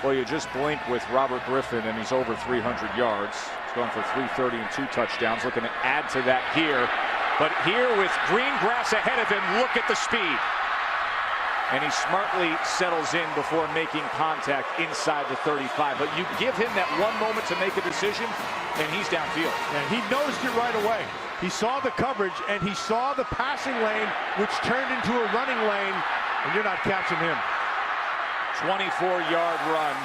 Well, you just blink with Robert Griffin, and he's over 300 yards. He's going for 330 and 2 touchdowns. Looking to add to that here. But here with green grass ahead of him, look at the speed. and he smartly settles in before making contact inside the 35. But you give him that one moment to make a decision, and he's downfield. And he noticed it right away. He saw the coverage, and he saw the passing lane, which turned into a running lane, and you're not catching him. 24-yard run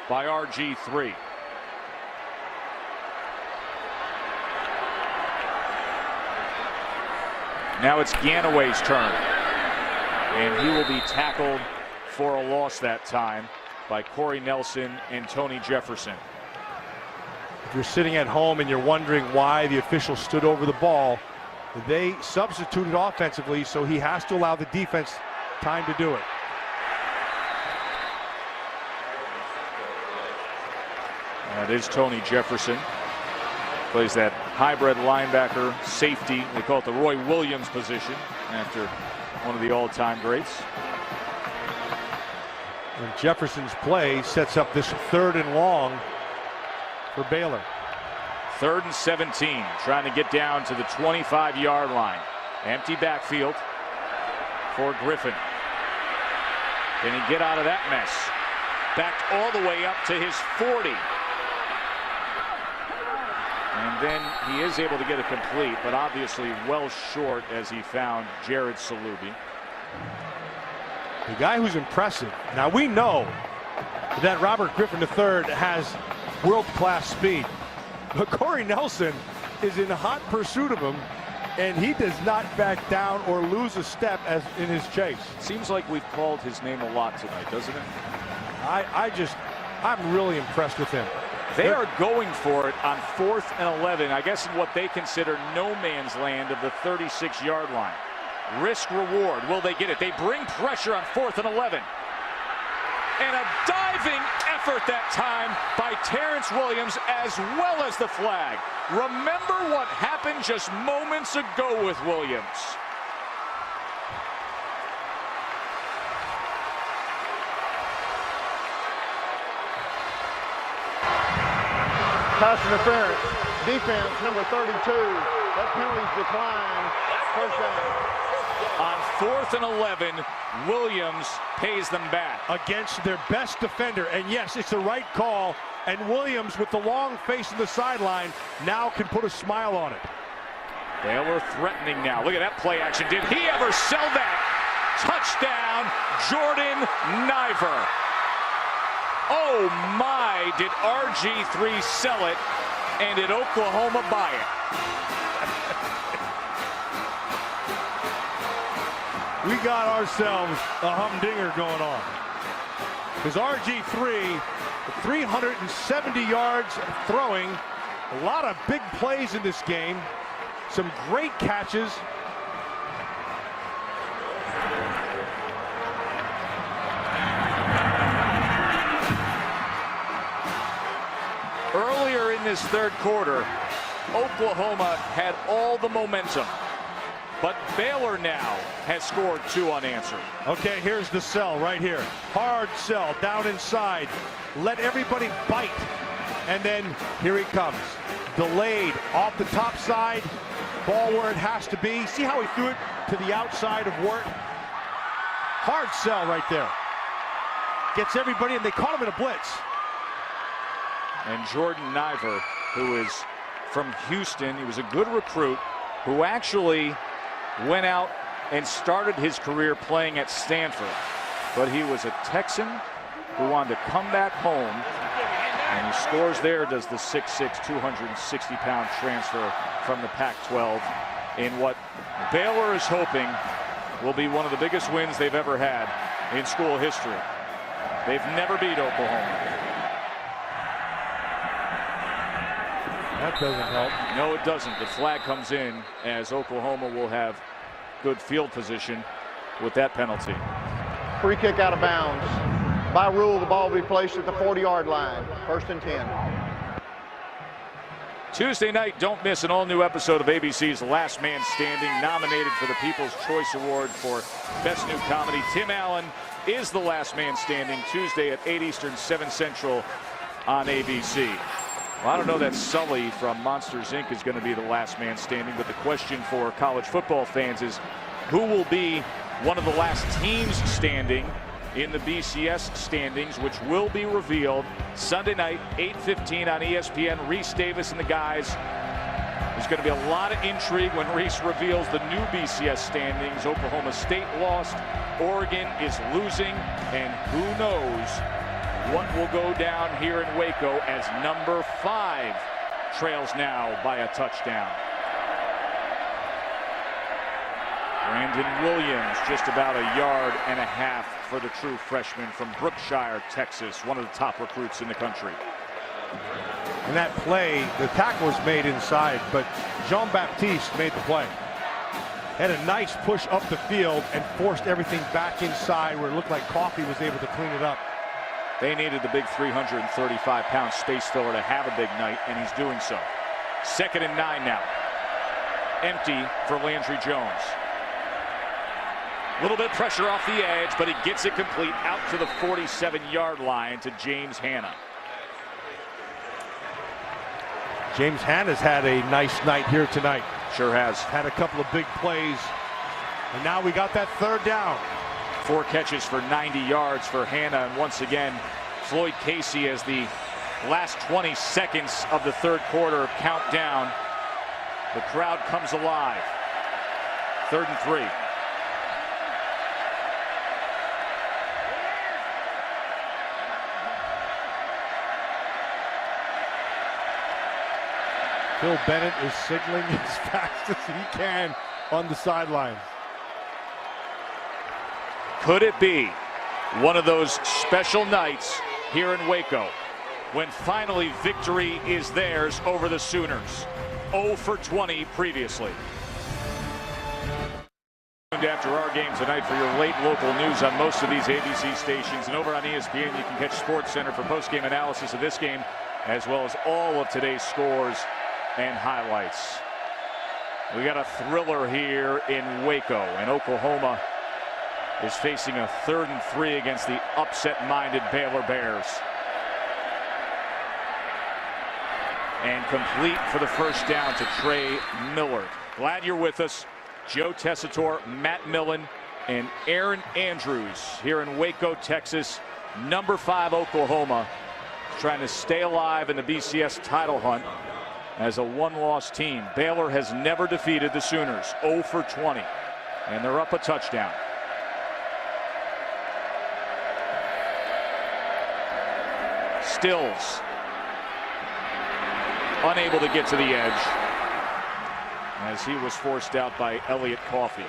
by RG3. Now it's Ganaway's turn, and he will be tackled for a loss that time by Corey Nelson and Tony Jefferson. If you're sitting at home and you're wondering why the official stood over the ball, they substituted offensively, so he has to allow the defense time to do it. That is Tony Jefferson. Plays that hybrid linebacker safety. They call it the Roy Williams position after one of the all-time greats. And Jefferson's play sets up this 3rd and long for Baylor. 3rd and 17, trying to get down to the 25-yard line. Empty backfield for Griffin. Can he get out of that mess? Backed all the way up to his 40. And then he is able to get it complete, but obviously well short as he found Jared Salubi. The guy who's impressive. Now we know that Robert Griffin III has world-class speed, but Corey Nelson is in hot pursuit of him, and he does not back down or lose a step as in his chase. Seems like we've called his name a lot tonight, doesn't it? I'm really impressed with him. They are going for it on 4th and 11, I guess in what they consider no man's land of the 36-yard line. Risk reward. Will they get it? They bring pressure on 4th and 11. And a diving effort that time by Terrence Williams, as well as the flag. Remember what happened just moments ago with Williams. Pass interference. Defense, number 32. That penalty's declined. 1st down. On 4th and 11, Williams pays them back. Against their best defender, and yes, it's the right call, and Williams, with the long face of the sideline, now can put a smile on it. Baylor threatening now. Look at that play action. Did he ever sell that? Touchdown, Jordan Niver. Oh my, did RG3 sell it, and did Oklahoma buy it? We got ourselves a humdinger going on. Because RG3, 370 yards throwing, a lot of big plays in this game, some great catches. Earlier in this 3rd quarter, Oklahoma had all the momentum. But Baylor now has scored 2 unanswered. Okay, here's the sell right here. Hard sell down inside. Let everybody bite. And then here he comes. Delayed off the top side. Ball where it has to be. See how he threw it to the outside of Wirt? Hard sell right there. Gets everybody, and they caught him in a blitz. And Jordan Niver, who is from Houston, he was a good recruit who actually went out and started his career playing at Stanford. But he was a Texan who wanted to come back home, and he scores there, does the 6'6", 260-pound transfer from the Pac-12 in what Baylor is hoping will be one of the biggest wins they've ever had in school history. They've never beat Oklahoma. That doesn't help. No, it doesn't. The flag comes in as Oklahoma will have good field position with that penalty. Free kick out of bounds. By rule, the ball will be placed at the 40-yard line. 1st and 10. Tuesday night, don't miss an all-new episode of ABC's Last Man Standing, nominated for the People's Choice Award for Best New Comedy. Tim Allen is the Last Man Standing, Tuesday at 8 Eastern, 7 Central on ABC. Well, I don't know that Sully from Monsters, Inc. is going to be the last man standing, but the question for college football fans is who will be one of the last teams standing in the BCS standings, which will be revealed Sunday night, 8:15 on ESPN. Reese Davis and the guys. There's going to be a lot of intrigue when Reese reveals the new BCS standings. Oklahoma State lost, Oregon is losing, and who knows what will go down here in Waco as number 5 trails now by a touchdown. Brandon Williams just about a yard and a half for the true freshman from Brookshire, Texas, one of the top recruits in the country. And that play, the tackle was made inside, but Jean-Baptiste made the play. Had a nice push up the field and forced everything back inside where it looked like Coffey was able to clean it up. They needed the big 335-pound space filler to have a big night, and he's doing so. 2nd and 9 now. Empty for Landry Jones. A little bit of pressure off the edge, but he gets it complete out to the 47-yard line to James Hanna. James Hanna's had a nice night here tonight. Sure has. Had a couple of big plays, and now we got that 3rd down. 4 catches for 90 yards for Hanna, and once again, Floyd Casey as the last 20 seconds of the 3rd quarter count down. The crowd comes alive. 3rd and 3. Phil Bennett is signaling as fast as he can on the sidelines. Could it be one of those special nights here in Waco when finally victory is theirs over the Sooners? 0 for 20 previously. After our game tonight for your late local news on most of these ABC stations, and over on ESPN you can catch SportsCenter for post-game analysis of this game as well as all of today's scores and highlights. We got a thriller here in Waco, and Oklahoma is facing a 3rd and 3 against the upset-minded Baylor Bears. And complete for the first down to Trey Miller. Glad you're with us. Joe Tessitore, Matt Millen, and Aaron Andrews here in Waco, Texas. Number 5 Oklahoma trying to stay alive in the BCS title hunt as a 1-loss team. Baylor has never defeated the Sooners. 0 for 20. And they're up a touchdown. Stills unable to get to the edge as he was forced out by Elliott Coffey.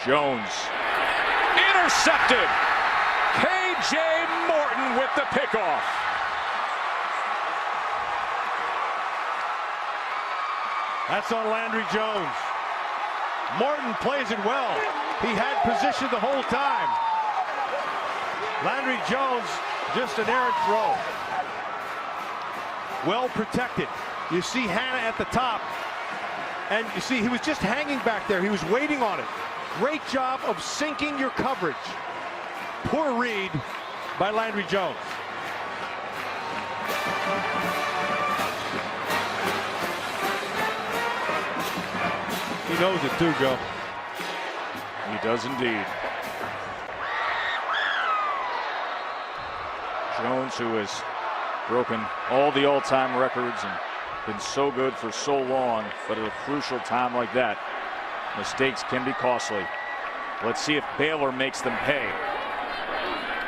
Jones intercepted. K.J. Morton with the pickoff. That's on Landry Jones. Morton plays it well. He had position the whole time. Landry Jones, just an errant throw. Well protected. You see Hanna at the top. And you see he was just hanging back there. He was waiting on it. Great job of sinking your coverage. Poor read by Landry Jones. He knows it too, Joe. He does indeed. Jones, who has broken all the all-time records and been so good for so long, but at a crucial time like that, mistakes can be costly. Let's see if Baylor makes them pay.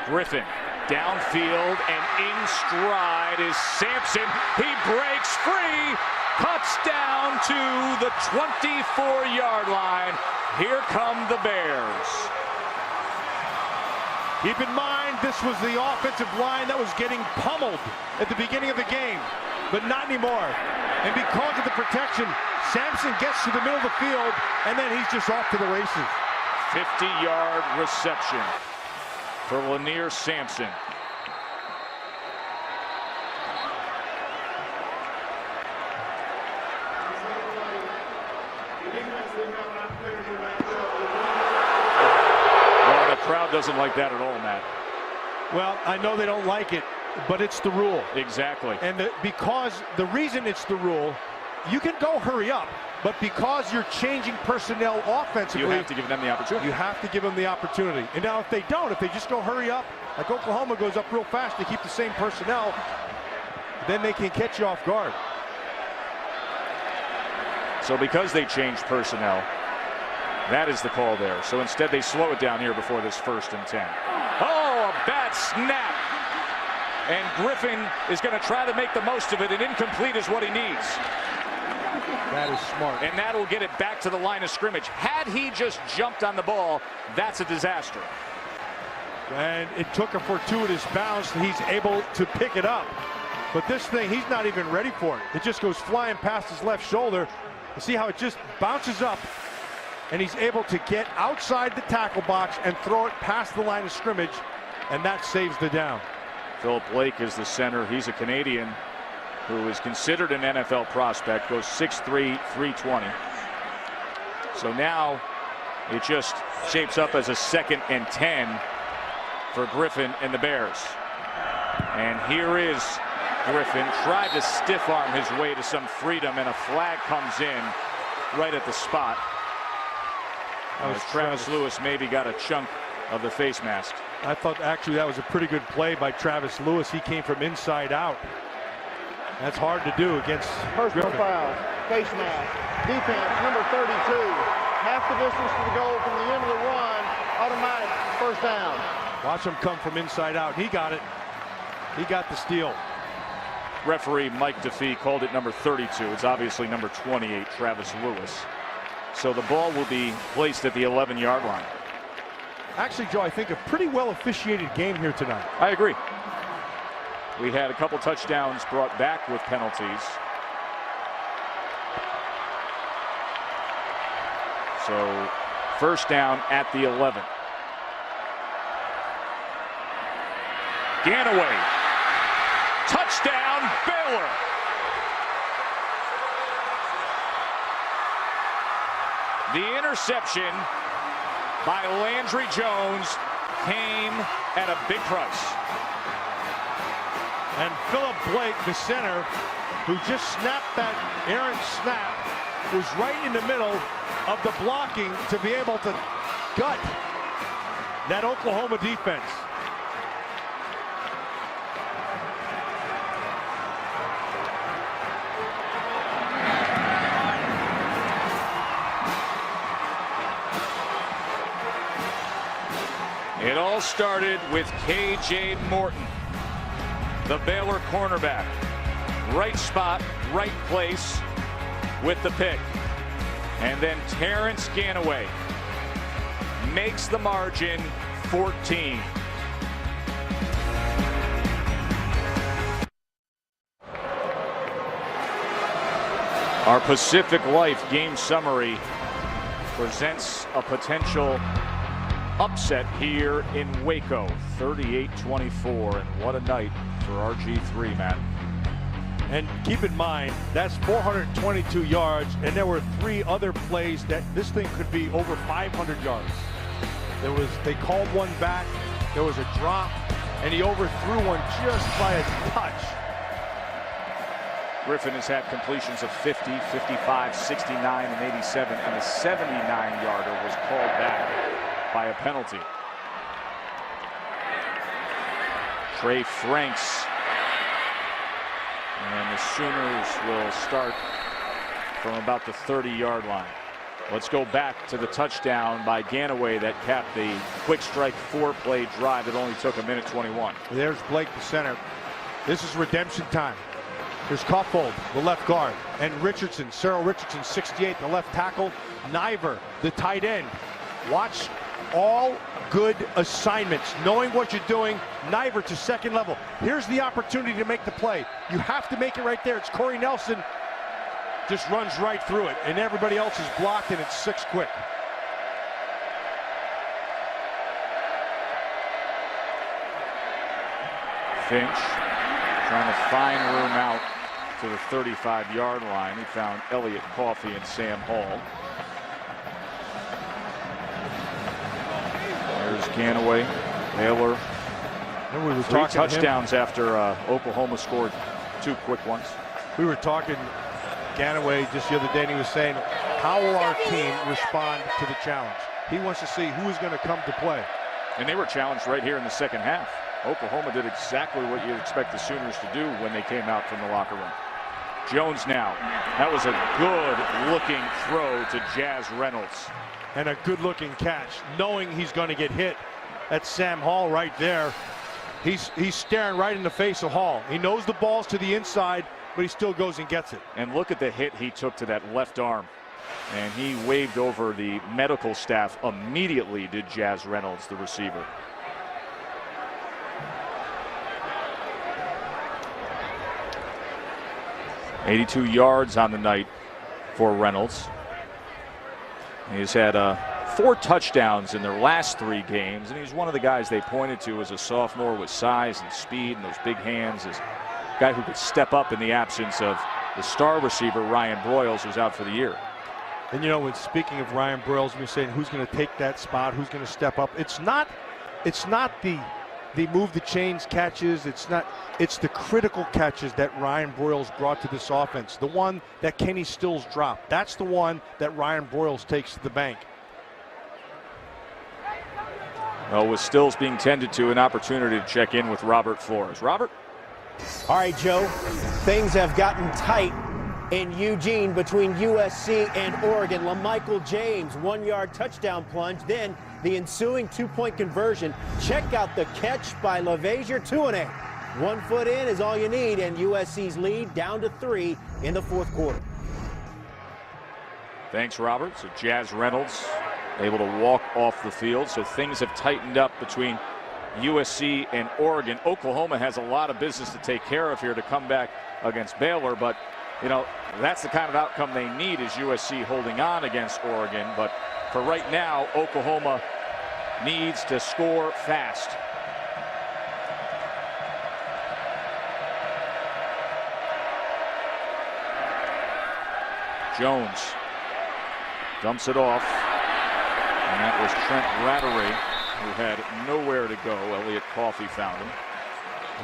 Griffin downfield, and in stride is Sampson. He breaks free, cuts down to the 24-yard line. Here come the Bears. Keep in mind, this was the offensive line that was getting pummeled at the beginning of the game, but not anymore. And because of the protection, Sampson gets to the middle of the field, and then he's just off to the races. 50-yard reception. for Lanier Sampson. Well, the crowd doesn't like that at all, Matt. Well, I know they don't like it, but it's the rule. Exactly. And because the reason it's the rule, you can go hurry up, but because you're changing personnel offensively, you have to give them the opportunity. You have to give them the opportunity. And now if they don't, if they just go hurry up, like Oklahoma goes up real fast to keep the same personnel, then they can catch you off guard. So because they changed personnel, that is the call there. So instead they slow it down here before this 1st and 10. Oh, a bad snap. And Griffin is going to try to make the most of it, and incomplete is what he needs. That is smart. And that'll get it back to the line of scrimmage. Had he just jumped on the ball, that's a disaster. And it took a fortuitous bounce. He's able to pick it up. But this thing, he's not even ready for it. It just goes flying past his left shoulder. You see how it just bounces up, and he's able to get outside the tackle box and throw it past the line of scrimmage, and that saves the down. Philip Blake is the center. He's a Canadian who is considered an NFL prospect, goes 6'3", 320. So now it just shapes up as a 2nd and 10 for Griffin and the Bears. And here is Griffin, tried to stiff arm his way to some freedom, and a flag comes in right at the spot. As Travis Lewis maybe got a chunk of the face mask. I thought actually that was a pretty good play by Travis Lewis. He came from inside out. That's hard to do against Personal Griffin. foul, face mask, defense, number 32. Half the distance to the goal from the end of the run, automatic 1st down. Watch him come from inside out. He got it. He got the steal. Referee Mike DeFee called it number 32. It's obviously number 28, Travis Lewis. So the ball will be placed at the 11-yard line. Actually, Joe, I think a pretty well officiated game here tonight. I agree. We had a couple touchdowns brought back with penalties. So 1st down at the 11. Ganaway. Touchdown, Baylor. The interception by Landry Jones came at a big price. And Philip Blake, the center, who just snapped that errant snap, was right in the middle of the blocking to be able to gut that Oklahoma defense. It all started with K.J. Morton, the Baylor cornerback. Right spot, right place with the pick. And then Terrence Ganaway makes the margin 14. Our Pacific Life game summary presents a potential upset here in Waco, 38-24, and what a night for RG3, Matt. And keep in mind, that's 422 yards, and there were 3 other plays that this thing could be over 500 yards. They called one back, there was a drop, and he overthrew one just by a touch. Griffin has had completions of 50, 55, 69, and 87, and a 79-yarder was called back by a penalty. Trey Franks, and the Sooners will start from about the 30-yard line. Let's go back to the touchdown by Ganaway that capped the quick strike 4-play drive that only took 1:21. There's Blake, the center. This is redemption time. There's Koffold, the left guard, and Richardson, Cyril Richardson, 68, the left tackle. Niver, the tight end. Watch all good assignments, knowing what you're doing. Niver to second level. Here's the opportunity to make the play. You have to make it right there. It's Corey Nelson. Just runs right through it, and everybody else is blocked, and it's 6 quick. Finch trying to find room out to the 35-yard line. He found Elliott Coffey and Sam Hall. There's Ganaway, Baylor. And we were 3 talking touchdowns after Oklahoma scored 2 quick ones. We were talking Ganaway just the other day, and he was saying, how will our team respond to the challenge? He wants to see who is going to come to play. And they were challenged right here in the second half. Oklahoma did exactly what you'd expect the Sooners to do when they came out from the locker room. Jones now. That was a good-looking throw to Jazz Reynolds. And a good-looking catch, knowing he's going to get hit. That's Sam Hall right there. He's staring right in the face of Hall. He knows the ball's to the inside, but he still goes and gets it. And look at the hit he took to that left arm. And he waved over the medical staff immediately, did Jazz Reynolds, the receiver. .82 yards on the night for Reynolds. He's had 4 touchdowns in their last 3 games, and he's one of the guys they pointed to as a sophomore with size and speed and those big hands, as a guy who could step up in the absence of the star receiver Ryan Broyles, who's out for the year. And you know, when speaking of Ryan Broyles, we're saying who's going to take that spot, who's going to step up. It's not the move the chains catches. It's the critical catches that Ryan Broyles brought to this offense. The one that Kenny Stills dropped. That's the one that Ryan Broyles takes to the bank. Well, with Stills being tended to, an opportunity to check in with Robert Flores. Robert? All right, Joe, things have gotten tight in Eugene between USC and Oregon. LaMichael James, 1-yard touchdown plunge, then the ensuing 2-point conversion. Check out the catch by LaVasier, 2-8. 1 foot in is all you need, and USC's lead down to 3 in the 4th quarter. Thanks, Robert. So Jazz Reynolds able to walk off the field. So things have tightened up between USC and Oregon. Oklahoma has a lot of business to take care of here to come back against Baylor, but you know, that's the kind of outcome they need, is USC holding on against Oregon. But for right now, Oklahoma needs to score fast. Jones dumps it off, and that was Trent Rattery, who had nowhere to go. Elliott Coffey found him.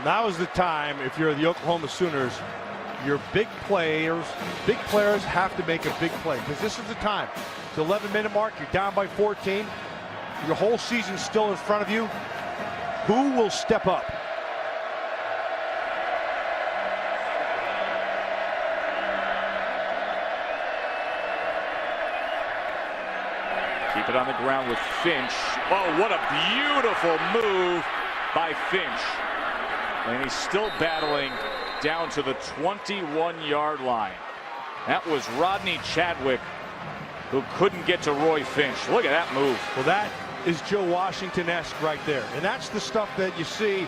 Now is the time, if you're the Oklahoma Sooners, your big players have to make a big play, because this is the time. The 11-minute mark, you're down by 14. Your whole season's still in front of you. Who will step up? Keep it on the ground with Finch. Oh, what a beautiful move by Finch. And he's still battling down to the 21-yard line. That was Rodney Chadwick, who couldn't get to Roy Finch. Look at that move. Well, that is Joe Washington-esque right there. And that's the stuff that you see.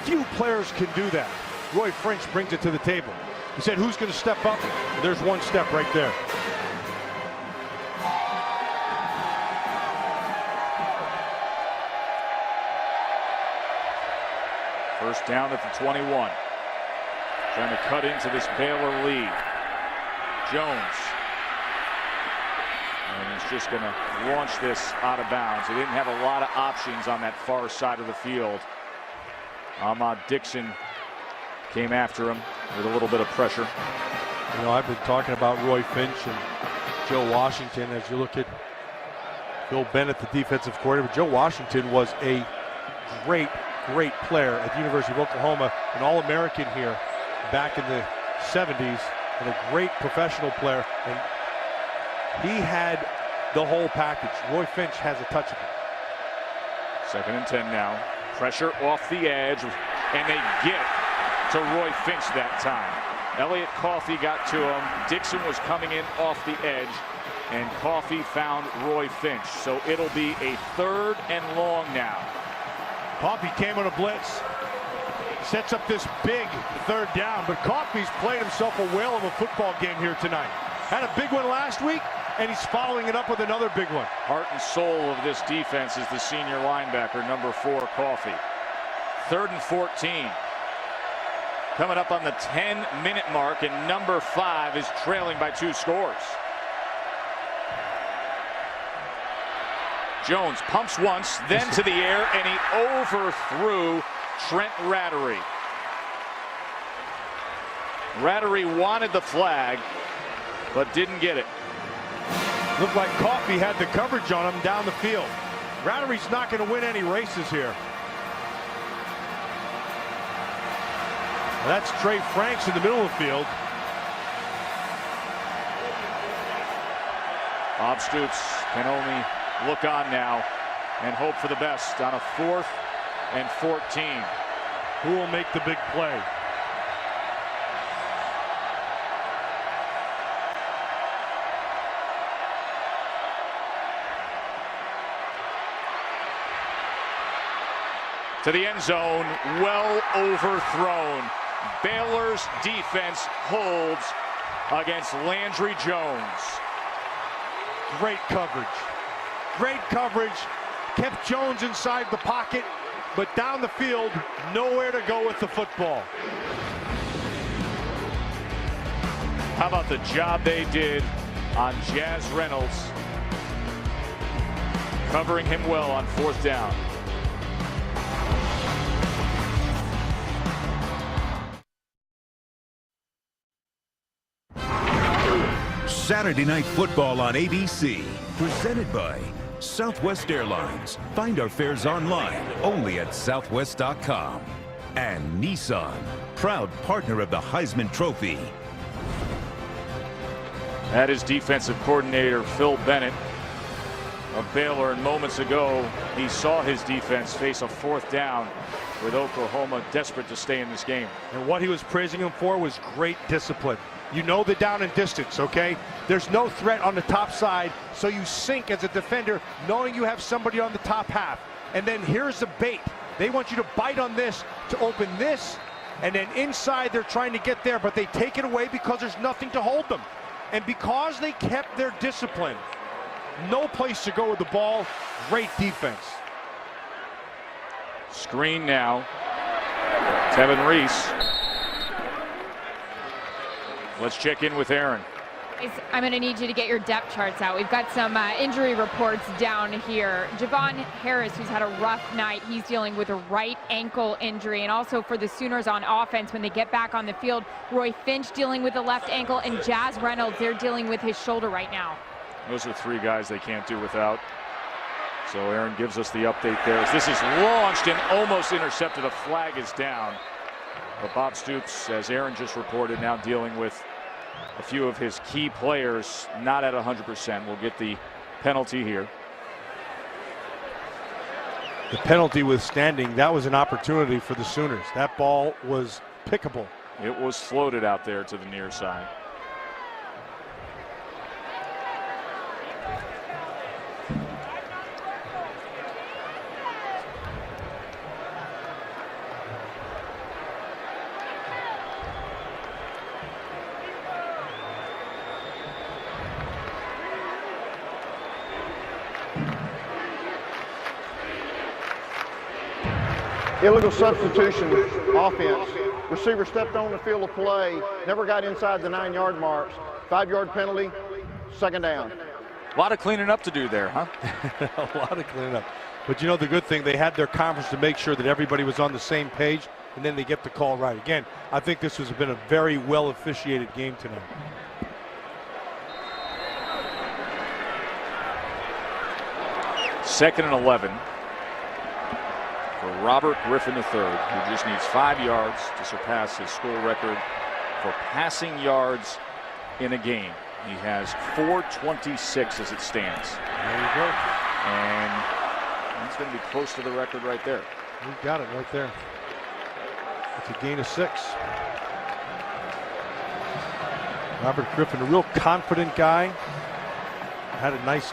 Few players can do that. Roy Finch brings it to the table. He said, who's going to step up? There's one step right there. First down at the 21. Trying to cut into this Baylor lead. Jones. And he's just going to launch this out of bounds. He didn't have a lot of options on that far side of the field. Ahmad Dixon came after him with a little bit of pressure. You know, I've been talking about Roy Finch and Joe Washington. As you look at Bill Bennett, the defensive coordinator, Joe Washington was a great player at the University of Oklahoma, an All-American here back in the 70s, and a great professional player. And he had the whole package. Roy Finch has a touch of it. 2nd and 10 now. Pressure off the edge, and they get to Roy Finch that time. Elliott Coffey got to him. Dixon was coming in off the edge, and Coffey found Roy Finch. So it'll be a 3rd and long now. Coffey came on a blitz, sets up this big 3rd down, but Coffey's played himself a whale of a football game here tonight. Had a big one last week, and he's following it up with another big one. Heart and soul of this defense is the senior linebacker, number 4, Coffey. 3rd and 14. coming up on the 10-minute mark, and number 5 is trailing by 2 scores. Jones pumps once, then to the air, and he overthrew Trent Rattery. Rattery wanted the flag, but didn't get it. Looked like Coffey had the coverage on him down the field. Rattery's not going to win any races here. That's Trey Franks in the middle of the field. Bob Stoops can only look on now and hope for the best on a 4th and 14. Who will make the big play? To the end zone, well overthrown. Baylor's defense holds against Landry Jones. Great coverage. Great coverage. Kept Jones inside the pocket, but down the field, nowhere to go with the football. How about the job they did on Jazz Reynolds, covering him well on 4th down. Saturday Night Football on ABC, presented by Southwest Airlines. Find our fares online only at southwest.com. And Nissan, proud partner of the Heisman Trophy. That is defensive coordinator Phil Bennett of Baylor, and moments ago he saw his defense face a 4th down with Oklahoma desperate to stay in this game. And what he was praising him for was great discipline. You know the down and distance, okay? There's no threat on the top side, so you sink as a defender knowing you have somebody on the top half. And then here's the bait. They want you to bite on this to open this, and then inside they're trying to get there, but they take it away because there's nothing to hold them. And because they kept their discipline, no place to go with the ball, great defense. Screen now. Tevin Reese. Let's check in with Aaron. I'm going to need you to get your depth charts out. We've got some injury reports down here. Javon Harris, who's had a rough night, he's dealing with a right ankle injury. And also for the Sooners on offense, when they get back on the field, Roy Finch dealing with the left ankle, and Jazz Reynolds, they're dealing with his shoulder right now. Those are 3 guys they can't do without. So Aaron gives us the update there. As this is launched and almost intercepted, a flag is down. But Bob Stoops, as Aaron just reported, now dealing with a few of his key players not at 100%. We'll get the penalty here. The penalty withstanding, that was an opportunity for the Sooners. That ball was pickable. It was floated out there to the near side. Illegal substitution offense. Receiver stepped on the field of play, never got inside the 9-yard marks. 5-yard penalty, 2nd down. A lot of cleaning up to do there, huh? A lot of cleaning up. But you know the good thing, they had their conference to make sure that everybody was on the same page, and then they get the call right. Again, I think this has been a very well officiated game tonight. Second and 11 for Robert Griffin III, who just needs 5 yards to surpass his school record for passing yards in a game. He has 426 as it stands. There you go. And he's going to be close to the record right there. You got it right there. It's a gain of 6. Robert Griffin, a real confident guy. Had a nice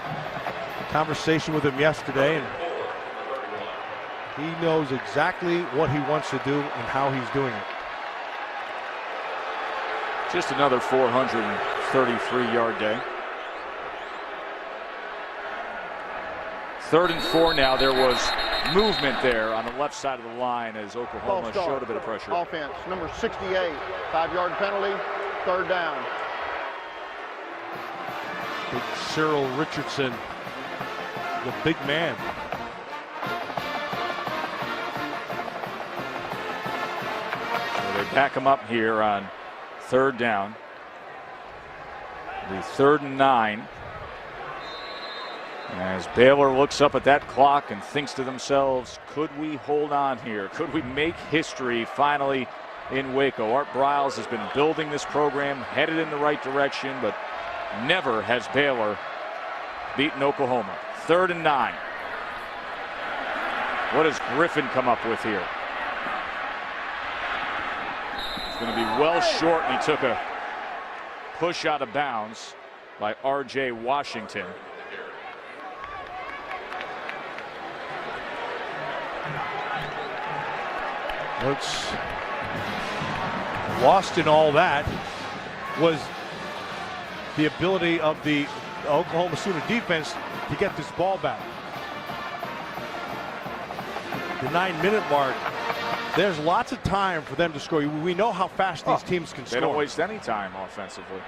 conversation with him yesterday, and he knows exactly what he wants to do and how he's doing it. Just another 433-yard day. 3rd and 4 now. There was movement there on the left side of the line as Oklahoma showed a bit of pressure. Offense, number 68, 5-yard penalty, 3rd down. Big Cyril Richardson, the big man. So they back him up here on 3rd down. The 3rd and 9. As Baylor looks up at that clock and thinks to themselves, could we hold on here? Could we make history finally in Waco? Art Briles has been building this program, headed in the right direction, but never has Baylor beaten Oklahoma. 3rd and 9. What does Griffin come up with here? It's going to be well short, and he took a push out of bounds by R.J. Washington. What's lost in all that was the ability of the Oklahoma Sooner defense to get this ball back. The 9-minute mark, there's lots of time for them to score. We know how fast these teams can score. They don't waste any time offensively.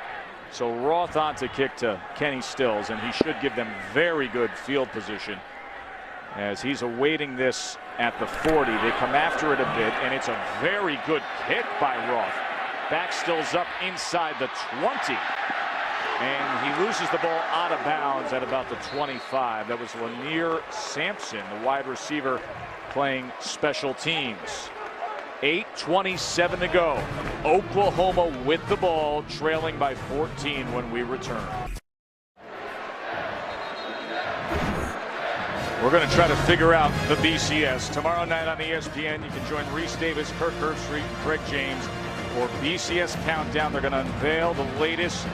So Roth on to kick to Kenny Stills, and he should give them very good field position as he's awaiting this at the 40. They come after it a bit, and it's a very good kick by Roth. Back Stills up inside the 20. And he loses the ball out of bounds at about the 25. That was Lanier Sampson, the wide receiver, playing special teams. 8:27 to go. Oklahoma with the ball, trailing by 14 when we return. We're going to try to figure out the BCS. Tomorrow night on ESPN, you can join Reese Davis, Kirk Herbstreit, and Craig James for BCS Countdown. They're going to unveil the latest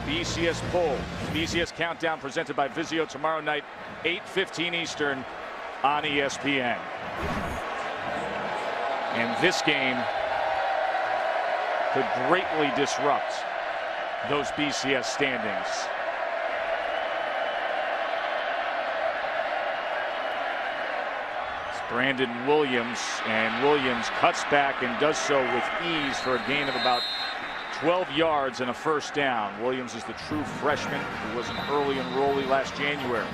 BCS poll. BCS Countdown presented by Vizio tomorrow night, 8:15 Eastern on ESPN. And this game could greatly disrupt those BCS standings. It's Brandon Williams, and Williams cuts back and does so with ease for a gain of about 12 yards and a 1st down. Williams is the true freshman who was an early enrollee last January.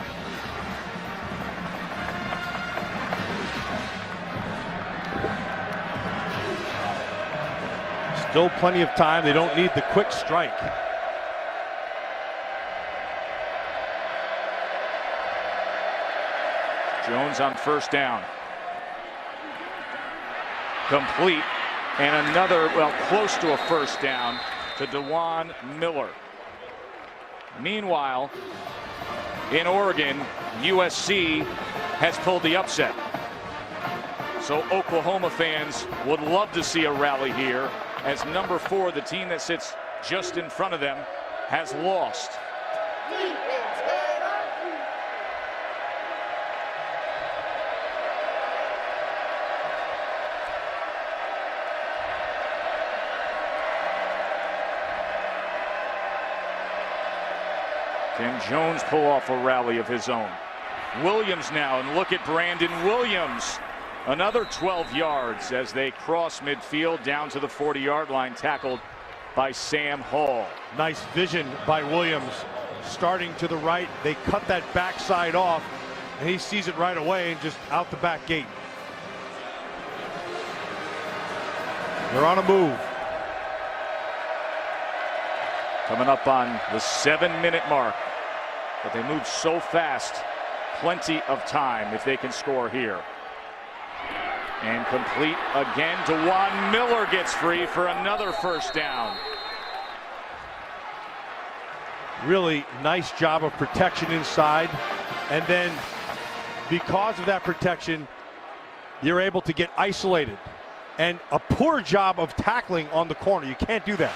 Still plenty of time. They don't need the quick strike. Jones on 1st down. Complete. And another, well, close to a 1st down to DeJuan Miller. Meanwhile, in Oregon, USC has pulled the upset. So Oklahoma fans would love to see a rally here, as number 4, the team that sits just in front of them, has lost. Can Jones pull off a rally of his own? Williams now, and look at Brandon Williams. Another 12 yards as they cross midfield down to the 40-yard line, tackled by Sam Hall. Nice vision by Williams. Starting to the right, they cut that backside off, and he sees it right away and just out the back gate. They're on a move. Coming up on the 7-minute mark, but they move so fast. Plenty of time if they can score here. And complete again. DeJuan Miller gets free for another 1st down. Really nice job of protection inside. And then because of that protection, you're able to get isolated. And a poor job of tackling on the corner. You can't do that.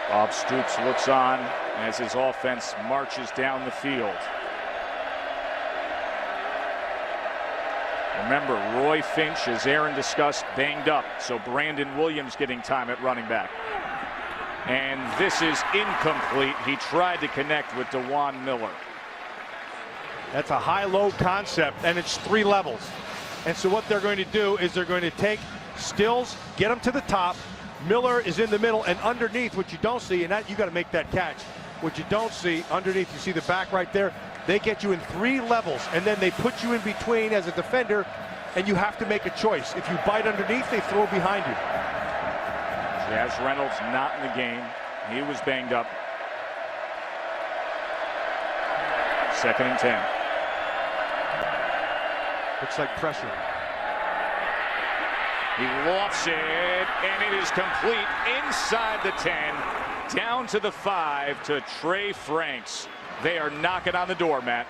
Bob Stoops looks on as his offense marches down the field. Remember, Roy Finch, as Aaron discussed, banged up, so Brandon Williams getting time at running back. And this is incomplete. He tried to connect with DeJuan Miller. That's a high-low concept, and it's 3 levels. And so what they're going to do is they're going to take Stills, get him to the top. Miller is in the middle, and underneath, what you don't see, and that you got to make that catch. What you don't see, underneath, you see the back right there. They get you in 3 levels, and then they put you in between as a defender, and you have to make a choice. If you bite underneath, they throw behind you. Jazz Reynolds not in the game. He was banged up. 2nd and 10. Looks like pressure. He lofts it, and it is complete inside the 10, down to the 5 to Trey Franks. They are knocking on the door, Matt.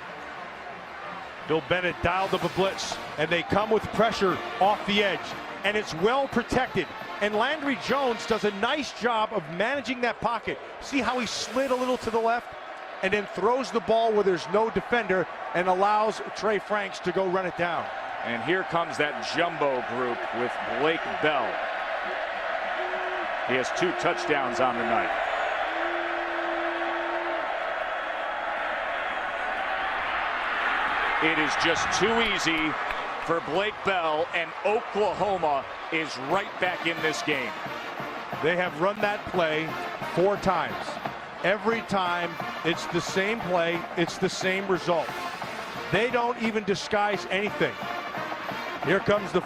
Bill Bennett dialed up a blitz, and they come with pressure off the edge, and it's well protected. And Landry Jones does a nice job of managing that pocket. See how he slid a little to the left and then throws the ball where there's no defender and allows Trey Franks to go run it down. And here comes that jumbo group with Blake Bell. He has 2 touchdowns on the night. It is just too easy for Blake Bell, and Oklahoma is right back in this game. They have run that play 4 times. Every time it's the same play, it's the same result. They don't even disguise anything. Here comes a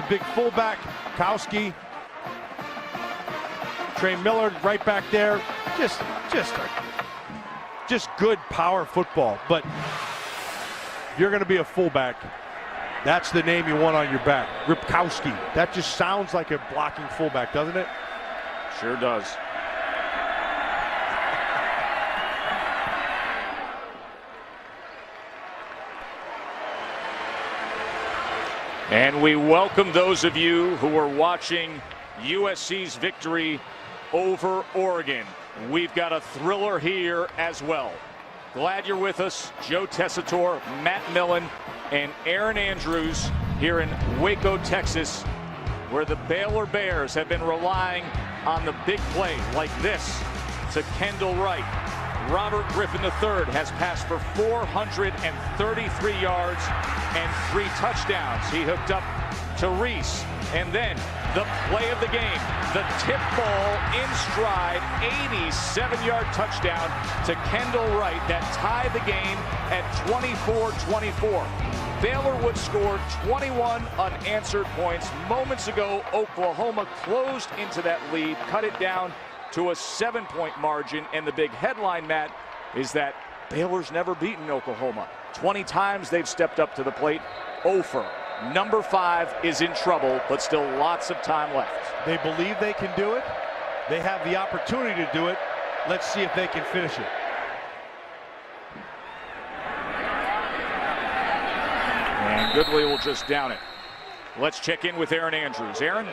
big fullback, Kowski. Trey Miller right back there. Just good power football. But if you're going to be a fullback, that's the name you want on your back, Ripkowski. That just sounds like a blocking fullback, doesn't it? Sure does. And we welcome those of you who are watching USC's victory over Oregon. We've got a thriller here as well. Glad you're with us. Joe Tessitore, Matt Millen, and Aaron Andrews here in Waco, Texas, where the Baylor Bears have been relying on the big play like this to Kendall Wright. Robert Griffin III has passed for 433 yards and 3 touchdowns. He hooked up to Reese. And then the play of the game, the tip ball in stride, 87-yard touchdown to Kendall Wright that tied the game at 24-24. Baylor would score 21 unanswered points. Moments ago, Oklahoma closed into that lead, cut it down to a 7-point margin. And the big headline, Matt, is that Baylor's never beaten Oklahoma. 20 times they've stepped up to the plate. Over. Number 5 is in trouble, but still lots of time left. They believe they can do it. They have the opportunity to do it. Let's see if they can finish it. And Goodley will just down it. Let's check in with Aaron Andrews. Aaron?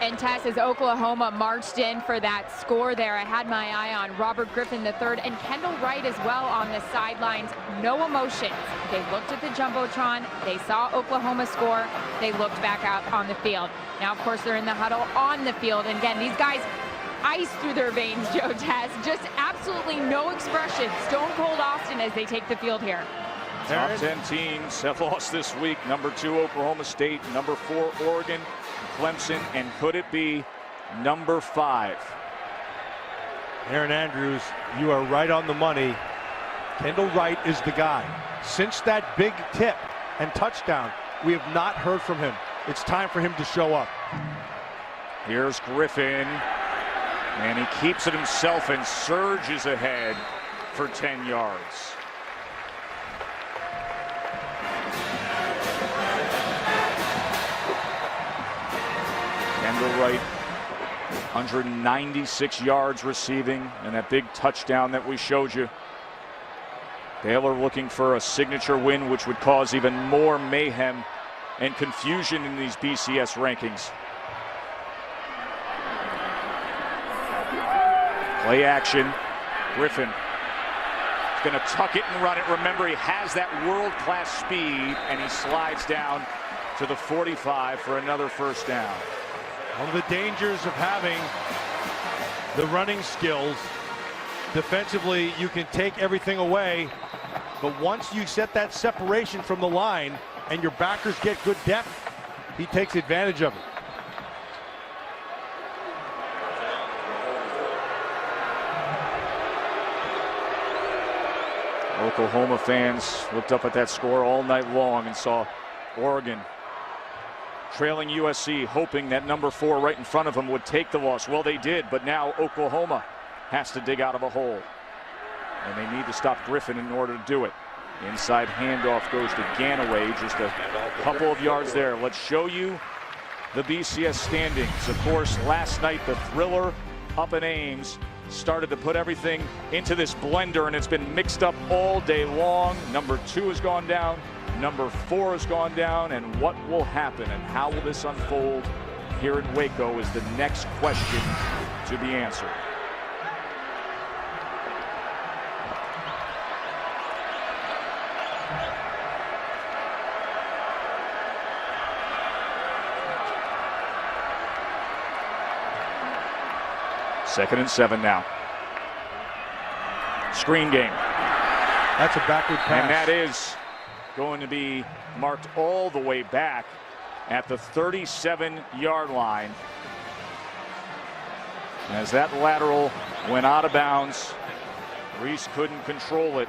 And Tess, as Oklahoma marched in for that score there, I had my eye on Robert Griffin III and Kendall Wright as well on the sidelines. No emotions. They looked at the Jumbotron. They saw Oklahoma score. They looked back out on the field. Now, of course, they're in the huddle on the field. And again, these guys, ice through their veins, Joe Tess. Just absolutely no expression. Stone Cold Austin as they take the field here. Top 10 teams have lost this week. Number 2, Oklahoma State. Number 4, Oregon, Clemson. And could it be number 5? Aaron Andrews, you are right on the money. Kendall Wright is the guy. Since that big tip and touchdown, we have not heard from him. It's time for him to show up. Here's Griffin. And he keeps it himself and surges ahead for 10 yards. Kendall Wright, 196 yards receiving, and that big touchdown that we showed you. Baylor looking for a signature win, which would cause even more mayhem and confusion in these BCS rankings. Play action. Griffin is going to tuck it and run it. Remember, he has that world-class speed, and he slides down to the 45 for another first down. One of the dangers of having the running skills. Defensively, you can take everything away, but once you set that separation from the line and your backers get good depth, he takes advantage of it. Oklahoma fans looked up at that score all night long and saw Oregon trailing USC, hoping that number 4 right in front of them would take the loss. Well, they did, but now Oklahoma has to dig out of a hole. And they need to stop Griffin in order to do it. Inside handoff goes to Ganaway, just a couple of yards there. Let's show you the BCS standings. Of course, last night the thriller up in Ames started to put everything into this blender, and it's been mixed up all day long. Number 2 has gone down. Number 4 has gone down, and what will happen and how will this unfold here in Waco is the next question to be answered. Second and 7 now. Screen game. That's a backward pass. And that is going to be marked all the way back at the 37-yard line. As that lateral went out of bounds, Reese couldn't control it.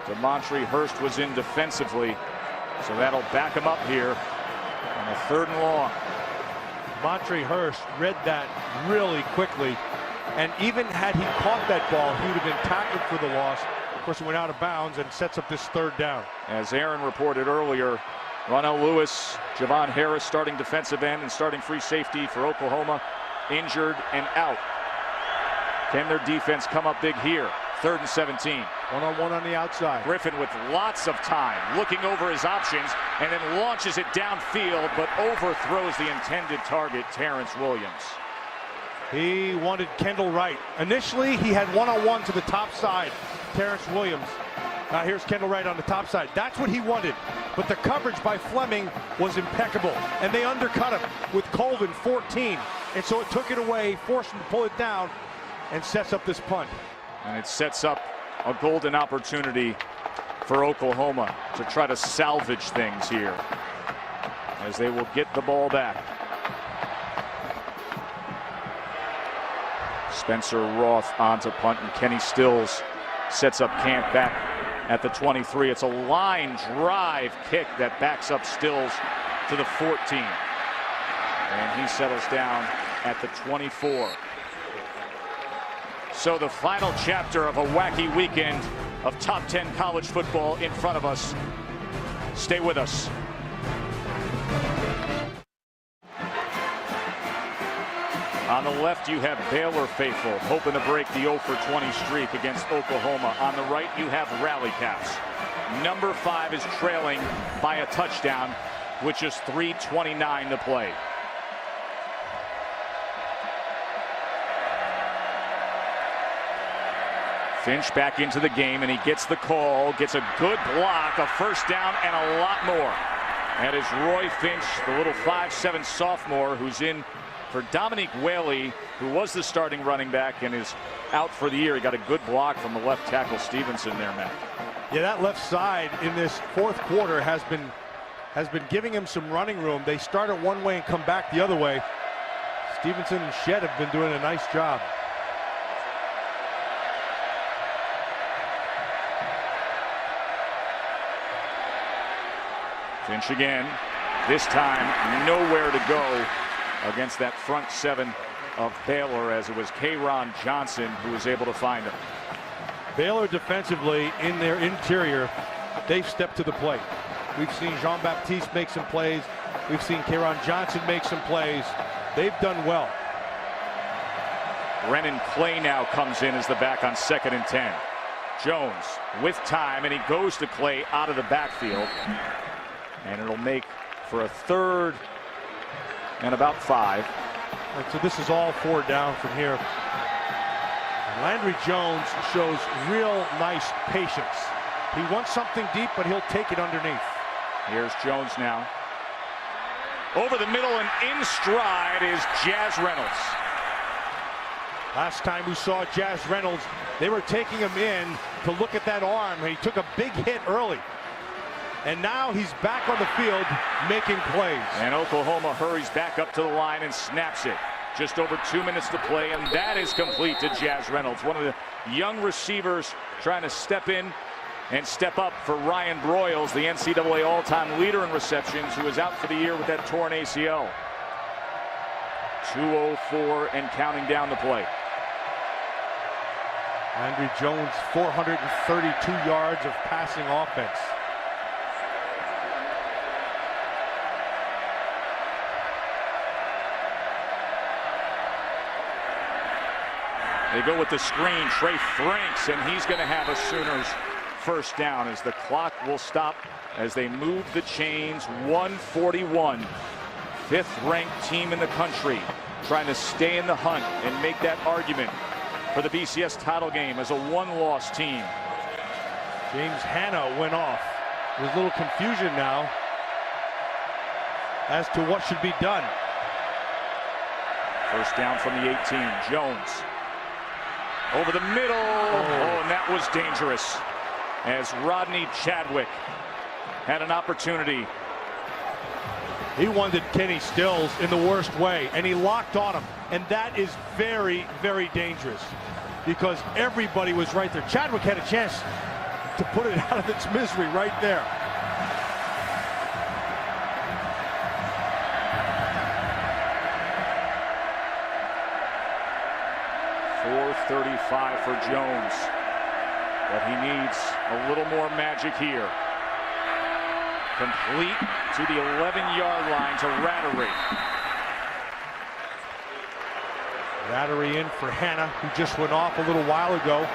DeMontre Hurst was in defensively, so that'll back him up here on a 3rd and long. DeMontre Hurst read that really quickly, and even had he caught that ball, he would have been tackled for the loss. Of course, it went out of bounds and sets up this 3rd down. As Aaron reported earlier, Ronell Lewis, Javon Harris starting defensive end and starting free safety for Oklahoma, injured and out. Can their defense come up big here? 3rd and 17. One-on-one on the outside. Griffin with lots of time, looking over his options, and then launches it downfield, but overthrows the intended target, Terrence Williams. He wanted Kendall Wright. Initially, he had one-on-one to the top side, Terrence Williams. Now here's Kendall Wright on the top side. That's what he wanted. But the coverage by Fleming was impeccable, and they undercut him with Colvin 14. And so it took it away, forced him to pull it down, and sets up this punt. And it sets up a golden opportunity for Oklahoma to try to salvage things here, as they will get the ball back. Spencer Roth onto punt, and Kenny Stills sets up camp back at the 23. It's a line drive kick that backs up Stills to the 14. And he settles down at the 24. So the final chapter of a wacky weekend of top 10 college football in front of us. Stay with us. On the left, you have Baylor faithful hoping to break the 0-for-20 streak against Oklahoma. On the right, you have Rally Caps. Number 5 is trailing by a touchdown with just 3:29 to play. Finch back into the game, and he gets the call, gets a good block, a first down, and a lot more. That is Roy Finch, the little 5'7" sophomore who's in for Dominique Whaley, who was the starting running back and is out for the year. He got a good block from the left tackle Stevenson there, Matt. Yeah, that left side in this 4th quarter has been giving him some running room. They start it one way and come back the other way. Stevenson and Shedd have been doing a nice job. Finch again, this time nowhere to go against that front 7 of Baylor, as it was K'Ron Johnson who was able to find him. Baylor defensively in their interior, they've stepped to the plate. We've seen Jean-Baptiste make some plays. We've seen K'Ron Johnson make some plays. They've done well. Brennan Clay now comes in as the back on 2nd and 10. Jones with time, and he goes to Clay out of the backfield. And it'll make for a 3rd and about 5. And so this is all 4 down from here. Landry Jones shows real nice patience. He wants something deep, but he'll take it underneath. Here's Jones now. Over the middle and in stride is Jazz Reynolds. Last time we saw Jazz Reynolds, they were taking him in to look at that arm, and he took a big hit early. And now he's back on the field making plays. And Oklahoma hurries back up to the line and snaps it. Just over 2 minutes to play, and that is complete to Jazz Reynolds. One of the young receivers trying to step in and step up for Ryan Broyles, the NCAA all-time leader in receptions, who is out for the year with that torn ACL. 2:04 and counting down the play. Landry Jones, 432 yards of passing offense. They go with the screen, Trey Franks, and he's going to have a Sooners first down as the clock will stop as they move the chains. 141. Fifth-ranked team in the country trying to stay in the hunt and make that argument for the BCS title game as a one-loss team. James Hanna went off. There's a little confusion now as to what should be done. First down from the 18. Jones over the middle. Oh, and that was dangerous as Rodney Chadwick had an opportunity. He wanted Kenny Stills in the worst way, and he locked on him. And that is very, very dangerous because everybody was right there. Chadwick had a chance to put it out of its misery right there. .435 for Jones, but he needs a little more magic here. Complete to the 11-yard line to Rattery. Rattery in for Hanna, who just went off a little while ago.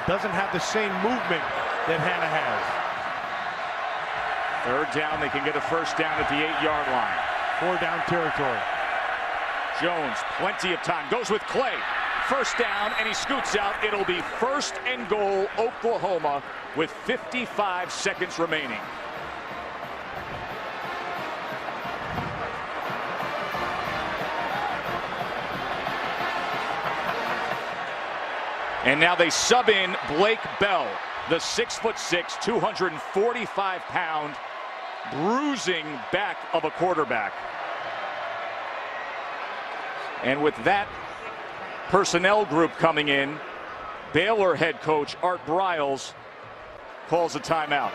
Doesn't have the same movement that Hanna has. Third down, they can get a first down at the 8-yard line. 4-down territory. Jones, plenty of time, goes with Clay. First down, and he scoots out. It'll be first and goal, Oklahoma, with 55 seconds remaining. And now they sub in Blake Bell, the 6'6", 245-pound, bruising back of a quarterback. And with that personnel group coming in, Baylor head coach Art Briles calls a timeout.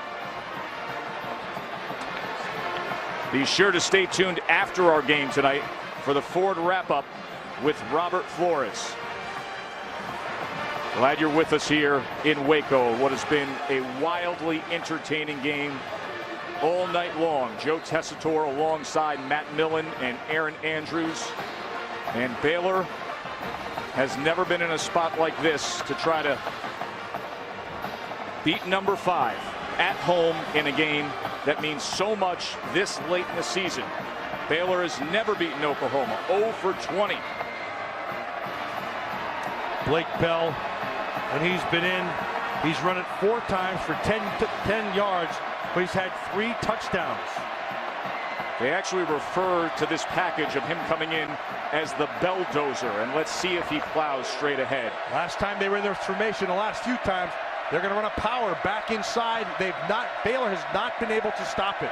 Be sure to stay tuned after our game tonight for the Ford wrap-up with Robert Flores. Glad you're with us here in Waco. What has been a wildly entertaining game all night long. Joe Tessitore alongside Matt Millen and Aaron Andrews. And Baylor has never been in a spot like this to try to beat number 5 at home in a game that means so much this late in the season. Baylor has never beaten Oklahoma. 0 for 20. Blake Bell, when he's been in, he's run it 4 times for 10 yards, but he's had 3 touchdowns. They actually refer to this package of him coming in as the Belldozer, and let's see if he plows straight ahead. Last time they were in their formation, the last few times, they're going to run a power back inside. Baylor has not been able to stop it.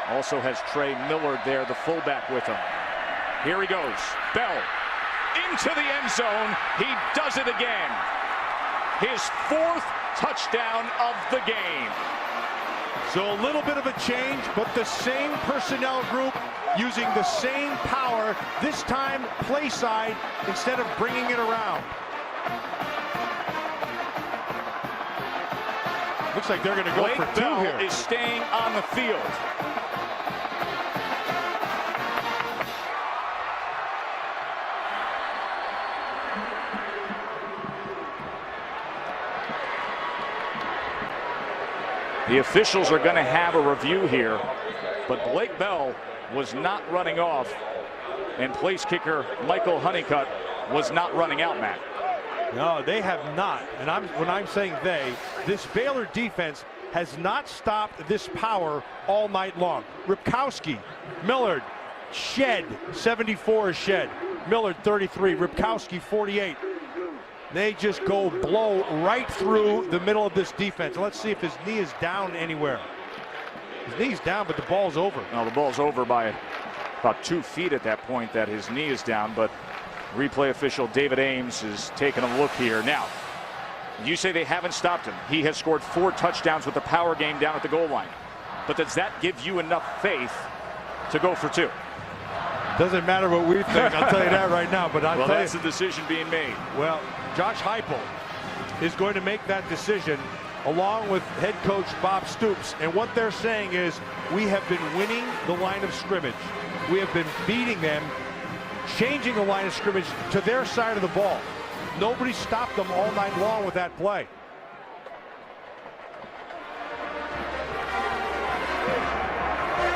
Also has Trey Millard there, the fullback, with him. Here he goes. Bell into the end zone. He does it again. His 4th touchdown of the game. So a little bit of a change, but the same personnel group using the same power, this time play side instead of bringing it around. Looks like they're going to go Blake for 2 Bell here. is staying on the field. The officials are going to have a review here, but Blake Bell was not running off, and place kicker Michael Honeycutt was not running out, Matt. No, they have not. And when I'm saying they, this Baylor defense has not stopped this power all night long. Ripkowski, Millard, Shed, 74 is Shed. Millard, 33. Ripkowski, 48. They just blow right through the middle of this defense. Let's see if his knee is down anywhere. His knee's down, but the ball's over. Well, the ball's over by about 2 feet at that point that his knee is down, but replay official David Ames is taking a look here. Now, you say they haven't stopped him. He has scored 4 touchdowns with the power game down at the goal line. But does that give you enough faith to go for 2? Doesn't matter what we think, I'll tell you that right now. But well, that's the decision being made. Well, Josh Heupel is going to make that decision along with head coach Bob Stoops. And what they're saying is, we have been winning the line of scrimmage. We have been beating them, changing the line of scrimmage to their side of the ball. Nobody stopped them all night long with that play.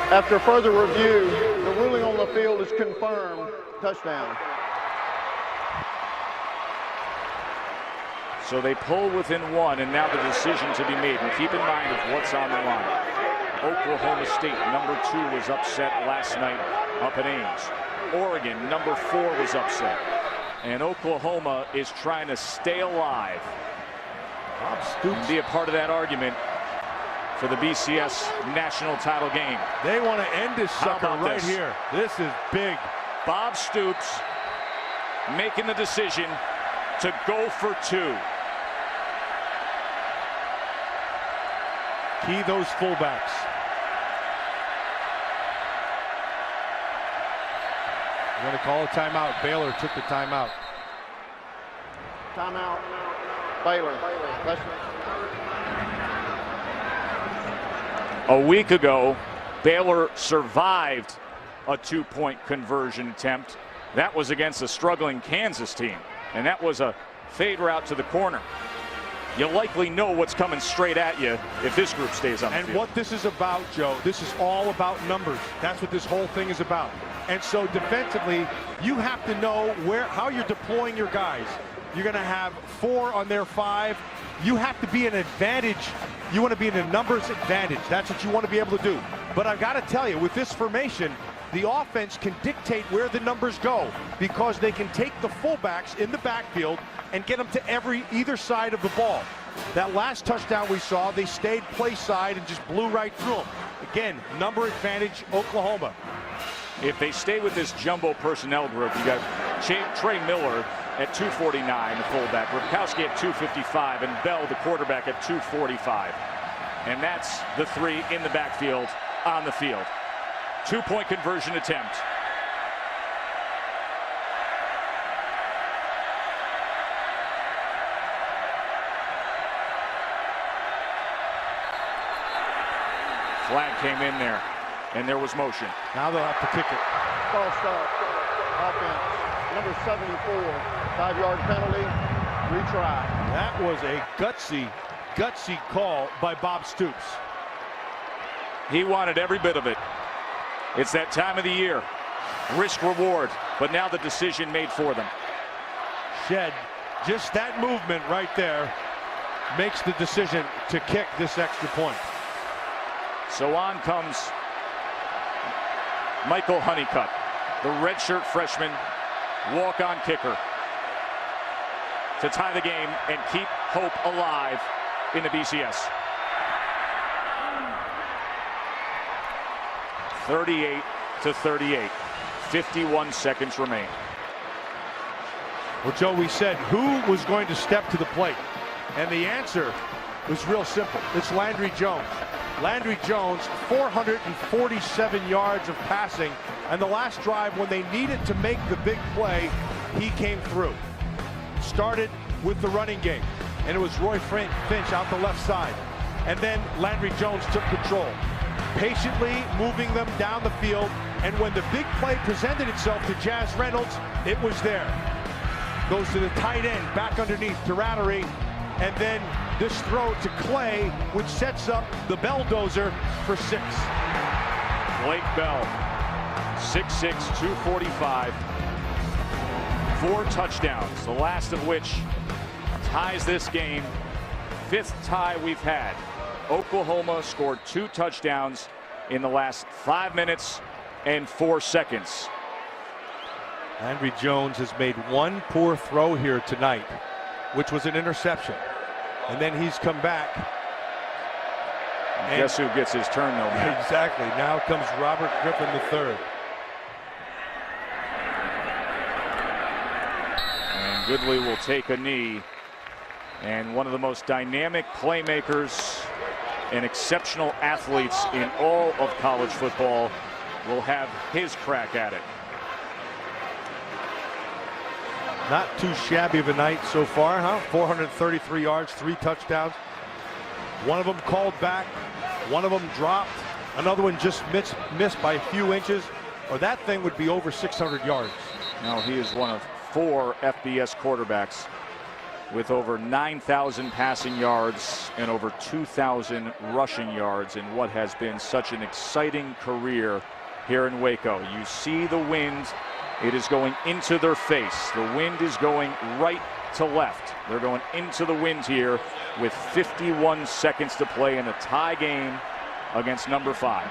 After further review, the ruling on the field is confirmed. Touchdown. So they pull within 1, and now the decision to be made. And keep in mind of what's on the line. Oklahoma State, number 2, was upset last night up at Ames. Oregon, number 4, was upset. And Oklahoma is trying to stay alive. Bob Stoops. And be a part of that argument for the BCS national title game. They want to end this sucker right here. This is big. Bob Stoops making the decision to go for 2. Key those fullbacks. We're going to call a timeout. Baylor took the timeout. Timeout. Baylor. A week ago, Baylor survived a 2-point conversion attempt. That was against a struggling Kansas team, and that was a fade route to the corner. You likely know what's coming straight at you if this group stays on the field. And what this is about, Joe, this is all about numbers. That's what this whole thing is about. And so defensively, you have to know how you're deploying your guys. You're going to have 4 on their 5. You have to be an advantage. You want to be in a numbers advantage. That's what you want to be able to do. But I've got to tell you, with this formation, the offense can dictate where the numbers go because they can take the fullbacks in the backfield and get them to either side of the ball. That last touchdown we saw, they stayed play side and just blew right through them. Again, number advantage, Oklahoma. If they stay with this jumbo personnel group, you got Trey Miller at 249, the fullback, Ripkowski at 255, and Bell, the quarterback, at 245. And that's the 3 in the backfield on the field. 2-point conversion attempt. Flag came in there, and there was motion. Now they'll have to kick it. False start. Offense. Number 74. 5-yard penalty. Retry. That was a gutsy call by Bob Stoops. He wanted every bit of it. It's that time of the year. Risk reward, but now the decision made for them. Shed, just that movement right there makes the decision to kick this extra point. So on comes Michael Honeycutt, the redshirt freshman, walk-on kicker, to tie the game and keep hope alive in the BCS. 38-38. 51 seconds remain. Well, Joe, we said who was going to step to the plate, and the answer was real simple. It's Landry Jones. Landry Jones, 447 yards of passing, and the last drive when they needed to make the big play, he came through. Started with the running game, and it was Roy Finch out the left side, and then Landry Jones took control, patiently moving them down the field, and when the big play presented itself to Jazz Reynolds, it was there. Goes to the tight end, back underneath to Rattery, and then this throw to Clay, which sets up the Belldozer for 6. Blake Bell, 6'6", 245. 4 touchdowns, the last of which ties this game. 5th tie we've had. Oklahoma scored 2 touchdowns in the last 5 minutes and 4 seconds. Landry Jones has made one poor throw here tonight, which was an interception. And then he's come back. And guess who gets his turn, though, Matt? Exactly. Now comes Robert Griffin III. And Goodley will take a knee. And one of the most dynamic playmakers and exceptional athletes in all of college football will have his crack at it. Not too shabby of a night so far, huh? 433 yards, 3 touchdowns. One of them called back, one of them dropped, another one just missed by a few inches, or that thing would be over 600 yards. Now he is one of 4 FBS quarterbacks with over 9,000 passing yards and over 2,000 rushing yards in what has been such an exciting career here in Waco. You see the wind. It is going into their face. The wind is going right to left. They're going into the wind here with 51 seconds to play in a tie game against number 5.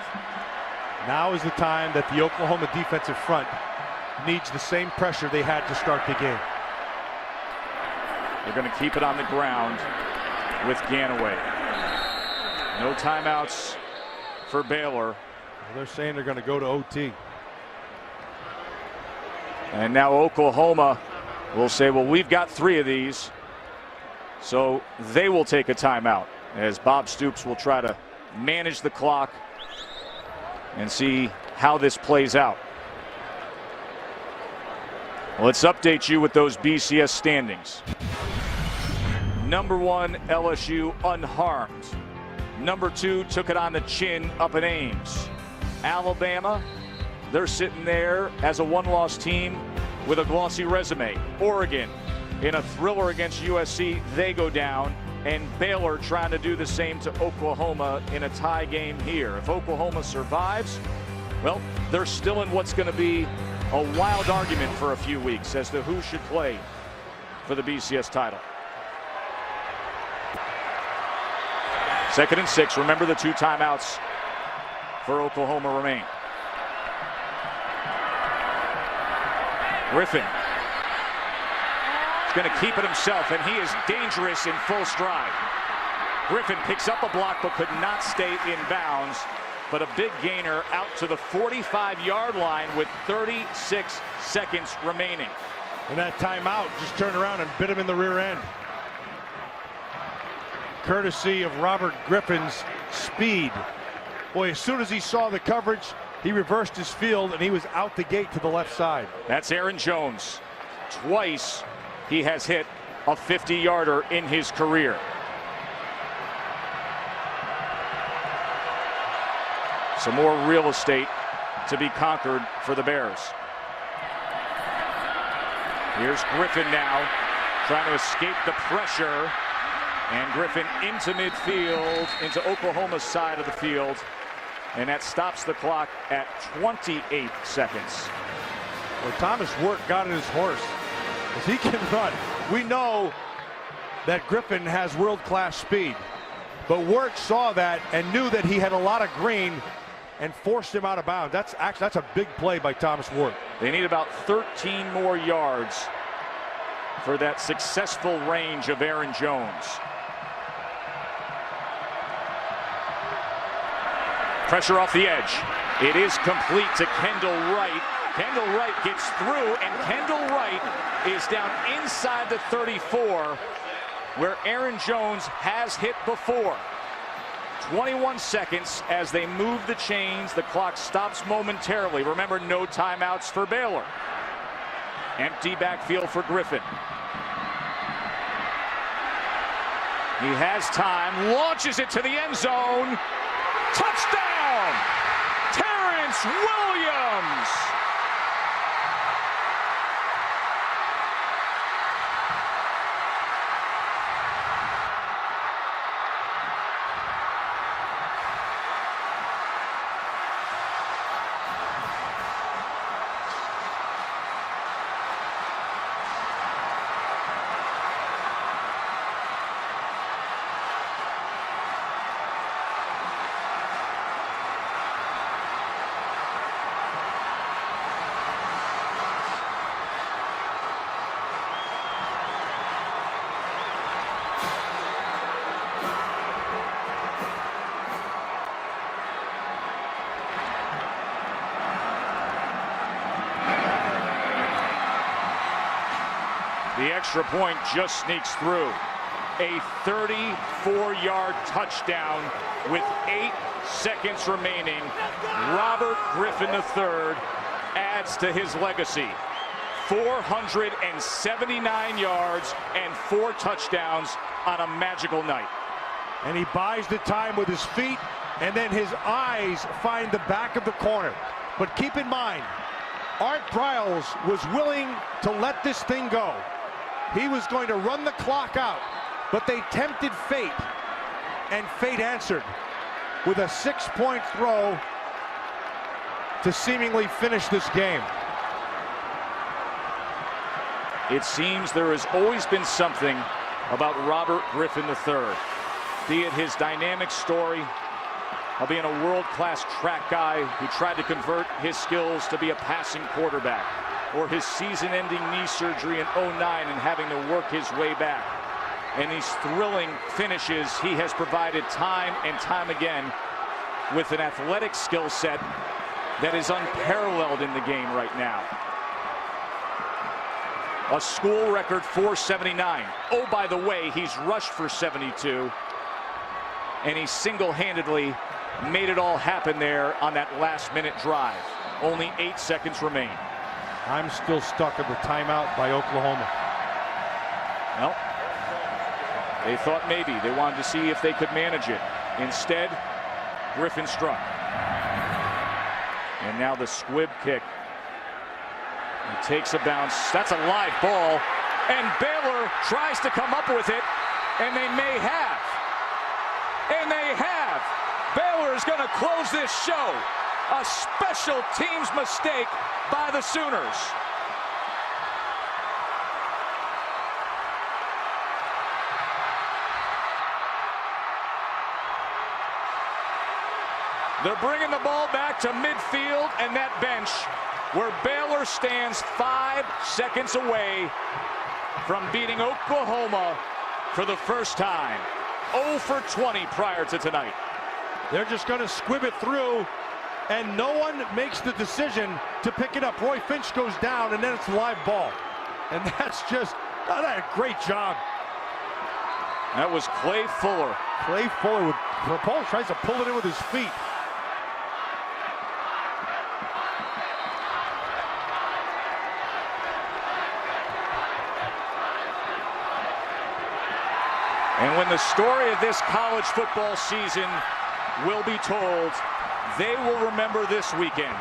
Now is the time that the Oklahoma defensive front needs the same pressure they had to start the game. They're going to keep it on the ground with Ganaway. No timeouts for Baylor. Well, they're saying they're going to go to OT. And now Oklahoma will say, well, we've got 3 of these. So they will take a timeout as Bob Stoops will try to manage the clock and see how this plays out. Let's update you with those BCS standings. Number 1, LSU unharmed. Number 2 took it on the chin up in Ames. Alabama, they're sitting there as a 1-loss team with a glossy resume. Oregon, in a thriller against USC, they go down. And Baylor trying to do the same to Oklahoma in a tie game here. If Oklahoma survives, well, they're still in what's going to be a wild argument for a few weeks as to who should play for the BCS title. 2nd and 6. Remember, the 2 timeouts for Oklahoma remain. Griffin is going to keep it himself, and he is dangerous in full stride. Griffin picks up a block but could not stay in bounds. But a big gainer out to the 45-yard line with 36 seconds remaining. And that timeout just turned around and bit him in the rear end. Courtesy of Robert Griffin's speed. Boy, as soon as he saw the coverage, he reversed his field and he was out the gate to the left side. That's Aaron Jones. Twice he has hit a 50-yarder in his career. Some more real estate to be conquered for the Bears. Here's Griffin now trying to escape the pressure. And Griffin into midfield, into Oklahoma's side of the field. And that stops the clock at 28 seconds. Well, Thomas Wirt got in his horse. If he can run, we know that Griffin has world-class speed. But Wirt saw that and knew that he had a lot of green and forced him out of bounds. That's a big play by Thomas Wirt. They need about 13 more yards for that successful range of Aaron Jones. Pressure off the edge. It is complete to Kendall Wright. Kendall Wright gets through, and Kendall Wright is down inside the 34, where Aaron Jones has hit before. 21 seconds as they move the chains. The clock stops momentarily. Remember, no timeouts for Baylor. Empty backfield for Griffin. He has time, launches it to the end zone. Touchdown! Terrence Williams! extra point just sneaks through. A 34-yard touchdown with 8 seconds remaining. Robert Griffin III adds to his legacy. 479 yards and 4 touchdowns on a magical night. And he buys the time with his feet, and then his eyes find the back of the corner. But keep in mind, Art Briles was willing to let this thing go. He was going to run the clock out, but they tempted fate, and fate answered with a 6-point throw to seemingly finish this game. It seems there has always been something about Robert Griffin III, be it his dynamic story of being a world-class track guy who tried to convert his skills to be a passing quarterback, or his season-ending knee surgery in '09 and having to work his way back, and these thrilling finishes he has provided time and time again with an athletic skill set that is unparalleled in the game right now. A school record 479. Oh, by the way, he's rushed for 72, and he single-handedly made it all happen there on that last-minute drive. Only 8 seconds remain. I'm still stuck at the timeout by Oklahoma. Well, they thought maybe. They wanted to see if they could manage it. Instead, Griffin struck. And now the squib kick. He takes a bounce. That's a live ball. And Baylor tries to come up with it. And they may have. And they have. Baylor is going to close this show. A special teams mistake by the Sooners. They're bringing the ball back to midfield and that bench where Baylor stands 5 seconds away from beating Oklahoma for the first time. 0 for 20 prior to tonight. They're just going to squib it through, and no one makes the decision to pick it up. Roy Finch goes down, and then it's a live ball. And that's just, oh, that a great job. That was Clay Fuller. Clay Fuller with Propol tries to pull it in with his feet. And when the story of this college football season will be told, they will remember this weekend.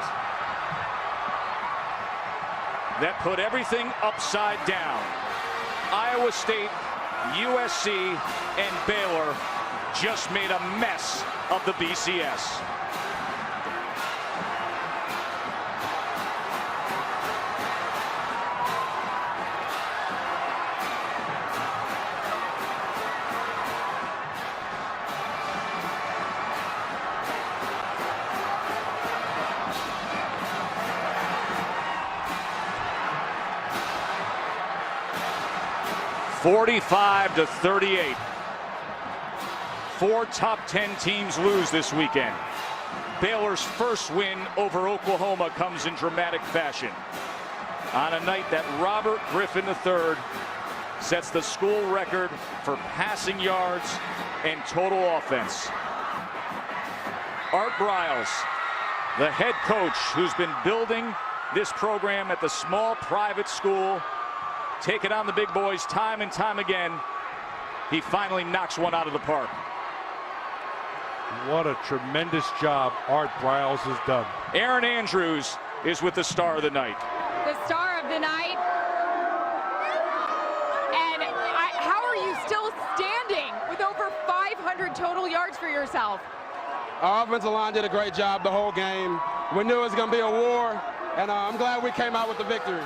That put everything upside down. Iowa State, USC, and Baylor just made a mess of the BCS. (45-38). 4 top 10 teams lose this weekend. Baylor's first win over Oklahoma comes in dramatic fashion on a night that Robert Griffin III sets the school record for passing yards and total offense. Art Briles, the head coach who's been building this program at the small private school, taking on the big boys time and time again, he finally knocks one out of the park. What a tremendous job Art Briles has done. Aaron Andrews is with the star of the night. The star of the night. And how are you still standing with over 500 total yards for yourself? Our offensive line did a great job the whole game. We knew it was going to be a war, and I'm glad we came out with the victory.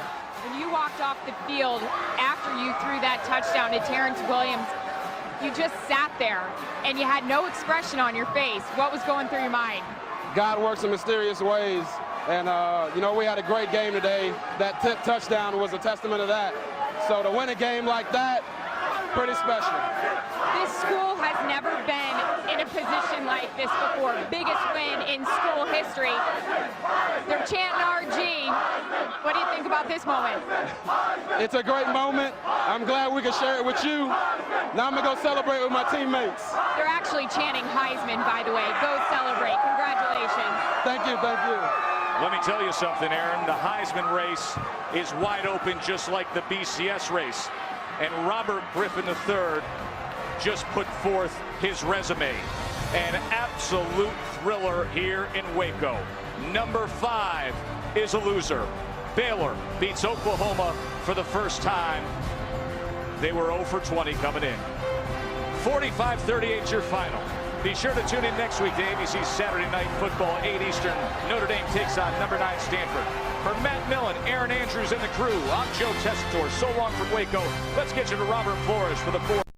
When you walked off the field after you threw that touchdown to Terrence Williams, you just sat there and you had no expression on your face. What was going through your mind? God works in mysterious ways, and you know, we had a great game today. That touchdown was a testament of that. So to win a game like that, pretty special. This school has never been in a position like this before. Biggest win in school history. They're chanting RG. What do you think about about this moment? It's a great moment. I'm glad we can share it with you. Now I'm going to go celebrate with my teammates. They're actually chanting Heisman, by the way. Go celebrate. Congratulations. Thank you, thank you. Let me tell you something, Aaron. The Heisman race is wide open, just like the BCS race. And Robert Griffin III just put forth his resume. An absolute thriller here in Waco. Number 5 is a loser. Baylor beats Oklahoma for the first time. They were 0 for 20 coming in. 45-38 is your final. Be sure to tune in next week to ABC Saturday Night Football, 8 Eastern. Notre Dame takes on number 9 Stanford. For Matt Millen, Aaron Andrews, and the crew, I'm Joe Tessitore. So long from Waco. Let's get you to Robert Flores for the 4.